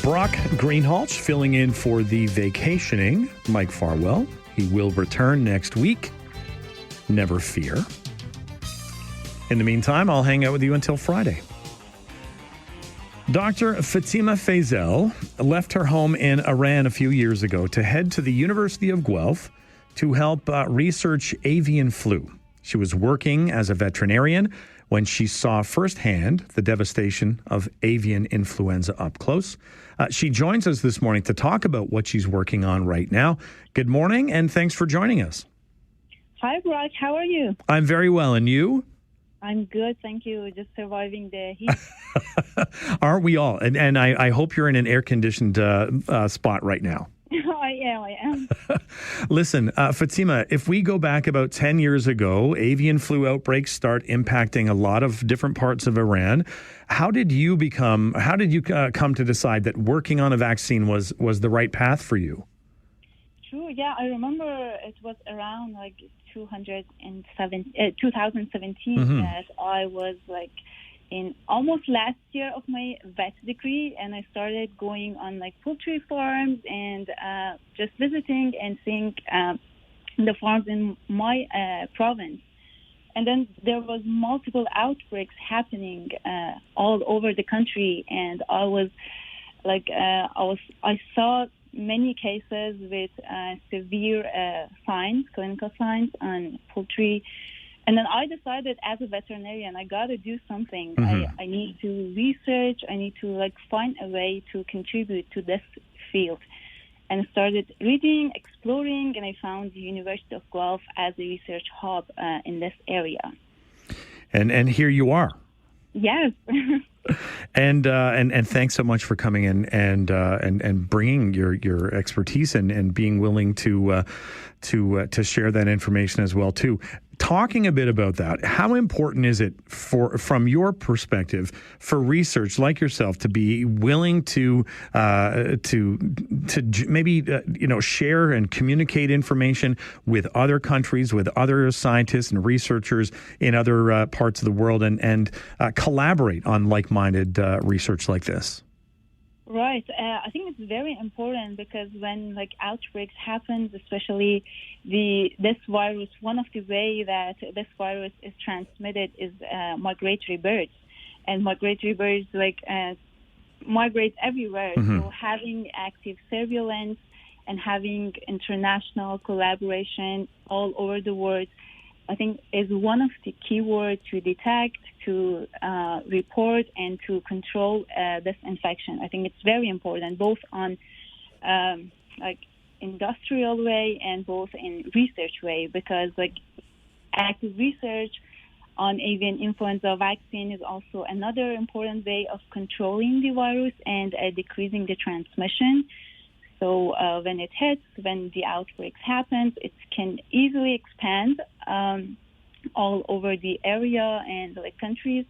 Brock Greenhalgh filling in for the vacationing Mike Farwell. He will return next week. Never fear. In the meantime, I'll hang out with you until Friday. Dr. Fatima Faisal left her home in Iran a few years ago to head to the University of Guelph to help research avian flu. She was working as a veterinarian when she saw firsthand the devastation of avian influenza up close. She joins us this morning to talk about what she's working on right now. Good morning, and thanks for joining us. Hi, Brock. How are you? I'm very well, and you? I'm good, thank you. Just surviving the heat. Aren't we all? And I hope you're in an air-conditioned spot right now. I am. Listen, Fatima, if we go back about 10 years ago, avian flu outbreaks start impacting a lot of different parts of Iran. How did you come to decide that working on a vaccine was the right path for you? True, yeah. I remember it was around 2017 that I was in almost last year of my vet degree, and I started going on poultry farms and just visiting and seeing the farms in my province. And then there was multiple outbreaks happening all over the country, and I saw many cases with severe clinical signs on poultry. And then I decided as a veterinarian, I got to do something. I need to research. I need to find a way to contribute to this field. And started reading, exploring, and I found the University of Guelph as a research hub in this area. And here you are. Yes. And thanks so much for coming in and bringing your expertise and being willing to share that information as well too. Talking a bit about that, how important is it from your perspective for research like yourself to be willing to maybe share and communicate information with other countries, with other scientists and researchers in other parts of the world, and collaborate on like-minded research like this? Right. I think it's very important because when outbreaks happen, especially this virus, one of the way that this virus is transmitted is migratory birds, and migratory birds migrate everywhere. So having active surveillance and having international collaboration all over the world, I think, is one of the key words to detect, to report, and to control this infection. I think it's very important, both on industrial way and both in research way, because active research on avian influenza vaccine is also another important way of controlling the virus and decreasing the transmission. So when it hits, when the outbreaks happen, it can easily expand all over the area and countries.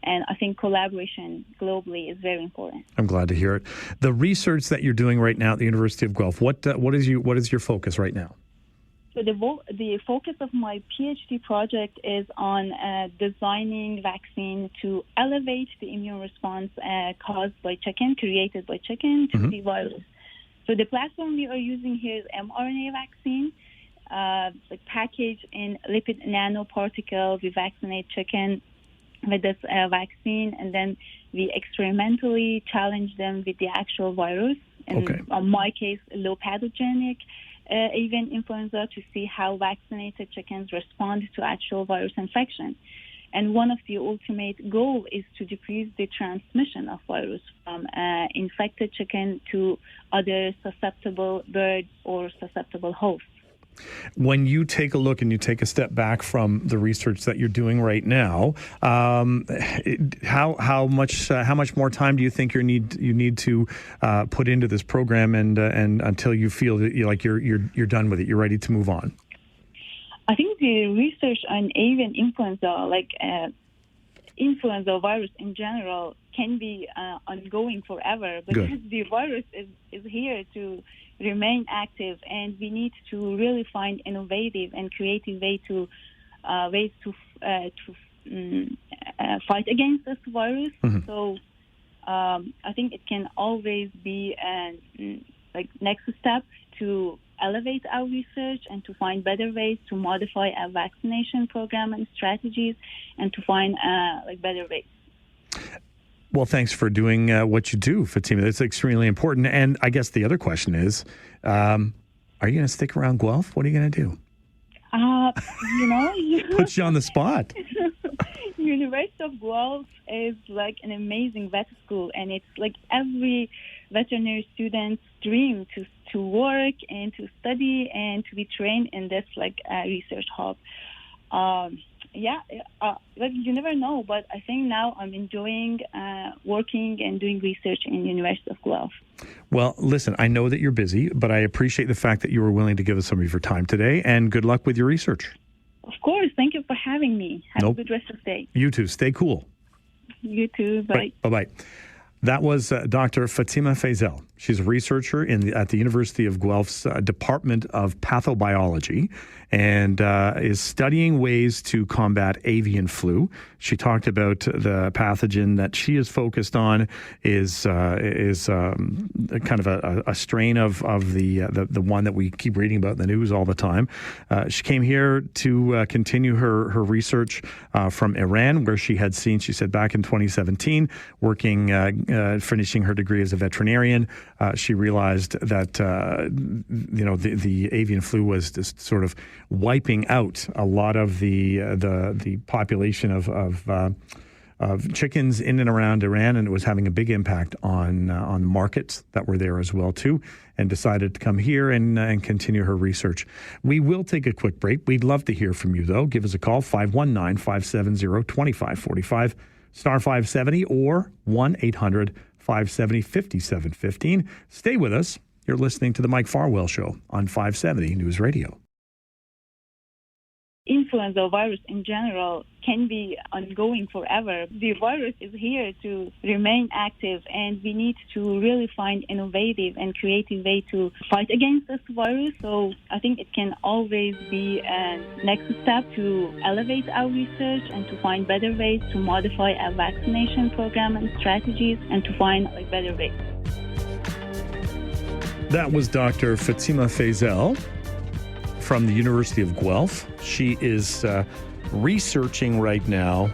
And I think collaboration globally is very important. I'm glad to hear it. The research that you're doing right now at the University of Guelph, what is your focus right now? So the focus of my PhD project is on designing vaccine to elevate the immune response caused by chicken, created by chicken, to the virus. So the platform we are using here is mRNA vaccine, packaged in lipid nanoparticle. We vaccinate chicken with this vaccine, and then we experimentally challenge them with the actual virus. In my case, low pathogenic avian influenza, to see how vaccinated chickens respond to actual virus infection. And one of the ultimate goals is to decrease the transmission of virus from infected chicken to other susceptible birds or susceptible hosts. When you take a look and you take a step back from the research that you're doing right now, how much more time do you think you need to put into this program and until you feel that you're done with it, you're ready to move on? I think the research on avian influenza, influenza virus in general, can be ongoing forever because the virus is here to remain active, and we need to really find innovative and creative ways to fight against this virus. So I think it can always be next step to elevate our research and to find better ways to modify our vaccination program and strategies and to find better ways. Well, thanks for doing what you do, Fatima. That's extremely important. And I guess the other question is, are you going to stick around Guelph? What are you going to do? Puts you on the spot. University of Guelph is like an amazing vet school, and it's like every veterinary student's dream to work and to study and to be trained in this like research hub. Like you never know, but I think now I'm enjoying working and doing research in University of Guelph. Well, listen, I know that you're busy, but I appreciate the fact that you were willing to give us some of your time today, and good luck with your research. Of course. Thank you for having me. Have a good rest of the day. You too. Stay cool. You too. Bye. Bye-bye. That was Dr. Fatima Faisal. She's a researcher at the University of Guelph's Department of Pathobiology and is studying ways to combat avian flu. She talked about the pathogen that she is focused on is kind of a strain of the one that we keep reading about in the news all the time. She came here to continue her research from Iran, where she had seen, she said back in 2017, working, finishing her degree as a veterinarian, she realized that the avian flu was just sort of wiping out a lot of the population of chickens in and around Iran, and it was having a big impact on markets that were there as well too, and decided to come here and continue her research. We will take a quick break. We'd love to hear from you though. Give us a call, 519-570-2545, star 570 or 1-800-570-5715. Stay with us. You're listening to the Mike Farwell Show on 570 News Radio. Influenza virus in general can be ongoing forever. The virus is here to remain active, and we need to really find innovative and creative way to fight against this virus. So I think it can always be a next step to elevate our research and to find better ways to modify our vaccination program and strategies and to find better ways. That was Dr. Fatima Faisal from the University of Guelph. She is researching right now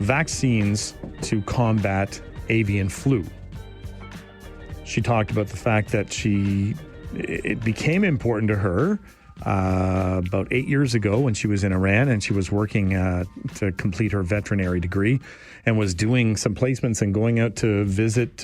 vaccines to combat avian flu. She talked about the fact that it became important to her about 8 years ago when she was in Iran and she was working to complete her veterinary degree and was doing some placements and going out to visit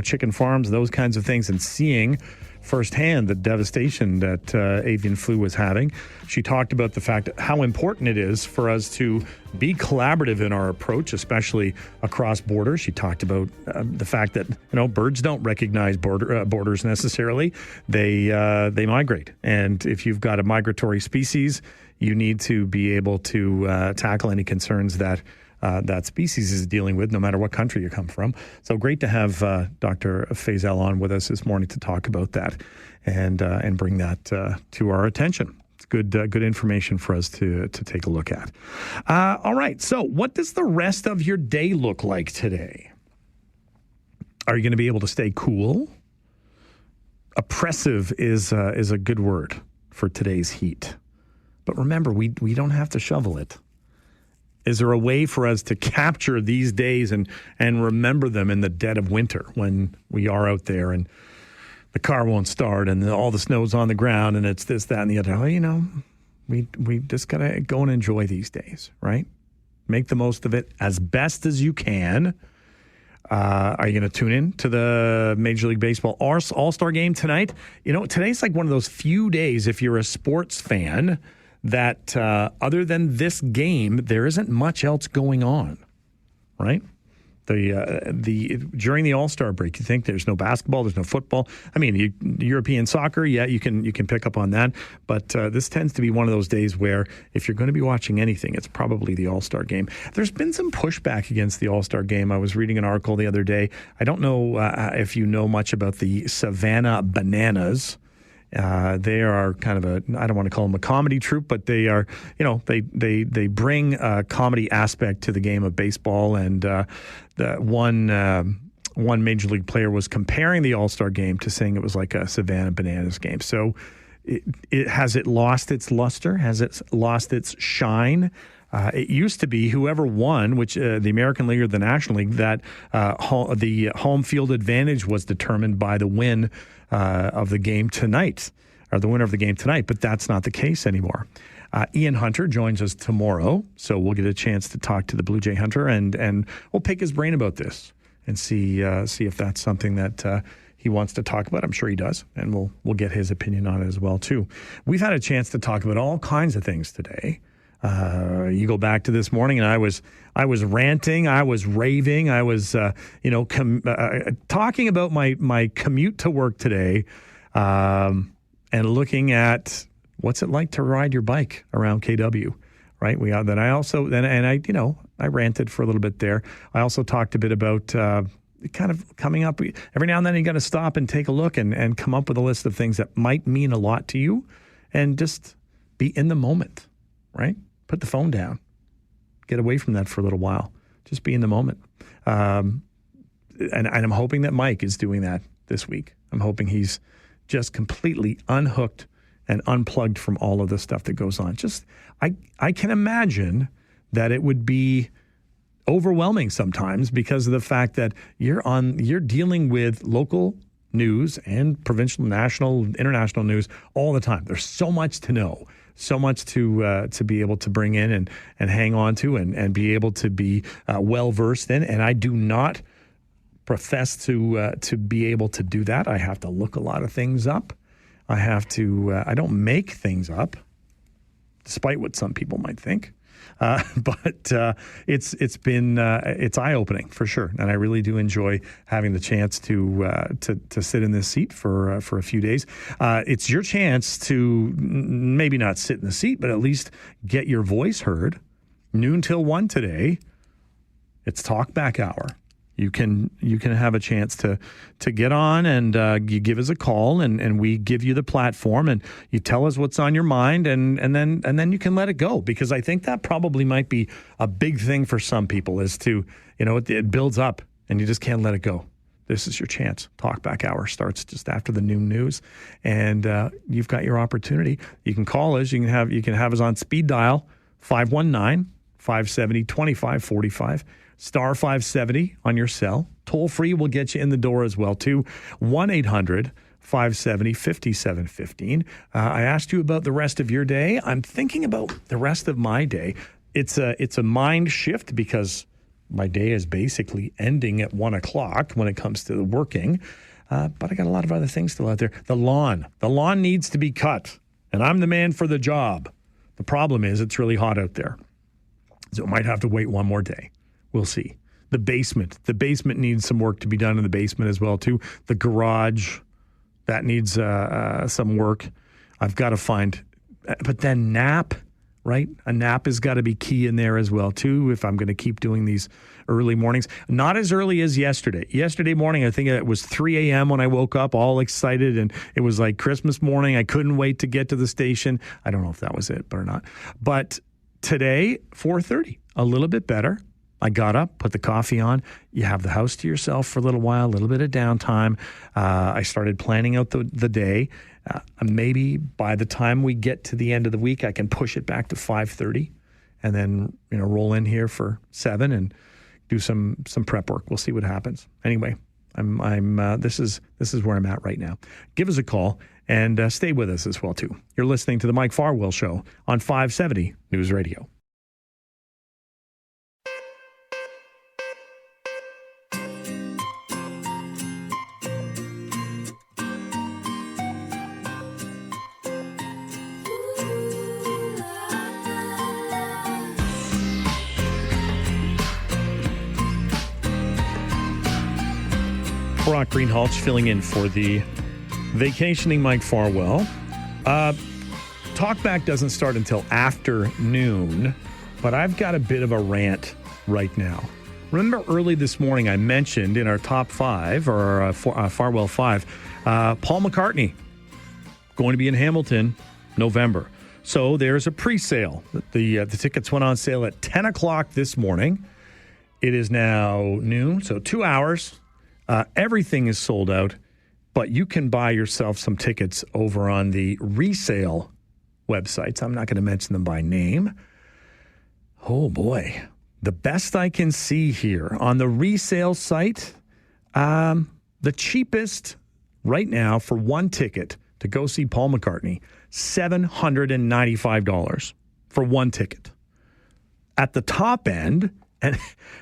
chicken farms, those kinds of things, and seeing firsthand the devastation that avian flu was having. She talked about the fact how important it is for us to be collaborative in our approach, especially across borders. She talked about the fact that birds don't recognize borders necessarily. They migrate, and if you've got a migratory species, you need to be able to tackle any concerns that that species is dealing with, no matter what country you come from. So great to have Dr. Faisal on with us this morning to talk about that and bring that to our attention. It's good information for us to take a look at. All right, so what does the rest of your day look like today? Are you going to be able to stay cool? Oppressive is a good word for today's heat. But remember, we don't have to shovel it. Is there a way for us to capture these days and remember them in the dead of winter when we are out there and the car won't start and all the snow's on the ground and it's this, that, and the other? Well, we just got to go and enjoy these days, right? Make the most of it as best as you can. Are you going to tune in to the Major League Baseball All-Star game tonight? Today's like one of those few days, if you're a sports fan, that other than this game, there isn't much else going on, right? During the All-Star break, you think there's no basketball, there's no football. I mean, European soccer, yeah, you can pick up on that. But this tends to be one of those days where if you're going to be watching anything, it's probably the All-Star game. There's been some pushback against the All-Star game. I was reading an article the other day. I don't know if you know much about the Savannah Bananas. They are kind of I don't want to call them a comedy troupe, but they are, they bring a comedy aspect to the game of baseball. And the one Major League player was comparing the All-Star game to saying it was like a Savannah Bananas game. So has it lost its luster? Has it lost its shine? It used to be whoever won, which the American League or the National League, that the home field advantage was determined by the win of the game tonight, or the winner of the game tonight. But that's not the case anymore. Ian Hunter joins us tomorrow, so we'll get a chance to talk to the Blue Jay Hunter, and we'll pick his brain about this and see if that's something that he wants to talk about. I'm sure he does, and we'll get his opinion on it as well too. We've had a chance to talk about all kinds of things today. You go back to this morning, and I was ranting, I was raving, I was talking about my commute to work today, and looking at what's it like to ride your bike around KW, right? I ranted for a little bit there. I also talked a bit about kind of coming up every now and then. You got to stop and take a look and come up with a list of things that might mean a lot to you, and just be in the moment, right? Put the phone down, get away from that for a little while. Just be in the moment. And I'm hoping that Mike is doing that this week. I'm hoping he's just completely unhooked and unplugged from all of the stuff that goes on. I can imagine that it would be overwhelming sometimes because of the fact that you're dealing with local news and provincial, national, international news all the time. There's so much to know, so much to be able to bring in and hang on to and be able to be well versed in. And I do not profess to be able to do that. I have to look a lot of things up. I don't make things up, despite what some people might think. But it's eye-opening for sure, and I really do enjoy having the chance to sit in this seat for a few days. It's your chance to maybe not sit in the seat, but at least get your voice heard. Noon till 1 today. It's Talkback Hour. You can have a chance to get on, and you give us a call, and we give you the platform, and you tell us what's on your mind, and then you can let it go, because I think that probably might be a big thing for some people, is to, it builds up and you just can't let it go. This is your chance. Talkback Hour starts just after the noon news, and you've got your opportunity. You can call us. You can have us on speed dial 519-570-2545. Star 570 on your cell. Toll free will get you in the door as well, too. 1-800-570-5715. I asked you about the rest of your day. I'm thinking about the rest of my day. It's a mind shift, because my day is basically ending at 1 o'clock when it comes to the working. But I got a lot of other things still out there. The lawn needs to be cut, and I'm the man for the job. The problem is it's really hot out there, so it might have to wait one more day. We'll see. The basement needs some work to be done in the basement as well, too. The garage, that needs some work. I've got to find, but then nap, right? A nap has got to be key in there as well, too, if I'm going to keep doing these early mornings. Not as early as yesterday. Yesterday morning, I think it was 3 a.m. when I woke up, all excited, and it was like Christmas morning. I couldn't wait to get to the station. I don't know if that was it, or not. But today, 4:30, a little bit better. I got up, put the coffee on. You have the house to yourself for a little while, a little bit of downtime. I started planning out the day. Maybe by the time we get to the end of the week, I can push it back to 5:30, and then roll in here for 7 and do some prep work. We'll see what happens. Anyway, this is where I'm at right now. Give us a call and stay with us as well too. You're listening to the Mike Farwell Show on 570 News Radio. Brock Greenhalgh filling in for the vacationing Mike Farwell. Talkback doesn't start until afternoon, but I've got a bit of a rant right now. Remember early this morning I mentioned in our top 5, or Farwell 5, Paul McCartney going to be in Hamilton November. So there's a pre-sale. The tickets went on sale at 10 o'clock this morning. It is now noon, so 2 hours. Everything is sold out, but you can buy yourself some tickets over on the resale websites. I'm not going to mention them by name. Oh, boy. The best I can see here on the resale site, the cheapest right now for one ticket to go see Paul McCartney, $795 for one ticket. At the top end, and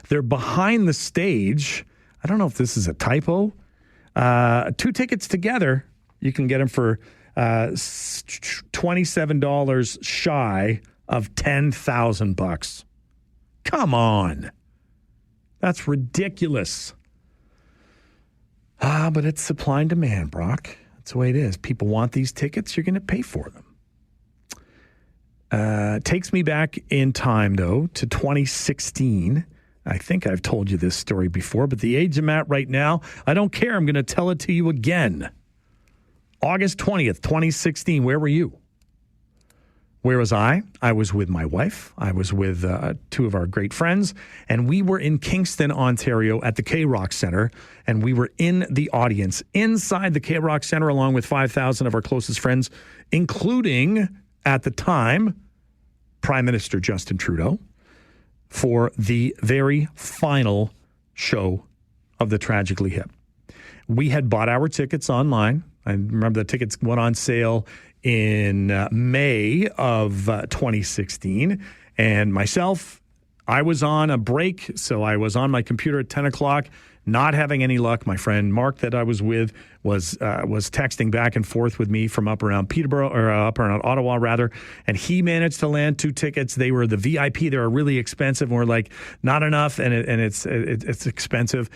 they're behind the stage. I don't know if this is a typo. 2 tickets together, you can get them for $27 shy of $10,000. Come on. That's ridiculous. But it's supply and demand, Brock. That's the way it is. People want these tickets. You're going to pay for them. Takes me back in time, though, to 2016. I think I've told you this story before, but the age I'm at right now, I don't care. I'm going to tell it to you again. August 20th, 2016. Where were you? Where was I? I was with my wife. I was with 2 of our great friends, and we were in Kingston, Ontario at the K-Rock Centre, and we were in the audience inside the K-Rock Centre along with 5,000 of our closest friends, including, at the time, Prime Minister Justin Trudeau, for the very final show of the Tragically Hip. We had bought our tickets online. I remember the tickets went on sale in May of 2016. And myself, I was on a break, so I was on my computer at 10 o'clock, not having any luck. My friend Mark that I was with was texting back and forth with me from up around Peterborough, or up around Ottawa, rather. And he managed to land 2 tickets. They were the VIP. They were really expensive. And we're like, not enough, and it's expensive.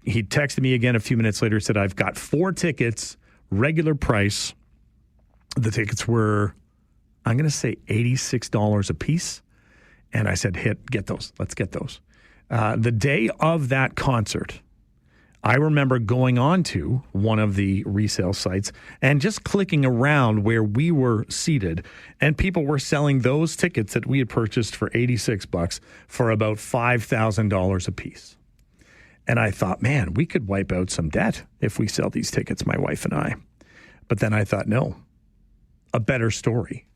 He texted me again a few minutes later, said, I've got 4 tickets, regular price. The tickets were, I'm going to say $86 a piece. And I said, get those. Let's get those. The day of that concert, I remember going on to one of the resale sites and just clicking around where we were seated, and people were selling those tickets that we had purchased for $86 for about $5,000 a piece. And I thought, man, we could wipe out some debt if we sell these tickets, my wife and I. But then I thought, no, a better story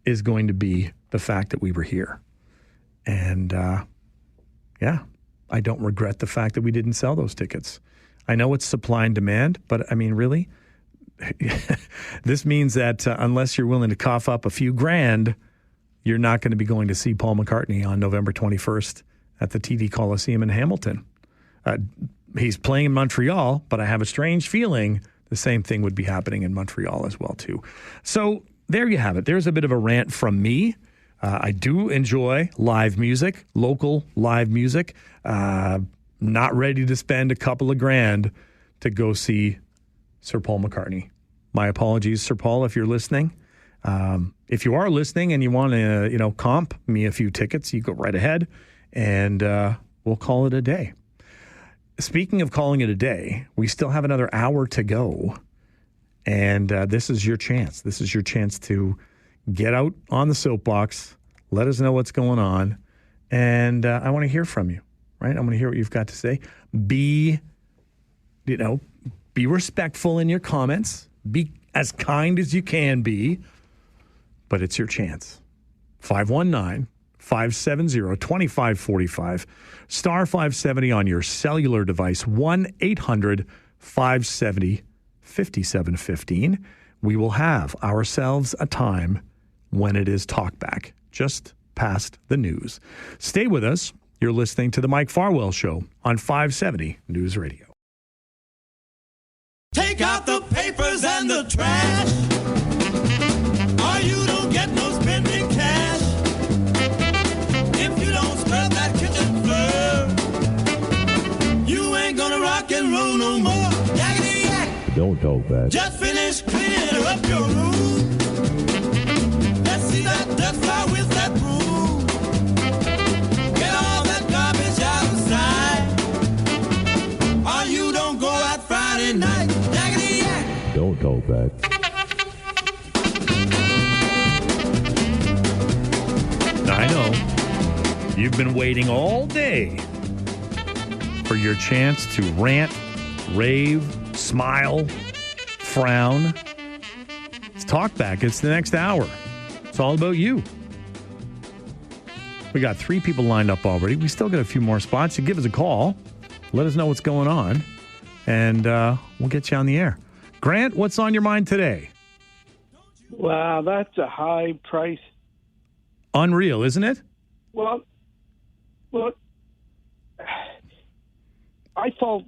is going to be the fact that we were here. And, I don't regret the fact that we didn't sell those tickets. I know it's supply and demand, but I mean, really, this means that unless you're willing to cough up a few grand, you're not going to be going to see Paul McCartney on November 21st at the TD Coliseum in Hamilton. He's playing in Montreal, but I have a strange feeling the same thing would be happening in Montreal as well, too. So there you have it. There's a bit of a rant from me. I do enjoy live music, local live music. Not ready to spend a couple of grand to go see Sir Paul McCartney. My apologies, Sir Paul, if you're listening. If you are listening and you want to, comp me a few tickets, you go right ahead, and we'll call it a day. Speaking of calling it a day, we still have another hour to go, and this is your chance. This is your chance to get out on the soapbox, let us know what's going on, and I want to hear from you, right? I want to hear what you've got to say. Be respectful in your comments. Be as kind as you can be, but it's your chance. 519-570-2545, star 570 on your cellular device, 1-800-570-5715. We will have ourselves a time when it is Talkback, just past the news. Stay with us. You're listening to The Mike Farwell Show on 570 News Radio. Take out the papers and the trash, or you don't get no spending cash. If you don't scrub that kitchen floor, you ain't gonna rock and roll no more. Yakety yak. Don't talk back. Just finish cleaning up your room. Let's see that dust fly with that broom. Get all that garbage outside, or you don't go out Friday night. Yakety yak. Don't talk back. I know. You've been waiting all day for your chance to rant, rave, smile, frown. It's Talkback. It's the next hour. It's all about you. We got 3 people lined up already. We still got a few more spots. So give us a call. Let us know what's going on, and we'll get you on the air. Grant, what's on your mind today? Wow, that's a high price. Unreal, isn't it? Well, I thought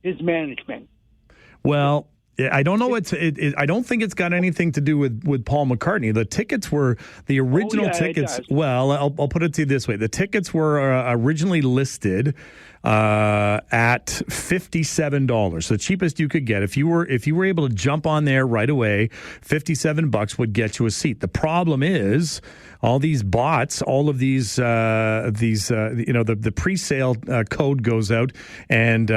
his management. Well, I don't know. I don't think it's got anything to do with Paul McCartney. The tickets were the original tickets. Well, I'll put it to you this way: the tickets were originally listed at $57, the cheapest you could get. If you were able to jump on there right away, $57 would get you a seat. The problem is all these bots, all of these the pre-sale code goes out, and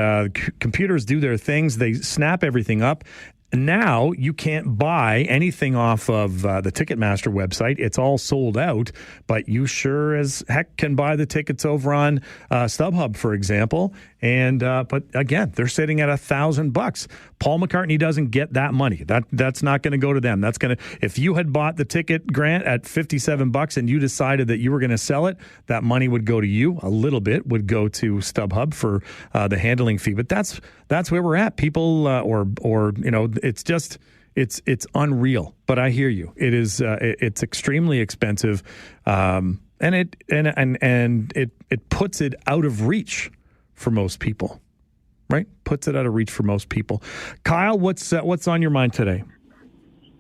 computers do their things. They snap everything up. Now you can't buy anything off of the Ticketmaster website. It's all sold out, but you sure as heck can buy the tickets over on StubHub, for example. And but again, they're sitting at $1,000. Paul McCartney doesn't get that money. That's not going to go to them. That's going to, if you had bought the ticket, Grant, at $57 and you decided that you were going to sell it, that money would go to you. A little bit would go to StubHub for the handling fee. But that's where we're at. People it's just it's unreal. But I hear you. It is it's extremely expensive, and it puts it out of reach for most people, right? Puts it out of reach for most people. Kyle, what's on your mind today?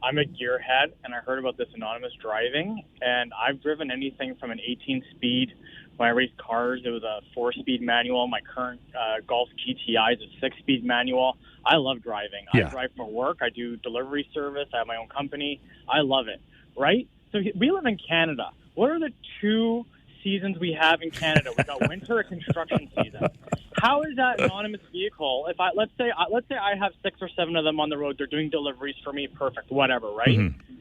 I'm a gearhead, and I heard about this anonymous driving, and I've driven anything from an 18-speed. When I raced cars, it was a 4-speed manual. My current Golf GTI is a 6-speed manual. I love driving. Yeah. I drive for work. I do delivery service. I have my own company. I love it, right? So we live in Canada. What are the 2 seasons we have in Canada? We got winter and construction season. How is that anonymous vehicle? If let's say I have 6 or 7 of them on the road, they're doing deliveries for me, perfect, whatever, right? Mm-hmm.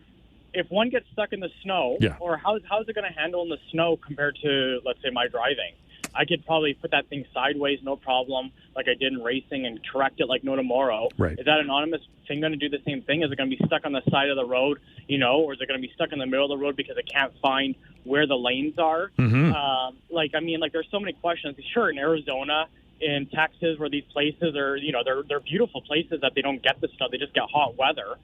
If one gets stuck in the snow, or how's it going to handle in the snow compared to, let's say, my driving? I could probably put that thing sideways, no problem, like I did in racing, and correct it like no tomorrow. Right. Is that anonymous thing going to do the same thing? Is it going to be stuck on the side of the road, or is it going to be stuck in the middle of the road because it can't find where the lanes are? Mm-hmm. There's so many questions. Sure, in Arizona, in Texas, where these places are, they're beautiful places that they don't get the snow, they just get hot weather.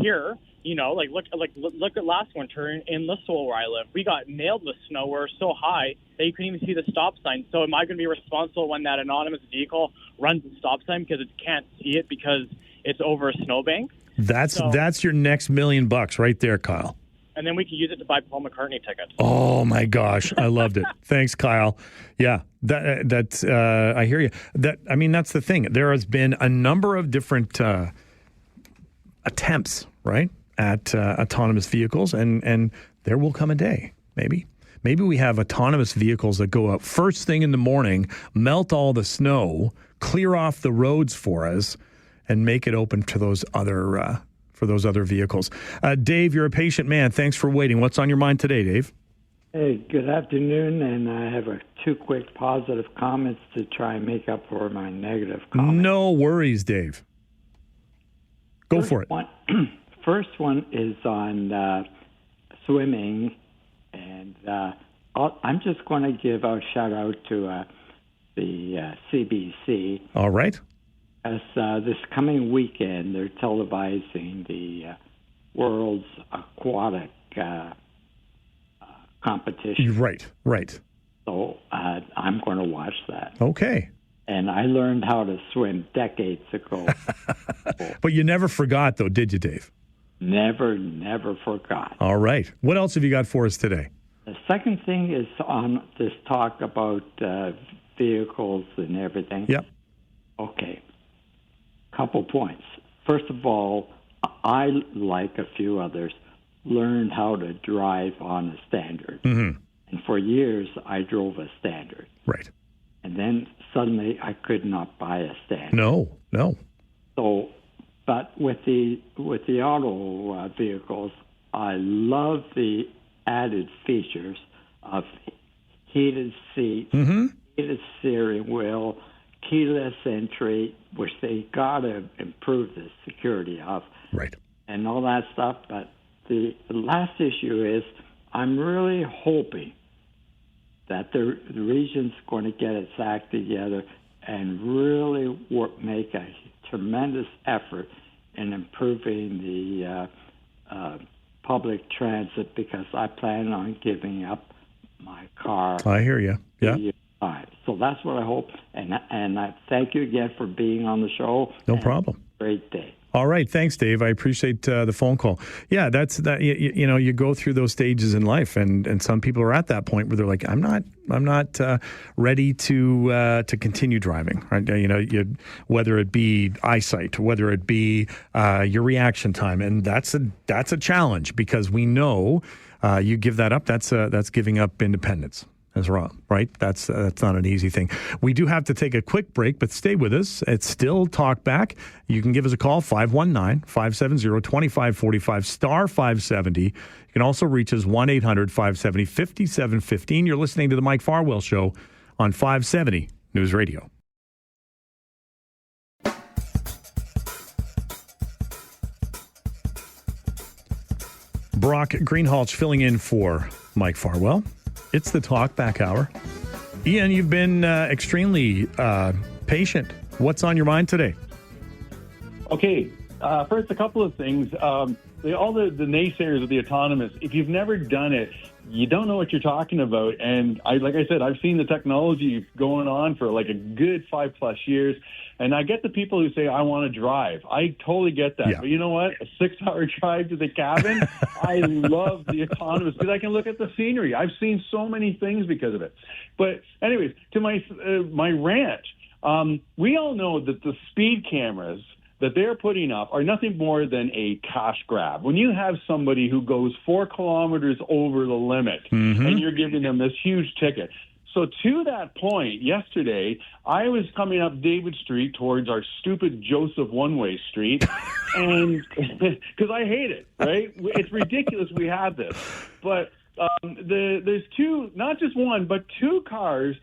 Here, look at last winter in Listowel where I live. We got nailed with snow. We're so high that you couldn't even see the stop sign. So am I going to be responsible when that anonymous vehicle runs the stop sign because it can't see it because it's over a snowbank? That's your next $1 million right there, Kyle. And then we can use it to buy Paul McCartney tickets. Oh my gosh, I loved it. Thanks, Kyle. Yeah, that's I hear you. That's the thing. There has been a number of different attempts, right, at autonomous vehicles, and there will come a day, maybe we have autonomous vehicles that go out first thing in the morning, melt all the snow, clear off the roads for us, and make it open to those other vehicles. Dave, you're a patient man. Thanks for waiting. What's on your mind today, Dave? Hey, good afternoon, and I have 2 quick positive comments to try and make up for my negative comments. No worries, Dave. Go for it. First one is on swimming, and I'm just going to give a shout-out to the CBC. All right. As this coming weekend, they're televising the World's Aquatic competition. Right. So I'm going to watch that. Okay. And I learned how to swim decades ago. But you never forgot, though, did you, Dave? Never forgot. All right. What else have you got for us today? The second thing is on this talk about vehicles and everything. Yep. Okay. Couple points. First of all, I, like a few others, learned how to drive on a Standard. Mm-hmm. And for years, I drove a Standard. Right. And then suddenly I could not buy a Standard. No. So, but with the auto vehicles, I love the added features of heated seats, heated steering wheel, keyless entry, which they got to improve the security of. Right. And all that stuff. But the last issue is I'm really hoping that the region's going to get its act together and really make a tremendous effort in improving the public transit, because I plan on giving up my car. I hear you. Yeah. So that's what I hope. And I thank you again for being on the show. No problem. Great day. All right. Thanks, Dave. I appreciate the phone call. Yeah, that's that. You know, you go through those stages in life, and some people are at that point where they're like, I'm not ready to continue driving. Right? You know, whether it be eyesight, whether it be your reaction time, and that's a challenge, because we know you give that up. That's giving up independence. That's wrong, right? That's not an easy thing. We do have to take a quick break, but stay with us. It's still Talkback. You can give us a call, 519-570-2545, star 570. You can also reach us, 1-800-570-5715. You're listening to The Mike Farwell Show on 570 News Radio. Brock Greenhalgh filling in for Mike Farwell. It's the Talkback Hour. Ian, you've been extremely patient. What's on your mind today? Okay. First, a couple of things. All the naysayers of the autonomous, if you've never done it, you don't know what you're talking about. And like I said, I've seen the technology going on for like a good 5+ years. And I get the people who say, I want to drive. I totally get that. Yeah. But you know what? A 6-hour drive to the cabin, I love the autonomous because I can look at the scenery. I've seen so many things because of it. But anyways, to my rant, we all know that the speed cameras that they're putting up are nothing more than a cash grab. When you have somebody who goes 4 kilometers over the limit and you're giving them this huge ticket. So to that point, yesterday, I was coming up David Street towards our stupid Joseph one-way street, and because I hate it, right? It's ridiculous we have this. But there's two, not just one, but 2 cars,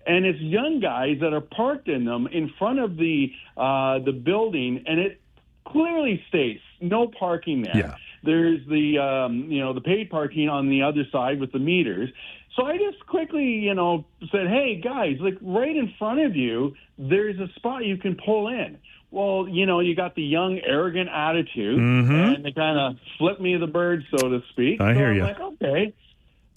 and it's young guys that are parked in them in front of the building, and it clearly states no parking there. Yeah. There's the paid parking on the other side with the meters. So I just quickly, said, hey, guys, like right in front of you, there's a spot you can pull in. Well, you got the young, arrogant attitude, and they kind of flipped me the bird, so to speak. I hear you. I'm like, okay.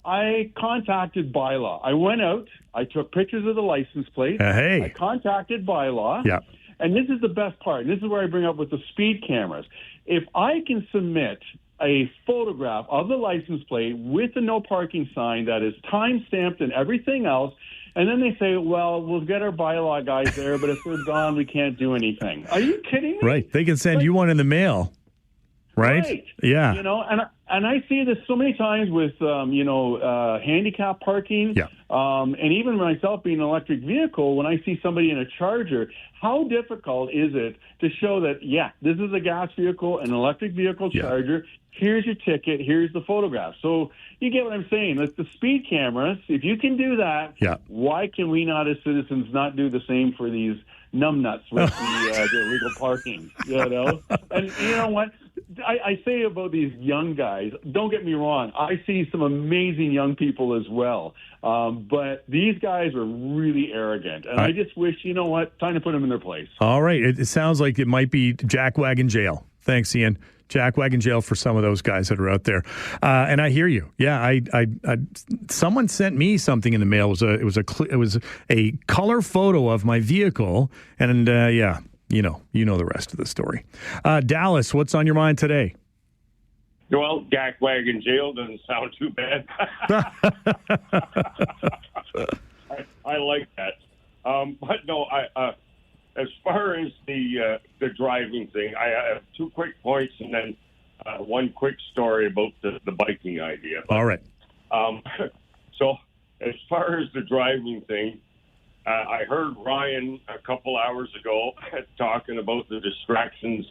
I contacted Bylaw. I went out. I took pictures of the license plate. I contacted Bylaw. Yeah. And this is the best part. And this is where I bring up with the speed cameras. If I can submit a photograph of the license plate with the no parking sign that is time-stamped and everything else, and then they say, well, we'll get our Bylaw guys there, but if they're gone, we can't do anything. Are you kidding me? Right. They can send you one in the mail. Right? Yeah. And I see this so many times with, handicap parking. Yeah. And even myself being an electric vehicle, when I see somebody in a Charger, how difficult is it to show that, this is a gas vehicle, an electric vehicle Charger. Here's your ticket. Here's the photograph. So you get what I'm saying. Like the speed cameras, if you can do that, why can we not as citizens not do the same for these numbnuts with the illegal parking? And you know what? I say about these young guys, don't get me wrong, I see some amazing young people as well. But these guys are really arrogant. And I just wish, time to put them in their place. All right. It sounds like it might be jackwagon jail. Thanks, Ian. Jackwagon jail for some of those guys that are out there. And I hear you. Yeah, I someone sent me something in the mail. It was a color photo of my vehicle, and you know the rest of the story. Dallas, what's on your mind today? Well, jackwagon jail doesn't sound too bad. I like that. But no, as far as the driving thing, I have 2 quick points and then one quick story about the biking idea. All right. So as far as the driving thing, I heard Ryan a couple hours ago talking about the distractions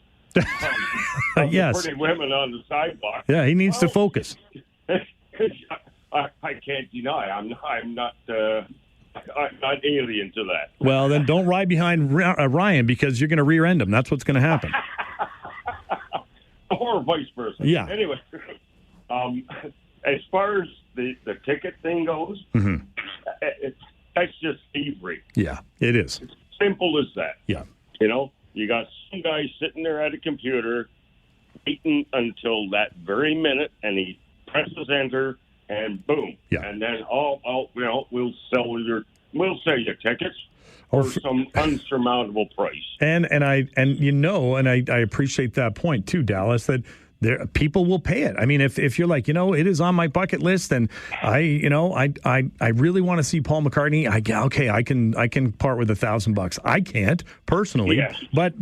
of yes. pretty women on the sidewalk. Yeah, he needs to focus. I can't deny I'm not alien to that. Well, then don't ride behind Ryan because you're going to rear end him. That's what's going to happen. Or vice versa. Yeah. Anyway, as far as the ticket thing goes, that's just thievery. Yeah, it is. It's simple as that. Yeah. You know, you got some guy sitting there at a computer waiting until that very minute, and he presses enter, and boom. Yeah. And then, we'll sell you tickets for some unsurmountable price. And I appreciate that point too, Dallas, that people will pay it. I mean, if you're like, it is on my bucket list, and I really want to see Paul McCartney. I can part with $1,000. I can't personally, yes. but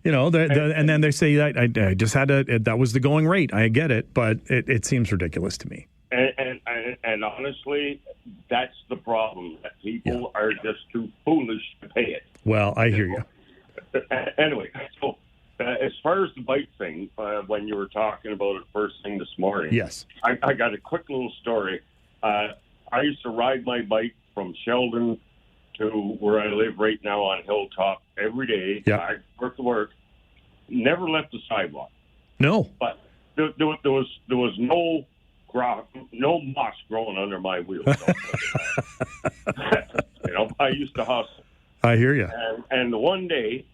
and then they say that I just had that was the going rate. I get it, but it seems ridiculous to me. And honestly, that's the problem. That people are just too foolish to pay it. Well, I hear you. Anyway, so as far as the bike thing, when you were talking about it first thing this morning, yes, I got a quick little story. I used to ride my bike from Sheldon to where I live right now on Hilltop every day. Yeah. I work. Never left the sidewalk. No. But there was no moss growing under my wheels. I used to hustle. I hear you. And the one day,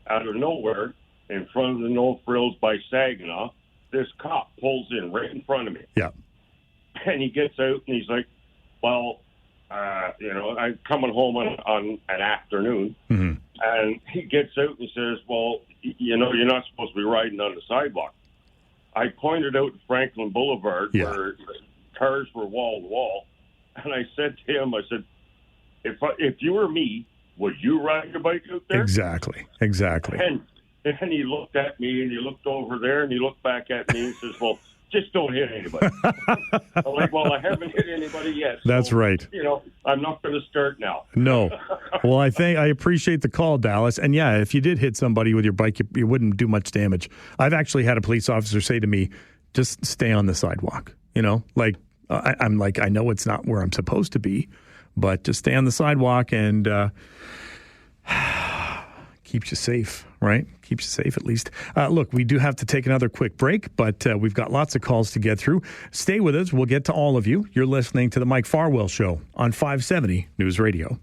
out of nowhere, in front of the No Frills by Saginaw, this cop pulls in right in front of me. Yeah. And he gets out and he's like, well, I'm coming home on an afternoon. Mm-hmm. And he gets out and says, well, you're not supposed to be riding on the sidewalk. I pointed out Franklin Boulevard where cars were wall to wall. And I said to him, if you were me, would you ride your bike out there? Exactly. And he looked at me, and he looked over there, and he looked back at me and says, well, just don't hit anybody. I'm like, well, I haven't hit anybody yet. That's right. I'm not going to start now. No. Well, I appreciate the call, Dallas. And yeah, if you did hit somebody with your bike, you wouldn't do much damage. I've actually had a police officer say to me, just stay on the sidewalk. I'm like, I know it's not where I'm supposed to be, but just stay on the sidewalk and keeps you safe, right? Keeps you safe at least. Look, we do have to take another quick break, but we've got lots of calls to get through. Stay with us. We'll get to all of you. You're listening to the Mike Farwell Show on 570 News Radio.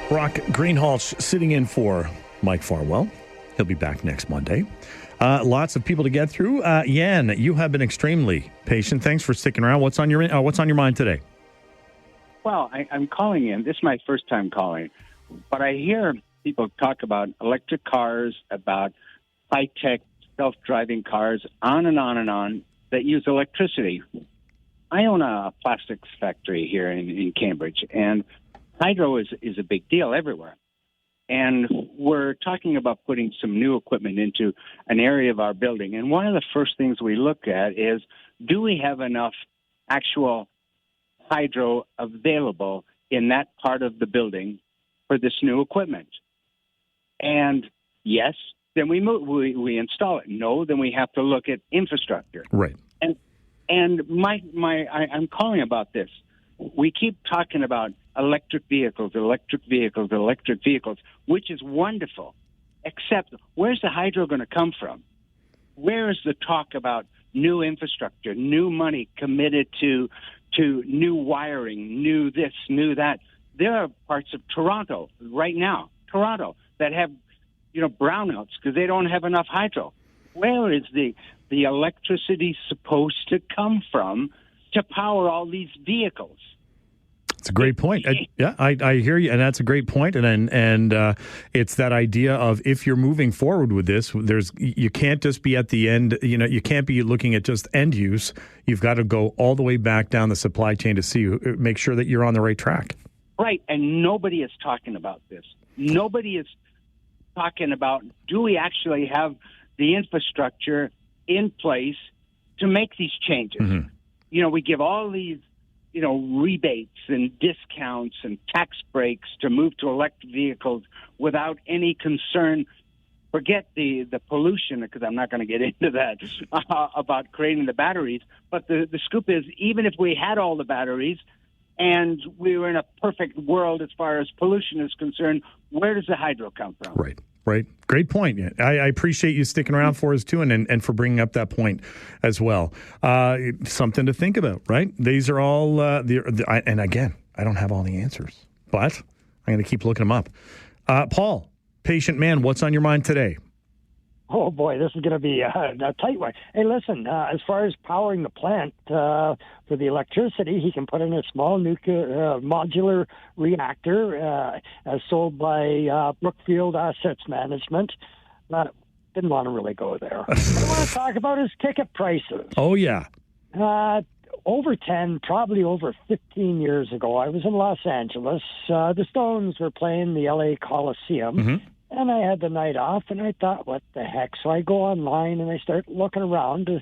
Brock Greenhalgh sitting in for Mike Farwell. He'll be back next Monday. Lots of people to get through. Yan, you have been extremely patient. Thanks for sticking around. What's on your mind today? Well, I'm calling in. This is my first time calling. But I hear people talk about electric cars, about high-tech self-driving cars, on and on and on, that use electricity. I own a plastics factory here in Cambridge, and hydro is a big deal everywhere. And we're talking about putting some new equipment into an area of our building. And one of the first things we look at is, do we have enough actual hydro available in that part of the building for this new equipment? And yes, then we install it. No, then we have to look at infrastructure. Right. And I'm calling about this. We keep talking about electric vehicles, which is wonderful. Except, where's the hydro going to come from? Where is the talk about new infrastructure, new money committed to new wiring, new this, new that? There are parts of Toronto right now, that have, brownouts because they don't have enough hydro. Where is the electricity supposed to come from to power all these vehicles? It's a great point. I hear you, and that's a great point. And it's that idea of, if you're moving forward with this, you can't just be at the end. You can't be looking at just end use. You've got to go all the way back down the supply chain to make sure that you're on the right track. Right, and nobody is talking about this. Nobody is talking about, do we actually have the infrastructure in place to make these changes? Mm-hmm. We give all these rebates and discounts and tax breaks to move to electric vehicles without any concern. Forget the pollution, because I'm not going to get into that, about creating the batteries. But the scoop is, even if we had all the batteries and we were in a perfect world as far as pollution is concerned, where does the hydro come from? Right. Right. Great point. I appreciate you sticking around for us, too, and for bringing up that point as well. Something to think about, right? These are all, and again, I don't have all the answers, but I'm going to keep looking them up. Paul, patient man, what's on your mind today? Oh, boy, this is going to be a tight one. Hey, listen, as far as powering the plant for the electricity, he can put in a small nuclear modular reactor as sold by Brookfield Assets Management. Didn't want to really go there. What I want to talk about is ticket prices. Oh, yeah. Probably over 15 years ago, I was in Los Angeles. The Stones were playing the LA Coliseum. Mm-hmm. And I had the night off, and I thought, what the heck? So I go online, and I start looking around to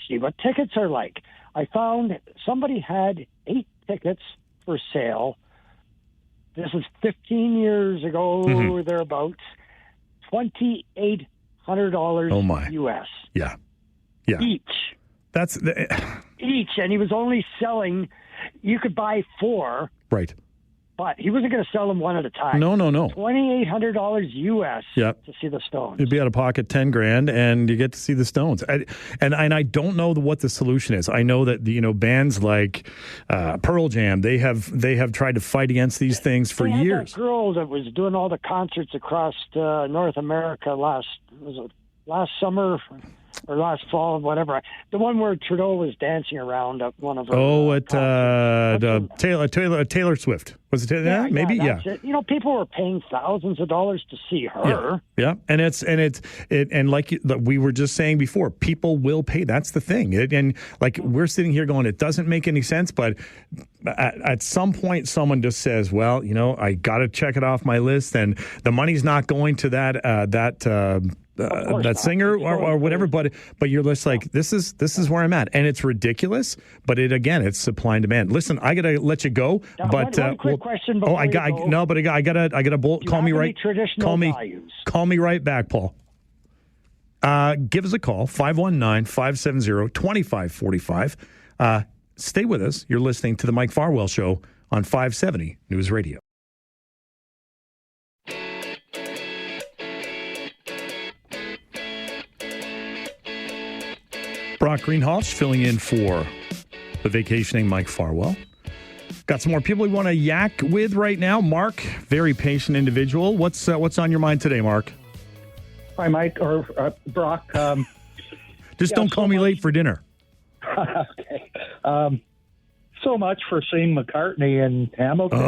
see what tickets are like. I found somebody had 8 tickets for sale. This is 15 years ago, thereabouts. $2,800 oh my. U.S. Yeah. Each. Each, and he was only selling, you could buy 4. Right. But he wasn't going to sell them one at a time. No. $2,800 U.S. Yep. to see the Stones. You'd be out of pocket $10,000, and you get to see the Stones. And I don't know what the solution is. I know that bands like Pearl Jam, they have tried to fight against these things for years. That girl that was doing all the concerts across North America last summer or last fall, whatever. The one where Trudeau was dancing around at one of her. Taylor Swift. Was it? Yeah, maybe. Yeah. It. People were paying thousands of dollars to see her. Yeah. And it's like we were just saying before, people will pay. That's the thing. We're sitting here going, it doesn't make any sense. But at some point, someone just says, well, I got to check it off my list, and the money's not going to that singer or whatever, but you're just like, this is where I'm at, and it's ridiculous. But it's supply and demand. Listen, I gotta let you go. But one quick question. I gotta call me right. Call me right back, Paul. Give us a call 519-570-2545. Stay with us. You're listening to the Mike Farwell Show on 570 News Radio. Brock Greenhalgh filling in for the vacationing Mike Farwell. Got some more people we want to yak with right now. Mark, very patient individual. What's on your mind today, Mark? Hi, Mike, or Brock. Just don't call me late for dinner. Okay. So much for seeing McCartney in Hamilton.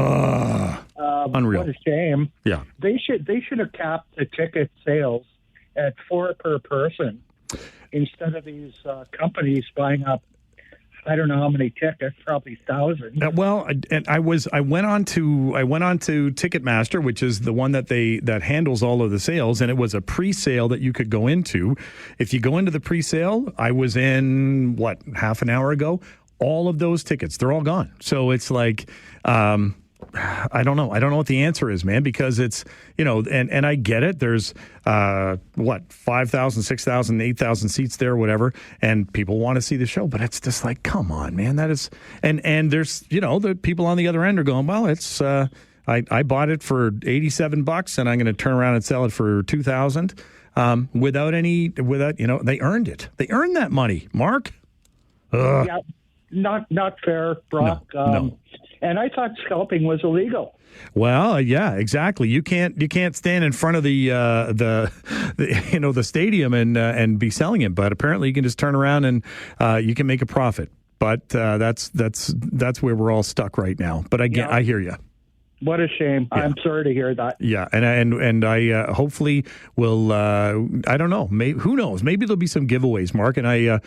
Unreal. What a shame. Yeah. They should have capped the ticket sales at 4 per person instead of these companies buying up, I don't know how many tickets, probably thousands. I went on to Ticketmaster, which is the one that handles all of the sales, and it was a pre-sale that you could go into. If you go into the pre-sale, I was in half an hour ago. All of those tickets, they're all gone. So it's like, I don't know. I don't know what the answer is, man, because it's, and I get it. There's 5,000, 6,000, 8,000 seats there, whatever, and people want to see the show, but it's just like, come on, man. That is, and there's, the people on the other end are going, well, it's, I bought it for $87 and I'm going to turn around and sell it for $2,000 without, they earned it. They earned that money, Mark. Yeah, not fair, Brock. No. And I thought scalping was illegal. Well, yeah, exactly. You can't stand in front of the stadium and be selling it, but apparently you can just turn around and you can make a profit. But that's where we're all stuck right now. But again, I hear you. What a shame. Yeah. I'm sorry to hear that. Yeah, and I hopefully will. I don't know. Who knows? Maybe there'll be some giveaways, Mark, and I'll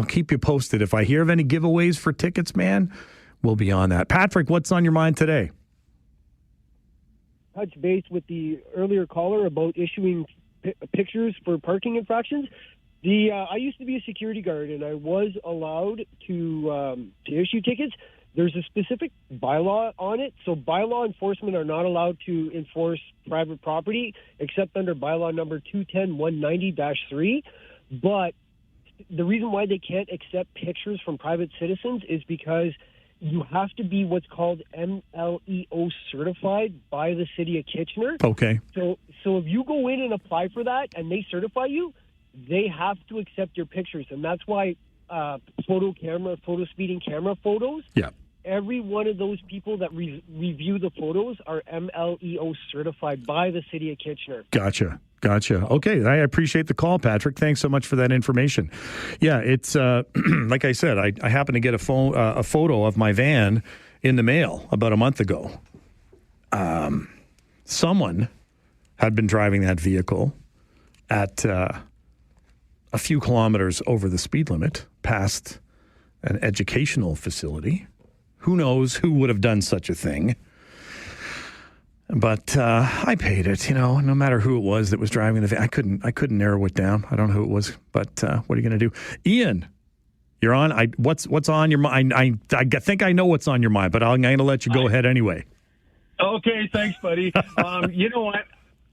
keep you posted if I hear of any giveaways for tickets, man. We'll be on that. Patrick, what's on your mind today? Touch base with the earlier caller about issuing pictures for parking infractions. I used to be a security guard, and I was allowed to issue tickets. There's a specific bylaw on it, so bylaw enforcement are not allowed to enforce private property except under bylaw number 210-190-3. But the reason why they can't accept pictures from private citizens is because you have to be what's called MLEO certified by the city of Kitchener. Okay. So if you go in and apply for that and they certify you, they have to accept your pictures. And that's why photo speeding camera photos, every one of those people that review the photos are MLEO certified by the city of Kitchener. Gotcha. Okay, I appreciate the call, Patrick. Thanks so much for that information. Yeah, it's like I said, I happened to get a photo of my van in the mail about a month ago. Someone had been driving that vehicle at a few kilometers over the speed limit past an educational facility. Who knows who would have done such a thing? But I paid it, no matter who it was that was driving the van. I couldn't narrow it down. I don't know who it was, but what are you going to do? Ian, you're on. What's on your mind? I think I know what's on your mind, but I'm going to let you go ahead anyway. Okay, thanks, buddy. You know what?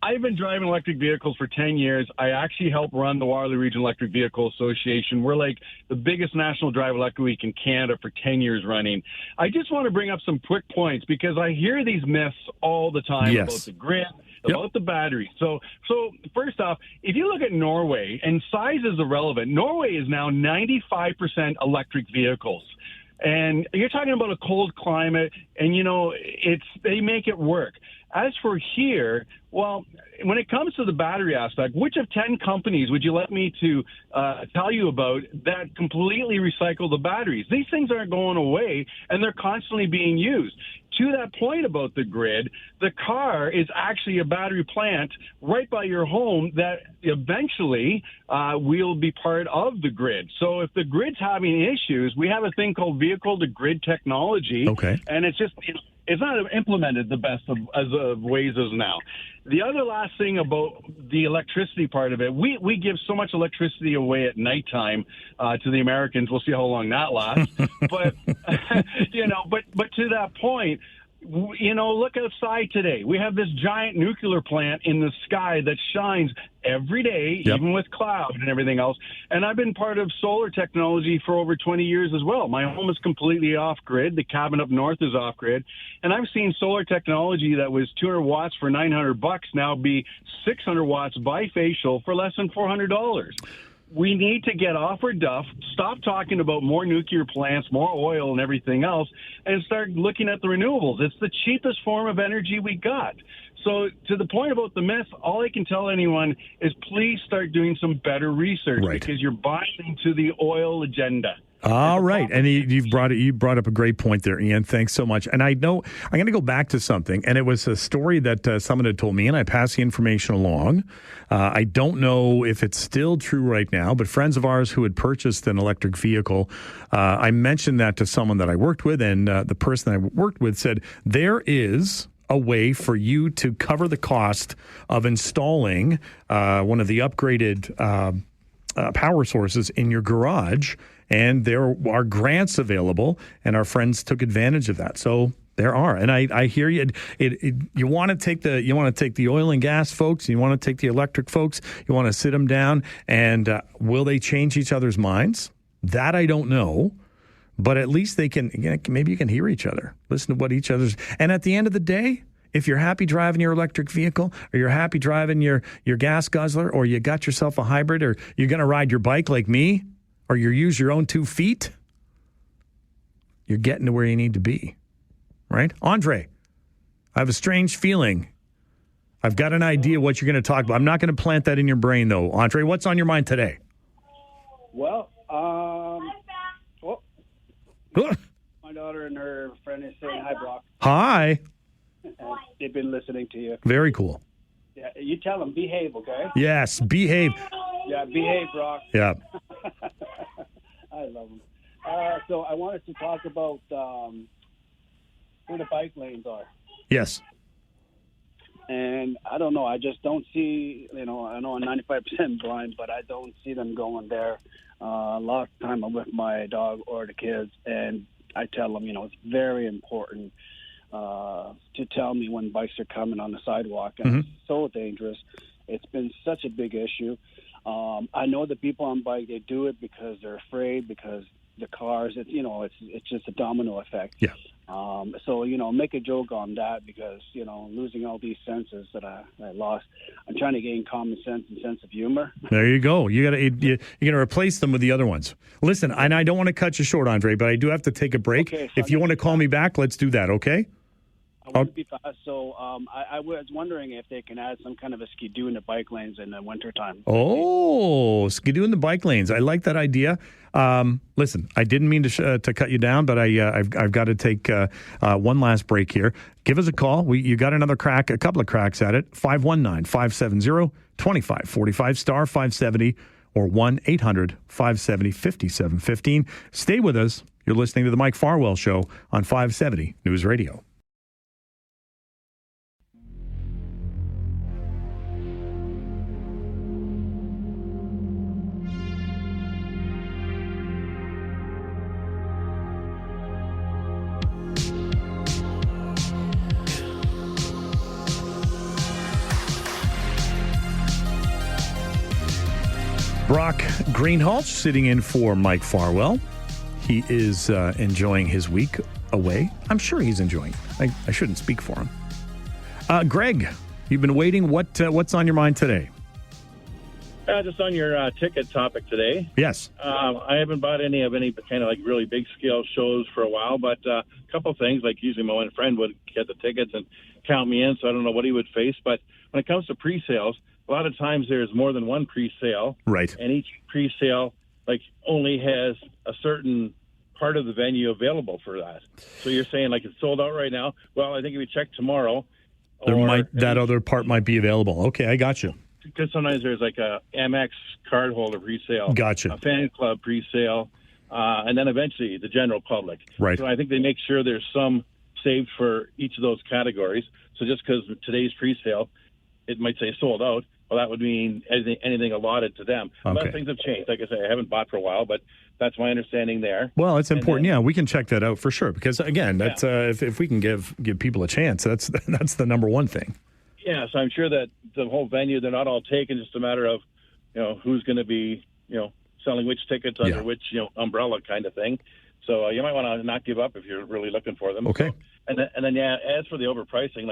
I've been driving electric vehicles for 10 years. I actually help run the Waterloo Region Electric Vehicle Association. We're like the biggest national drive electric week in Canada for 10 years running. I just want to bring up some quick points because I hear these myths all the time about the grid, about the battery. So first off, if you look at Norway, and size is irrelevant, Norway is now 95% electric vehicles. And you're talking about a cold climate, and, they make it work. As for here, well, when it comes to the battery aspect, which of 10 companies would you let me to tell you about that completely recycle the batteries? These things aren't going away, and they're constantly being used. To that point about the grid, the car is actually a battery plant right by your home that eventually will be part of the grid. So if the grid's having issues, we have a thing called vehicle-to-grid technology, and it's just it's not implemented the best of ways as now. The other last thing about the electricity part of it, we give so much electricity away at nighttime to the Americans. We'll see how long that lasts. But but to that point, look outside today. We have this giant nuclear plant in the sky that shines every day, even with cloud and everything else. And I've been part of solar technology for over 20 years as well. My home is completely off-grid. The cabin up north is off-grid. And I've seen solar technology that was 200 watts for $900 now be 600 watts bifacial for less than $400. We need to get off our duff, stop talking about more nuclear plants, more oil and everything else, and start looking at the renewables. It's the cheapest form of energy we got. So to the point about the myth, all I can tell anyone is please start doing some better research because you're buying into the oil agenda. All right. And you brought up a great point there, Ian. Thanks so much. And I know I'm going to go back to something, and it was a story that someone had told me, and I passed the information along. I don't know if it's still true right now, but friends of ours who had purchased an electric vehicle, I mentioned that to someone that I worked with, and the person I worked with said, there is a way for you to cover the cost of installing one of the upgraded power sources in your garage. And there are grants available, and our friends took advantage of that. So there are, and I hear you. You want to take the oil and gas folks, you want to take the electric folks, you want to sit them down, and will they change each other's minds? That I don't know, but at least they can. Maybe you can hear each other, listen to what each other's. And at the end of the day, if you're happy driving your electric vehicle, or you're happy driving your gas guzzler, or you got yourself a hybrid, or you're going to ride your bike like me, or you use your own 2 feet, you're getting to where you need to be, right? Andre, I have a strange feeling. I've got an idea what you're going to talk about. I'm not going to plant that in your brain, though. Andre, what's on your mind today? Well, my daughter and her friend is saying hi, Brock. Hi. They've been listening to you. Very cool. Yeah, you tell them, behave, okay? Yes, behave. Yeah, behave, Brock. Yeah. I love them. So I wanted to talk about where the bike lanes are. Yes. And I don't know. I just don't see, I know I'm 95% blind, but I don't see them going there. A lot of time I'm with my dog or the kids, and I tell them, it's very important to tell me when bikes are coming on the sidewalk. And it's so dangerous. It's been such a big issue. I know the people on bike, they do it because they're afraid, because the cars. It's just a domino effect. Yeah. So make a joke on that because losing all these senses that I lost. I'm trying to gain common sense and sense of humor. There you go. You're gonna replace them with the other ones. Listen, and I don't want to cut you short, Andre, but I do have to take a break. Okay, if you want to call me back, let's do that. Okay. I want to be fast, so I was wondering if they can add some kind of a skidoo in the bike lanes in the wintertime. Oh, skidoo in the bike lanes. I like that idea. Listen, I didn't mean to cut you down, but I've got to take one last break here. Give us a call. You got a couple of cracks at it. 519-570-2545, star 570, or 1-800-570-5715. Stay with us. You're listening to the Mike Farwell Show on 570 News Radio. Brock Greenhalgh sitting in for Mike Farwell. He is enjoying his week away. I'm sure he's enjoying it. I shouldn't speak for him. Greg, you've been waiting. What's on your mind today? Just on your ticket topic today. Yes. I haven't bought any kind of like really big scale shows for a while, but a couple things, like usually my one friend would get the tickets and count me in, so I don't know what he would face. But when it comes to pre-sales, a lot of times there's more than one pre-sale. Right. And each pre-sale only has a certain part of the venue available for that. So you're saying it's sold out right now. Well, I think if you check tomorrow, that other part might be available. Okay, I got you. Because sometimes there's a Amex card holder pre-sale, Gotcha. a fan club pre-sale, and then eventually the general public. Right. So I think they make sure there's some saved for each of those categories. So just because today's pre-sale, it might say sold out. Well, that would mean anything allotted to them. Okay. But things have changed. Like I say, I haven't bought for a while, but that's my understanding there. Well, it's important. We can check that out for sure. Because again, that's if we can give people a chance, that's the number one thing. Yeah, so I'm sure that the whole venue, they're not all taken. Just a matter of who's going to be selling which tickets under which umbrella kind of thing. So you might want to not give up if you're really looking for them. Okay. So, and then as for the overpricing,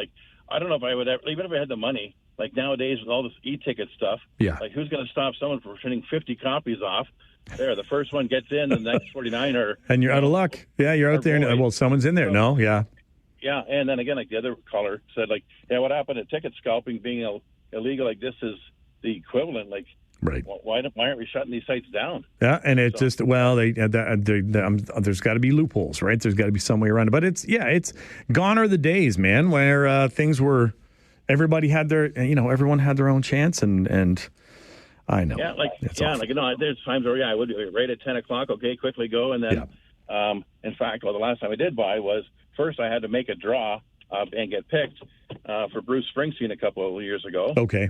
I don't know if I would ever, even if I had the money. Nowadays with all this e-ticket stuff, who's going to stop someone from printing 50 copies off? There, the first one gets in, the next 49 are... And you're out of luck. Yeah, you're out there. Well, someone's in there. No, yeah. Yeah, and then again, the other caller said, what happened to ticket scalping being illegal? This is the equivalent. Right. Why aren't we shutting these sites down? Yeah, and it's there's got to be loopholes, right? There's got to be some way around it. But it's gone are the days, man, where things were... Everybody had everyone had their own chance, and I know. Yeah, there's times where I would right at 10 o'clock. Okay, quickly go, and then, in fact, the last time I did buy was first I had to make a draw and get picked for Bruce Springsteen a couple of years ago. Okay.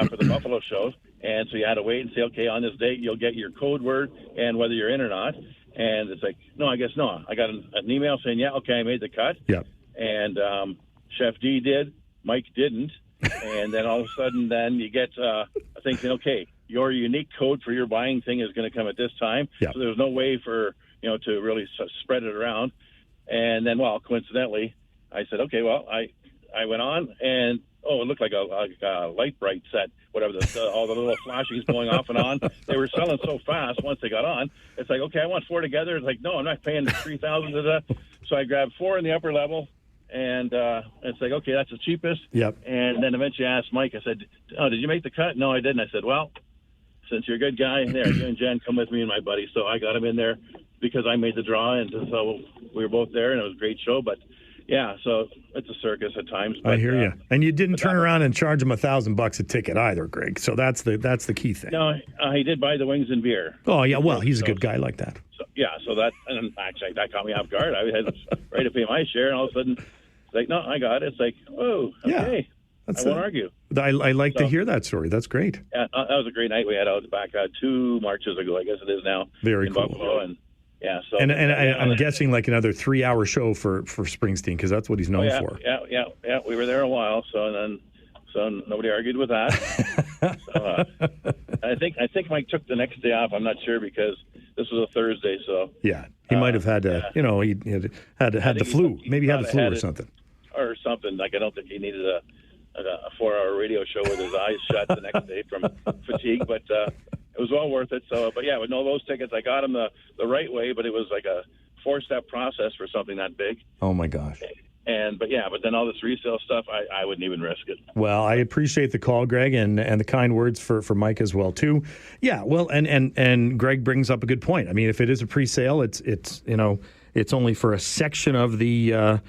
For the Buffalo shows, and so you had to wait and say, okay, on this date you'll get your code word and whether you're in or not. And it's no. I got an email saying, yeah, okay, I made the cut. Yeah. And Chef D did. Mike didn't, and then all of a sudden, then you get a thing saying, okay, your unique code for your buying thing is going to come at this time. Yeah. So there's no way for to really spread it around. And then, coincidentally, I said, okay, I went on, and it looked like a light bright set, whatever. All the little flashings going off and on. They were selling so fast once they got on. It's okay, I want 4 together. It's no, I'm not paying $3,000. So I grabbed 4 in the upper level. And it's okay, that's the cheapest. Yep. And then eventually I asked Mike, I said, did you make the cut? No, I didn't. I said, well, since you're a good guy, there, you and Jen, come with me and my buddy. So I got him in there because I made the draw, and so we were both there, and it was a great show. But, yeah, so it's a circus at times. But, I hear you. And you didn't turn around and charge him $1,000 a ticket either, Greg. So that's the key thing. No, he did buy the wings and beer. Oh, yeah, well, he's a good guy like that. So, and actually that caught me off guard. I had ready to pay my share, and all of a sudden... no, I got it. It's whoa, okay. I won't argue. I like to hear that story. That's great. Yeah, that was a great night we had out back 2 Marches ago, I guess it is now. Very in cool. Buffalo, and so. And I'm guessing another 3-hour show for Springsteen, because that's what he's known for. Yeah. We were there a while, so nobody argued with that. I think Mike took the next day off. I'm not sure because this was a Thursday, so Yeah, he might have had he had the flu. Maybe he had the flu or something. Or something. Like, I don't think he needed a 4-hour radio show with his eyes shut the next day from fatigue, but it was well worth it. So, but yeah, with all those tickets, I got them the right way, but it was like a 4-step process for something that big. Oh my gosh. But then all this resale stuff, I wouldn't even risk it. Well, I appreciate the call, Greg, and the kind words for Mike as well too. Yeah, well, and Greg brings up a good point. I mean, if it is a pre-sale, it's only for a section of the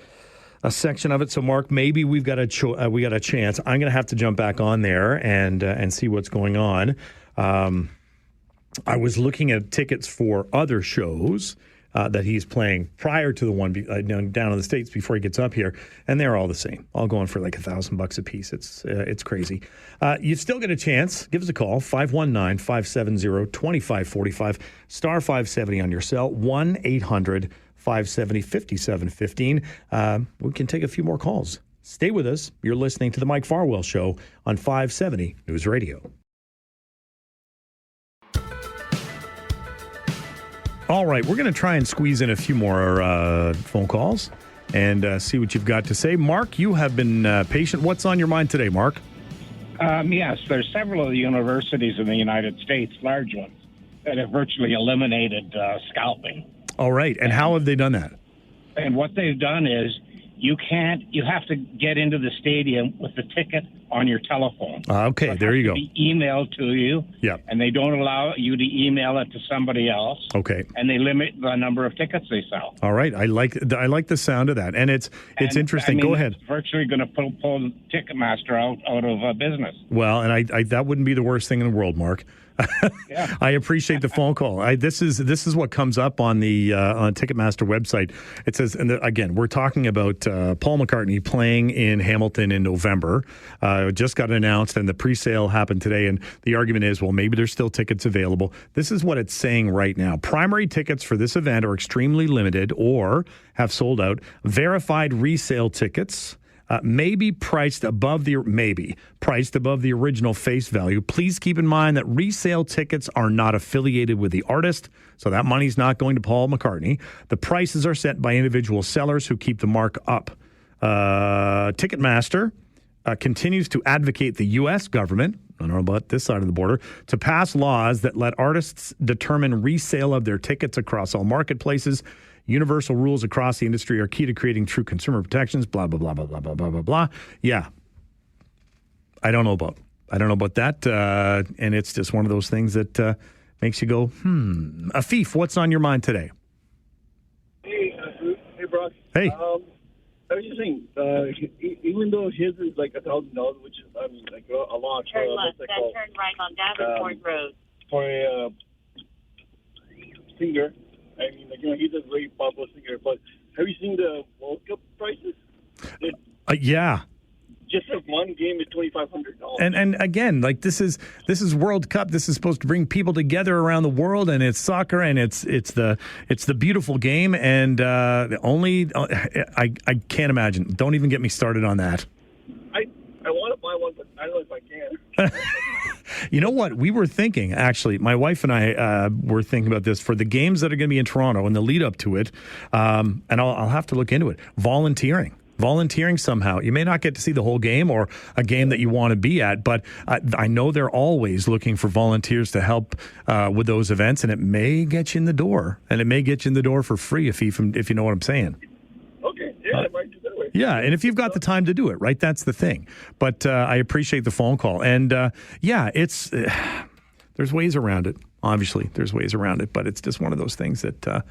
it. So, Mark, maybe we got a chance. I'm going to have to jump back on there and see what's going on. I was looking at tickets for other shows that he's playing prior to the one down in the States before he gets up here, and they're all the same, all going for like $1,000 a piece. It's crazy. You've still got a chance. Give us a call, 519-570-2545, star 570 on your cell, 1-800-570-5715. We can take a few more calls. Stay with us. You're listening to the Mike Farwell Show on 570 News Radio. All right, we're going to try and squeeze in a few more phone calls and see what you've got to say. Mark, you have been patient. What's on your mind today, Mark? Yes, there's several of the universities in the United States, large ones, that have virtually eliminated scalping. All right, and how have they done that? And what they've done is you have to get into the stadium with the ticket on your telephone. Okay, there you go. Be emailed to you. Yeah. And they don't allow you to email it to somebody else. Okay. And they limit the number of tickets they sell. All right, I like the sound of that, and it's interesting. Go ahead. It's virtually going to pull Ticketmaster out of business. Well, and I that wouldn't be the worst thing in the world, Mark. Yeah. I appreciate the phone call. This is what comes up on the on Ticketmaster website. It says, and again, we're talking about Paul McCartney playing in Hamilton in November. Just got announced, and the pre-sale happened today. And the argument is, well, maybe there's still tickets available. This is what it's saying right now. Primary tickets for this event are extremely limited or have sold out. Verified resale tickets may be priced above the original face value. Please keep in mind that resale tickets are not affiliated with the artist, so that money's not going to Paul McCartney. The prices are set by individual sellers who keep the mark up. Ticketmaster continues to advocate the U.S. government, I don't know about this side of the border, to pass laws that let artists determine resale of their tickets across all marketplaces. Universal rules across the industry are key to creating true consumer protections, blah, blah, blah, blah, blah, blah, blah, blah, blah. Yeah. I don't know about that. And it's just one of those things that makes you go, Afif, what's on your mind today? Hey, Brock. Hey. I was just saying, even though his is like $1,000, which is, I mean, like a lot. Turn left, then turn right on Davenport Road. For a singer, I mean, like, he's a very popular singer, but have you seen the World Cup prices? Yeah. Just like one game is $2,500. And again, like this is World Cup. This is supposed to bring people together around the world, and it's soccer, and it's the beautiful game. And I can't imagine. Don't even get me started on that. I want to buy one, but I don't know if I can. You know what? We were thinking, actually, my wife and I were thinking about this for the games that are going to be in Toronto and the lead up to it. And I'll have to look into it. Volunteering somehow. You may not get to see the whole game or a game that you want to be at, but I know they're always looking for volunteers to help with those events, and it may get you in the door. And it may get you in the door for free if you know what I'm saying. Okay, yeah, I might do that way. Yeah, and if you've got the time to do it, right? That's the thing. But I appreciate the phone call. And it's there's ways around it. Obviously, there's ways around it, but it's just one of those things that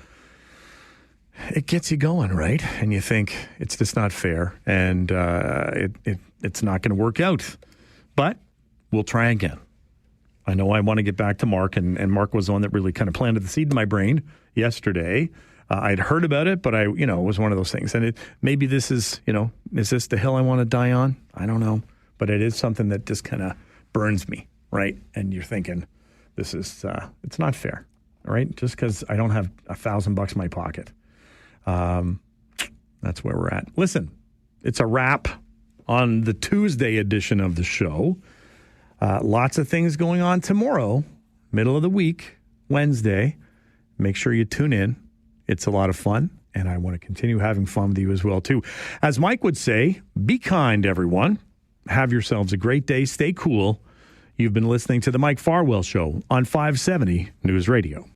it gets you going, right? And you think it's just not fair, and it's not going to work out. But we'll try again. I know I want to get back to Mark, and Mark was the one that really kind of planted the seed in my brain yesterday. I'd heard about it, but it was one of those things. And maybe this is this the hill I want to die on? I don't know. But it is something that just kind of burns me, right? And you're thinking, this is, it's not fair, all right? Just because I don't have $1,000 in my pocket. That's where we're at. Listen, it's a wrap on the Tuesday edition of the show. Lots of things going on tomorrow, middle of the week, Wednesday. make sure you tune in. It's a lot of fun, and I want to continue having fun with you as well, too. As Mike would say, be kind, everyone. Have yourselves a great day. Stay cool. You've been listening to The Mike Farwell Show on 570 News Radio.